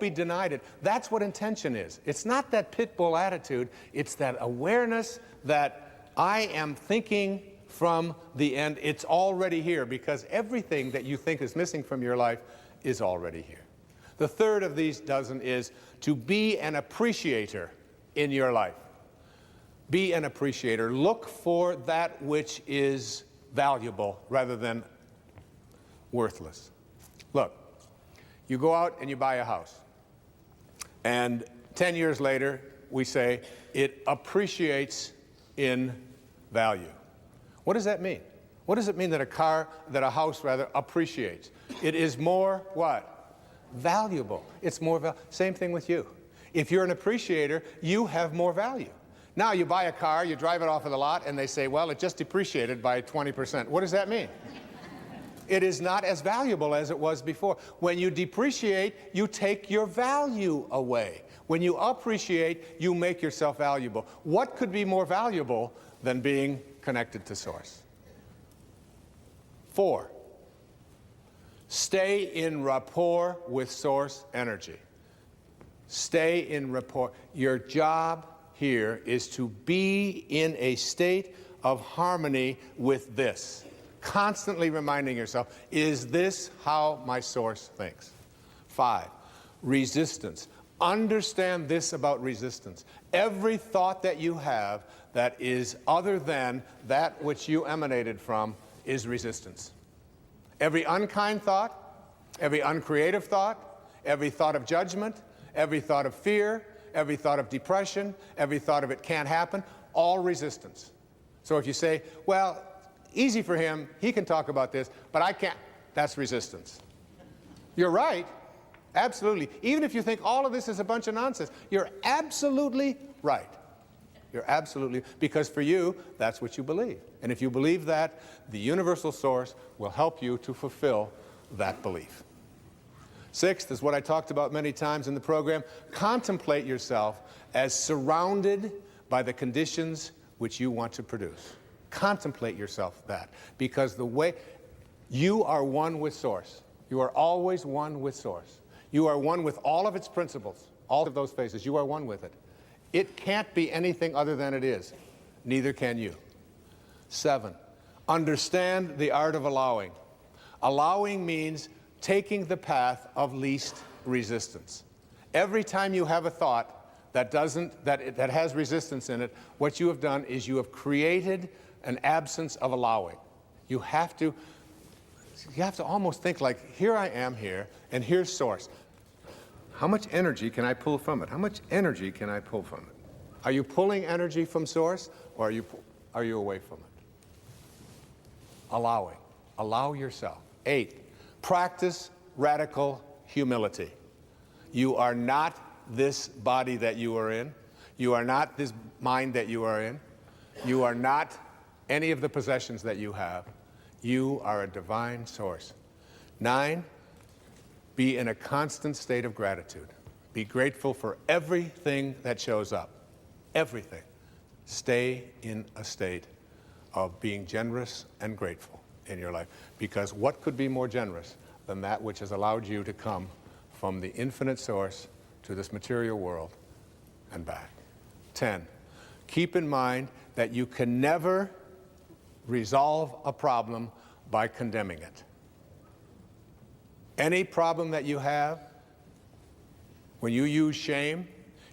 denied it. That's what intention is. It's not that pit bull attitude. It's that awareness that I am thinking from the end. It's already here, because everything that you think is missing from your life is already here. The third of these dozen is to be an appreciator in your life. Be an appreciator. Look for that which is valuable rather than worthless. Look, you go out and you buy a house, and 10 years later we say it appreciates in value. What does that mean? What does it mean that a house appreciates? It is more what? valuable. It's more same thing with you. If you're an appreciator, you have more value. Now you buy a car, you drive it off of the lot, and they say, well, it just depreciated by 20%. What does that mean? It is not as valuable as it was before. When you depreciate, you take your value away. When you appreciate, you make yourself valuable. What could be more valuable than being connected to Source? 4, stay in rapport with Source energy. Stay in rapport. Your job here is to be in a state of harmony with this. Constantly reminding yourself, is this how my Source thinks? 5, resistance. Understand this about resistance. Every thought that you have that is other than that which you emanated from is resistance. Every unkind thought, every uncreative thought, every thought of judgment, every thought of fear, every thought of depression, every thought of it can't happen, all resistance. So if you say, well, easy for him, he can talk about this, but I can't, that's resistance. You're right, absolutely. Even if you think all of this is a bunch of nonsense, you're absolutely right. You're absolutely, because for you, that's what you believe. And if you believe that, the universal Source will help you to fulfill that belief. 6th is what I talked about many times in the program. Contemplate yourself as surrounded by the conditions which you want to produce. Contemplate yourself that, because the way you are one with Source. You are always one with Source. You are one with all of its principles, all of those phases. You are one with it. It can't be anything other than it is. Neither can you. 7, understand the art of allowing. Allowing means taking the path of least resistance. Every time you have a thought that has resistance in it, what you have done is you have created an absence of allowing. You have to almost think like, here I am here, and here's Source. How much energy can I pull from it? How much energy can I pull from it? Are you pulling energy from Source, or are you away from it? Allowing. Allow yourself. 8, practice radical humility. You are not this body that you are in. You are not this mind that you are in. You are not any of the possessions that you have. You are a divine Source. 9, be in a constant state of gratitude. Be grateful for everything that shows up. Everything. Stay in a state of being generous and grateful in your life. Because what could be more generous than that which has allowed you to come from the infinite Source to this material world and back? 10, keep in mind that you can never resolve a problem by condemning it. Any problem that you have, when you use shame,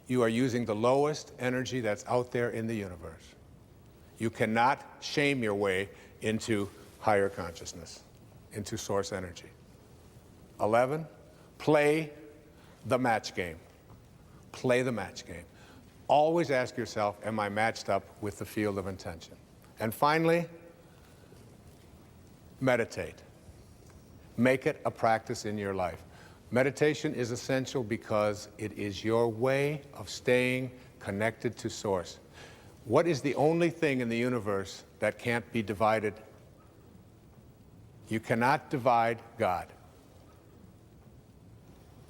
you are using the lowest energy that's out there in the universe. You cannot shame your way into higher consciousness, into Source energy. 11, play the match game. Play the match game. Always ask yourself, am I matched up with the field of intention? And finally, meditate. Make it a practice in your life. Meditation is essential because it is your way of staying connected to Source. What is the only thing in the universe that can't be divided? You cannot divide God.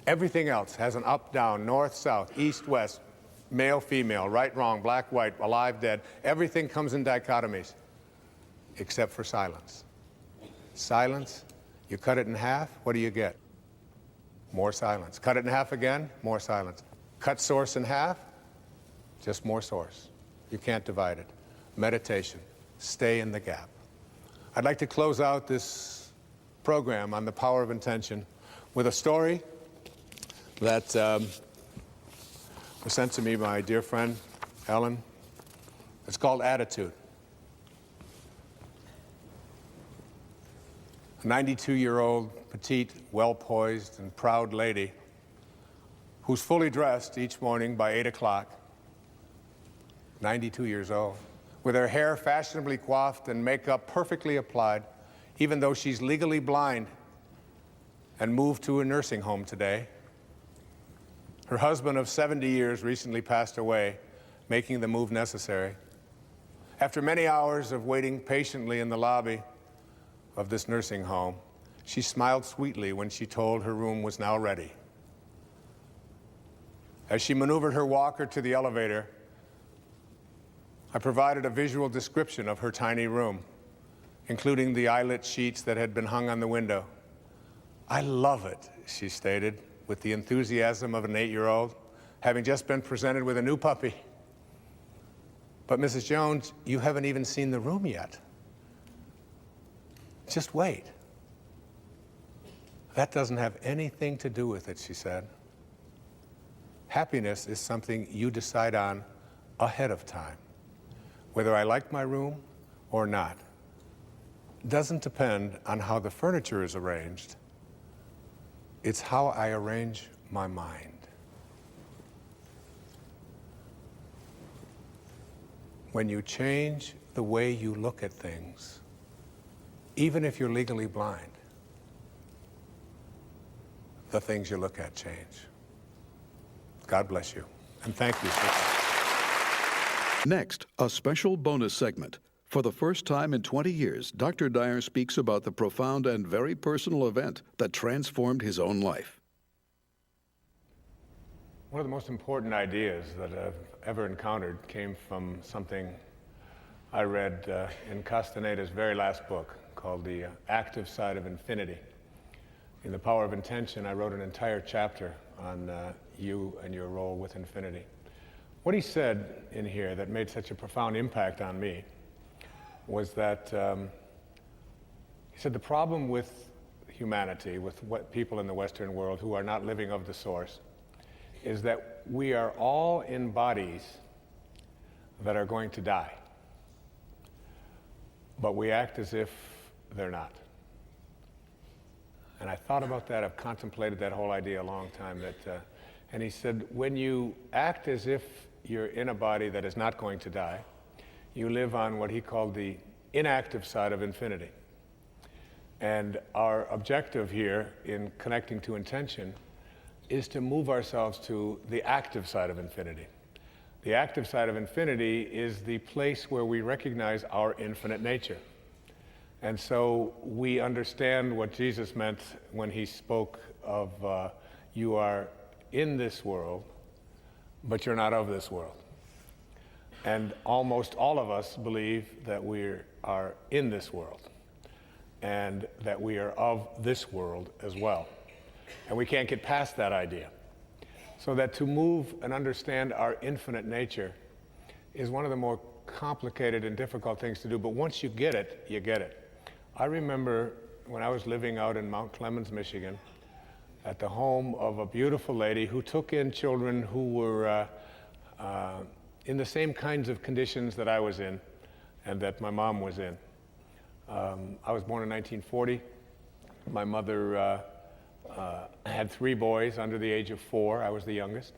Everything else has an up, down, north, south, east, west, male, female, right, wrong, black, white, alive, dead. Everything comes in dichotomies, except for silence. Silence, you cut it in half, what do you get? More silence. Cut it in half again, more silence. Cut Source in half, just more Source. You can't divide it. Meditation, stay in the gap. I'd like to close out this program on the power of intention with a story that was sent to me by my dear friend, Ellen. It's called Attitude. A 92-year-old, petite, well-poised, and proud lady who's fully dressed each morning by 8 o'clock, 92 years old, with her hair fashionably coiffed and makeup perfectly applied, even though she's legally blind. and moved to a nursing home today. Her husband of 70 years recently passed away, making the move necessary. After many hours of waiting patiently in the lobby of this nursing home, she smiled sweetly when she told her room was now ready. As she maneuvered her walker to the elevator, I provided a visual description of her tiny room, including the eyelet sheets that had been hung on the window. "I love it," she stated, with the enthusiasm of an 8-year-old, having just been presented with a new puppy. "But Mrs. Jones, you haven't even seen the room yet. Just wait." "That doesn't have anything to do with it," she said. "Happiness is something you decide on ahead of time. Whether I like my room or not doesn't depend on how the furniture is arranged. It's how I arrange my mind." When you change the way you look at things, even if you're legally blind, the things you look at change. God bless you, and thank you. Next, a special bonus segment. For the first time in 20 years, Dr. Dyer speaks about the profound and very personal event that transformed his own life. One of the most important ideas that I've ever encountered came from something I read in Castaneda's very last book called The Active Side of Infinity. In The Power of Intention, I wrote an entire chapter on you and your role with infinity. What he said in here that made such a profound impact on me was that he said the problem with humanity, with what people in the Western world who are not living of the source, is that we are all in bodies that are going to die, but we act as if they're not. And I thought about that. I've contemplated that whole idea a long time. And he said, when you act as if you're in a body that is not going to die, you live on what he called the inactive side of infinity. And our objective here in connecting to intention is to move ourselves to the active side of infinity. The active side of infinity is the place where we recognize our infinite nature. And so we understand what Jesus meant when he spoke of you are in this world, but you're not of this world. And almost all of us believe that we are in this world and that we are of this world as well. And we can't get past that idea. So that to move and understand our infinite nature is one of the more complicated and difficult things to do, but once you get it, you get it. I remember when I was living out in Mount Clemens, Michigan, at the home of a beautiful lady who took in children who were in the same kinds of conditions that I was in and that my mom was in. I was born in 1940. My mother had 3 boys under the age of 4. I was the youngest.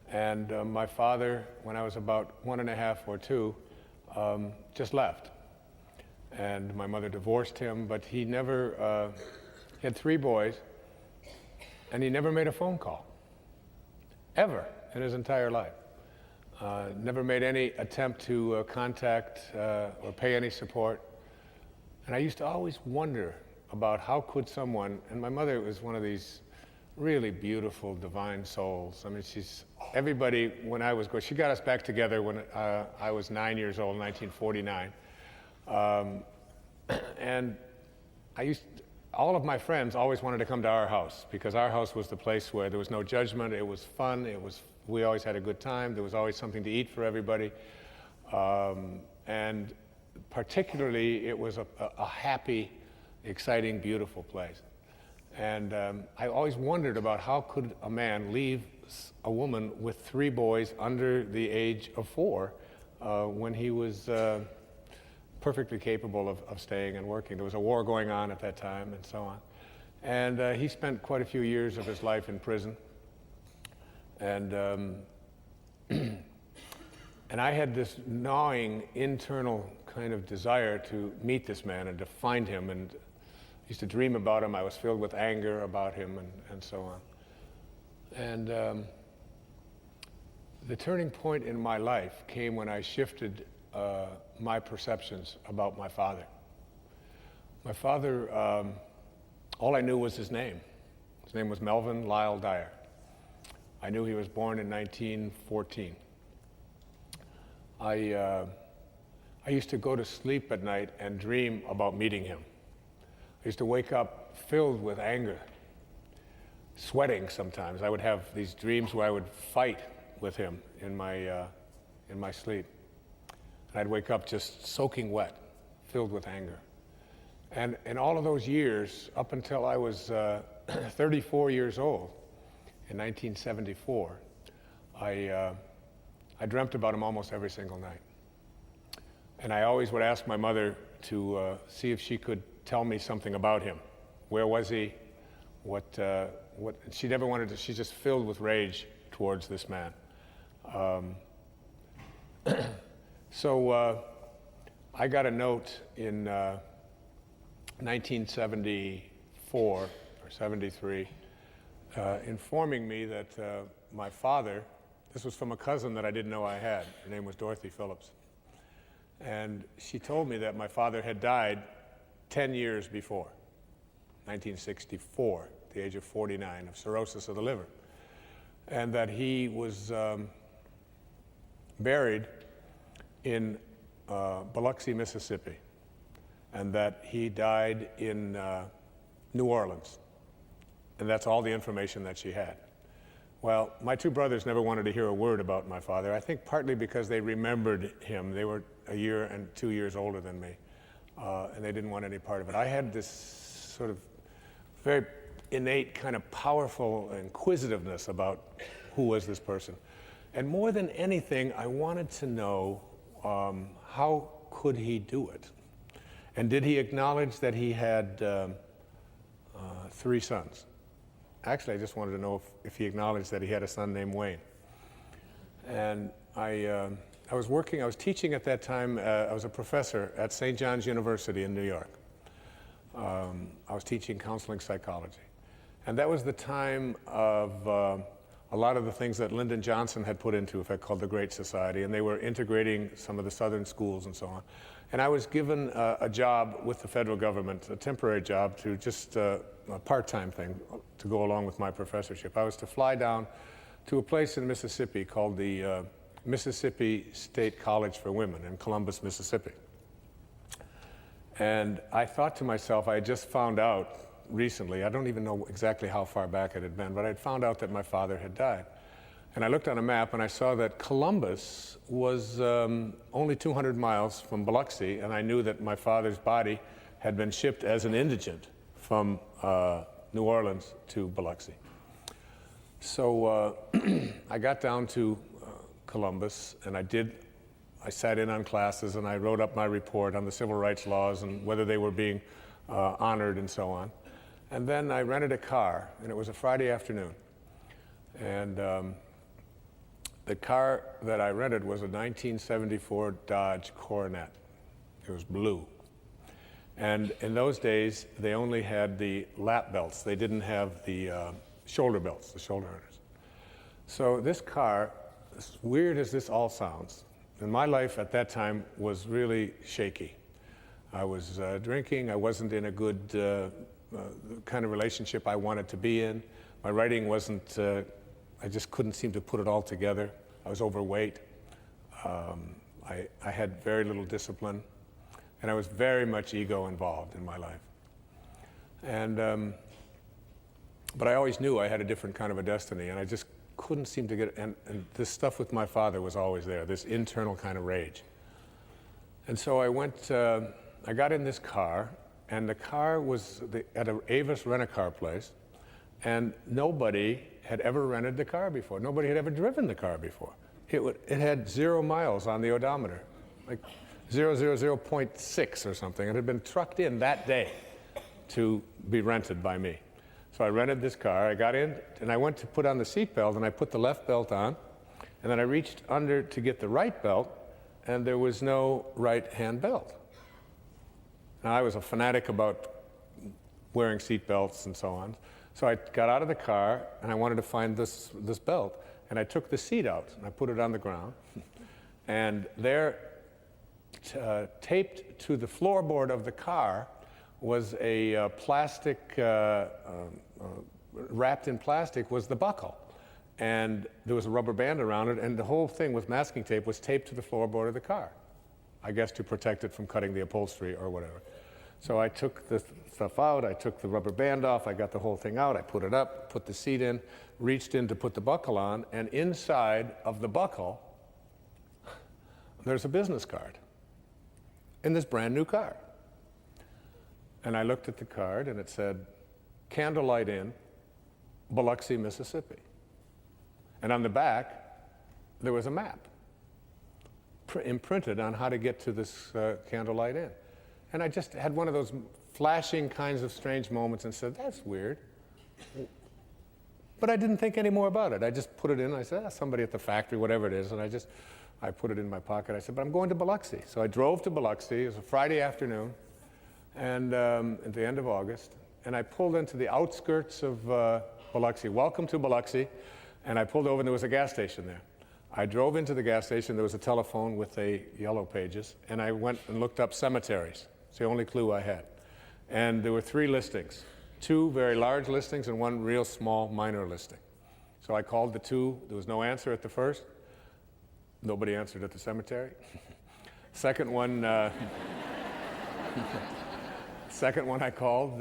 And my father, when I was about 1.5 or 2, just left. And my mother divorced him, but he never, he had 3 boys, and he never made a phone call, ever, in his entire life. Never made any attempt to contact or pay any support. And I used to always wonder about how could someone, and my mother was one of these really beautiful, divine souls. I mean, everybody, when I was going, she got us back together when I was 9 years old, 1949. And all of my friends always wanted to come to our house because our house was the place where there was no judgment, it was fun, we always had a good time, there was always something to eat for everybody. And particularly, it was a happy, exciting, beautiful place. And I always wondered about how could a man leave a woman with 3 boys under the age of 4 when he was perfectly capable of staying and working. There was a war going on at that time and so on. And he spent quite a few years of his life in prison. And and I had this gnawing internal kind of desire to meet this man and to find him and, used to dream about him. I was filled with anger about him and so on. And the turning point in my life came when I shifted my perceptions about my father. My father, all I knew was his name. His name was Melvin Lyle Dyer. I knew he was born in 1914. I used to go to sleep at night and dream about meeting him. I used to wake up filled with anger, sweating sometimes. I would have these dreams where I would fight with him in my sleep. And I'd wake up just soaking wet, filled with anger. And in all of those years, up until I was 34 years old, in 1974, I dreamt about him almost every single night. And I always would ask my mother to see if she could tell me something about him. Where was he? What she never wanted to, she's just filled with rage towards this man. So I got a note in 1974 or 73 informing me that my father, this was from a cousin that I didn't know I had. Her name was Dorothy Phillips. And she told me that my father had died 10 years before, 1964, at the age of 49, of cirrhosis of the liver. And that he was buried in Biloxi, Mississippi, and that he died in New Orleans. And that's all the information that she had. Well, my two brothers never wanted to hear a word about my father, I think partly because they remembered him. They were a year and 2 years older than me, and they didn't want any part of it. I had this sort of very innate kind of powerful inquisitiveness about who was this person. And more than anything, I wanted to know how could he do it? And did he acknowledge that he had 3 sons? Actually, I just wanted to know if he acknowledged that he had a son named Wayne. And I was teaching at that time. I was a professor at St. John's University in New York. I was teaching counseling psychology. And that was the time of a lot of the things that Lyndon Johnson had put into effect called the Great Society, and they were integrating some of the southern schools and so on. And I was given a job with the federal government, a temporary job, to just a part-time thing to go along with my professorship. I was to fly down to a place in Mississippi called the Mississippi State College for Women in Columbus, Mississippi. And I thought to myself, I had just found out recently, I don't even know exactly how far back it had been, but I'd found out that my father had died. And I looked on a map and I saw that Columbus was only 200 miles from Biloxi, and I knew that my father's body had been shipped as an indigent from New Orleans to Biloxi. So I got down to Columbus, and I sat in on classes, and I wrote up my report on the civil rights laws and whether they were being honored and so on. And then I rented a car, and it was a Friday afternoon. And the car that I rented was a 1974 Dodge Coronet. It was blue. And in those days, they only had the lap belts. They didn't have the shoulder belts, the shoulder harness. So this car, as weird as this all sounds, and my life at that time was really shaky. I was drinking. I wasn't in a good kind of relationship I wanted to be in. My writing wasn't, I just couldn't seem to put it all together. I was overweight. I had very little discipline, and I was very much ego involved in my life. And, but I always knew I had a different kind of a destiny, and I just couldn't seem to get, and this stuff with my father was always there, this internal kind of rage. And so I got in this car, and the car was at an Avis rent-a-car place, and nobody had ever rented the car before. Nobody had ever driven the car before. It had 0 miles on the odometer, like 0.6 or something. It had been trucked in that day to be rented by me. So I rented this car. I got in, and I went to put on the seatbelt, and I put the left belt on, and then I reached under to get the right belt, and there was no right-hand belt. Now, I was a fanatic about wearing seat belts and so on. So I got out of the car and I wanted to find this belt. And I took the seat out and I put it on the ground. And there, taped to the floorboard of the car, was a plastic, wrapped in plastic, was the buckle. And there was a rubber band around it, and the whole thing with masking tape was taped to the floorboard of the car, I guess to protect it from cutting the upholstery or whatever. So I took the stuff out, I took the rubber band off, I got the whole thing out, I put it up, put the seat in, reached in to put the buckle on, and inside of the buckle, there's a business card in this brand new car. And I looked at the card and it said, Candlelight Inn, Biloxi, Mississippi. And on the back, there was a map imprinted on how to get to this Candlelight Inn. And I just had one of those flashing kinds of strange moments and said, that's weird. But I didn't think any more about it. I just put it in, I said, somebody at the factory, whatever it is, and I put it in my pocket. I said, but I'm going to Biloxi. So I drove to Biloxi. It was a Friday afternoon, and at the end of August, and I pulled into the outskirts of Biloxi. Welcome to Biloxi. And I pulled over, and there was a gas station there. I drove into the gas station. There was a telephone with a yellow pages, and I went and looked up cemeteries. It's the only clue I had. And there were 3 listings, 2 very large listings and 1 real small minor listing. So I called the 2. There was no answer at the first. Nobody answered at the cemetery. Second one I called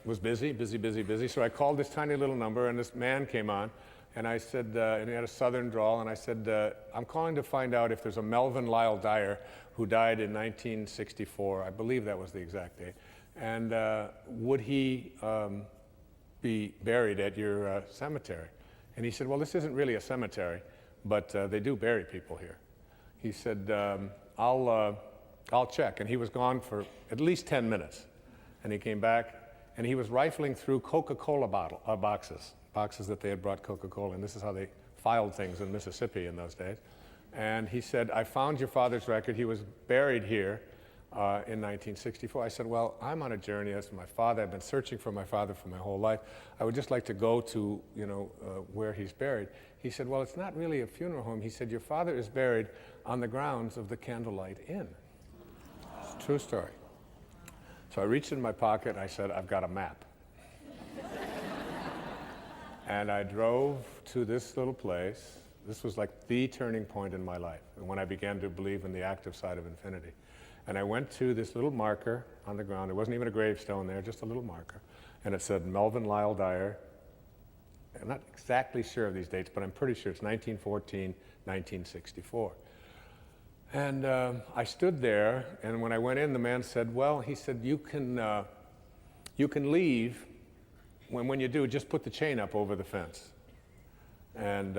was busy. So I called this tiny little number, and this man came on. And I said, and he had a southern drawl, and I said, I'm calling to find out if there's a Melvin Lyle Dyer who died in 1964. I believe that was the exact date. And would he be buried at your cemetery? And he said, well, this isn't really a cemetery, but they do bury people here. He said, I'll check. And he was gone for at least 10 minutes. And he came back, and he was rifling through Coca-Cola boxes that they had brought Coca-Cola, and this is how they filed things in Mississippi in those days. And he said, I found your father's record. He was buried here in 1964. I said, well, I'm on a journey as to my father. I've been searching for my father for my whole life. I would just like to go to, where he's buried. He said, well, it's not really a funeral home. He said, your father is buried on the grounds of the Candlelight Inn. It's a true story. So I reached in my pocket, and I said, I've got a map. And I drove to this little place. This was like the turning point in my life, and when I began to believe in the active side of infinity. And I went to this little marker on the ground. There wasn't even a gravestone there, just a little marker. And it said Melvin Lyle Dyer. I'm not exactly sure of these dates, but I'm pretty sure it's 1914, 1964. And I stood there, and when I went in, the man said, well, he said, you can leave. When you do, just put the chain up over the fence and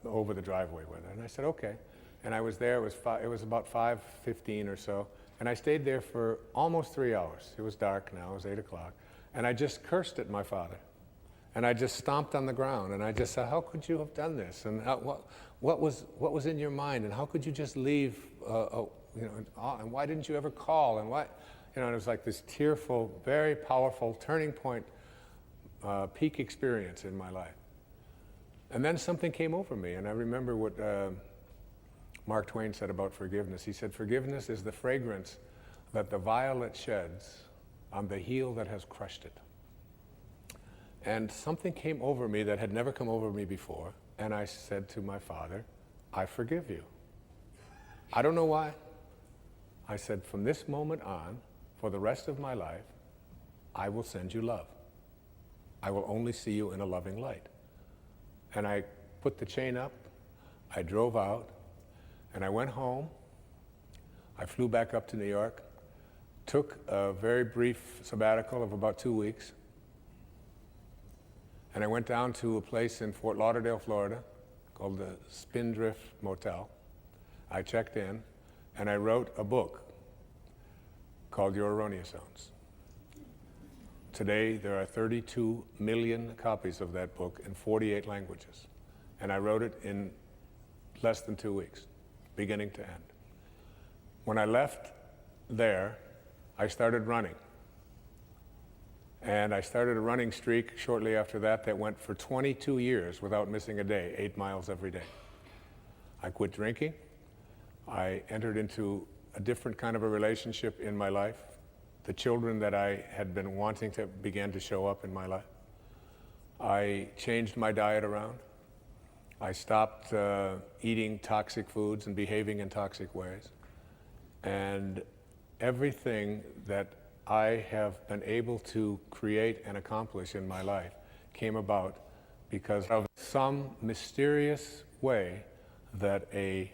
over the driveway with it. And I said, okay. And I was there, it was about 5:15 or so, and I stayed there for almost 3 hours. It was dark now, it was 8 o'clock. And I just cursed at my father. And I just stomped on the ground, and I just said, how could you have done this? And what was in your mind? And how could you just leave, and why didn't you ever call? And and it was like this tearful, very powerful turning point, peak experience in my life. And then something came over me, and I remember what Mark Twain said about forgiveness. He said, forgiveness is the fragrance that the violet sheds on the heel that has crushed it. And something came over me that had never come over me before, and I said to my father, I forgive you. I don't know why. I said, from this moment on, for the rest of my life, I will send you love. I will only see you in a loving light. And I put the chain up, I drove out, and I went home. I flew back up to New York, took a very brief sabbatical of about 2 weeks, and I went down to a place in Fort Lauderdale, Florida, called the Spindrift Motel. I checked in, and I wrote a book called Your Erroneous Zones. Today, there are 32 million copies of that book in 48 languages. And I wrote it in less than 2 weeks, beginning to end. When I left there, I started running. And I started a running streak shortly after that that went for 22 years without missing a day, 8 miles every day. I quit drinking. I entered into a different kind of a relationship in my life. The children that I had been wanting to began to show up in my life. I changed my diet around. I stopped eating toxic foods and behaving in toxic ways. And everything that I have been able to create and accomplish in my life came about because of some mysterious way that a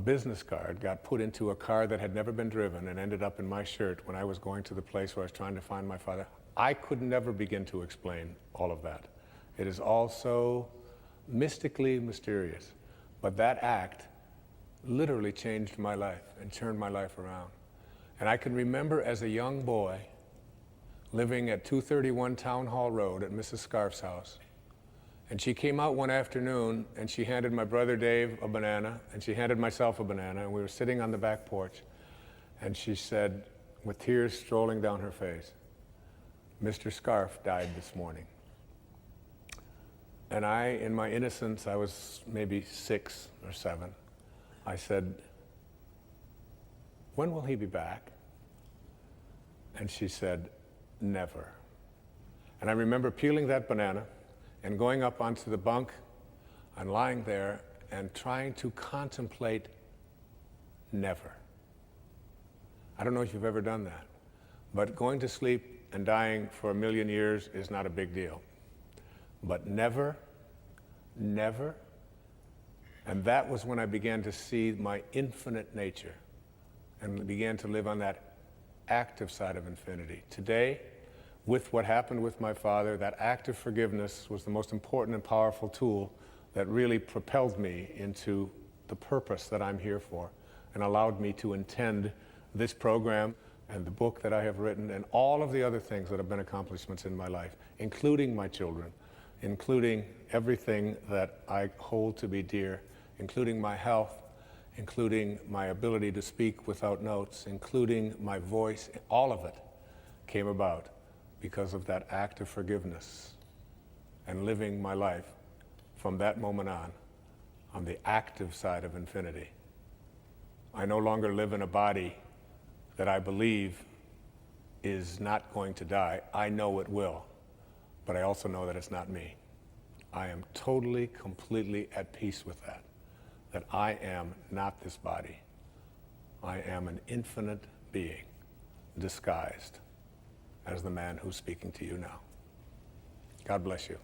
business card got put into a car that had never been driven and ended up in my shirt when I was going to the place where I was trying to find my father. I could never begin to explain all of that. It is all so mystically mysterious. But that act literally changed my life and turned my life around. And I can remember as a young boy living at 231 Town Hall Road at Mrs. Scarf's house. And she came out one afternoon and she handed my brother Dave a banana and she handed myself a banana, and we were sitting on the back porch, and she said, with tears strolling down her face, "Mr. Scarf died this morning." And I, in my innocence, I was maybe 6 or 7, I said, "When will he be back?" And she said, "Never." And I remember peeling that banana and going up onto the bunk and lying there and trying to contemplate never. I don't know if you've ever done that, but going to sleep and dying for 1,000,000 years is not a big deal. But never, never, and that was when I began to see my infinite nature and began to live on that active side of infinity. Today, with what happened with my father, that act of forgiveness was the most important and powerful tool that really propelled me into the purpose that I'm here for and allowed me to intend this program and the book that I have written and all of the other things that have been accomplishments in my life, including my children, including everything that I hold to be dear, including my health, including my ability to speak without notes, including my voice. All of it came about because of that act of forgiveness and living my life from that moment on the active side of infinity. I no longer live in a body that I believe is not going to die. I know it will, but I also know that it's not me. I am totally, completely at peace with that I am not this body. I am an infinite being disguised as the man who's speaking to you now. God bless you.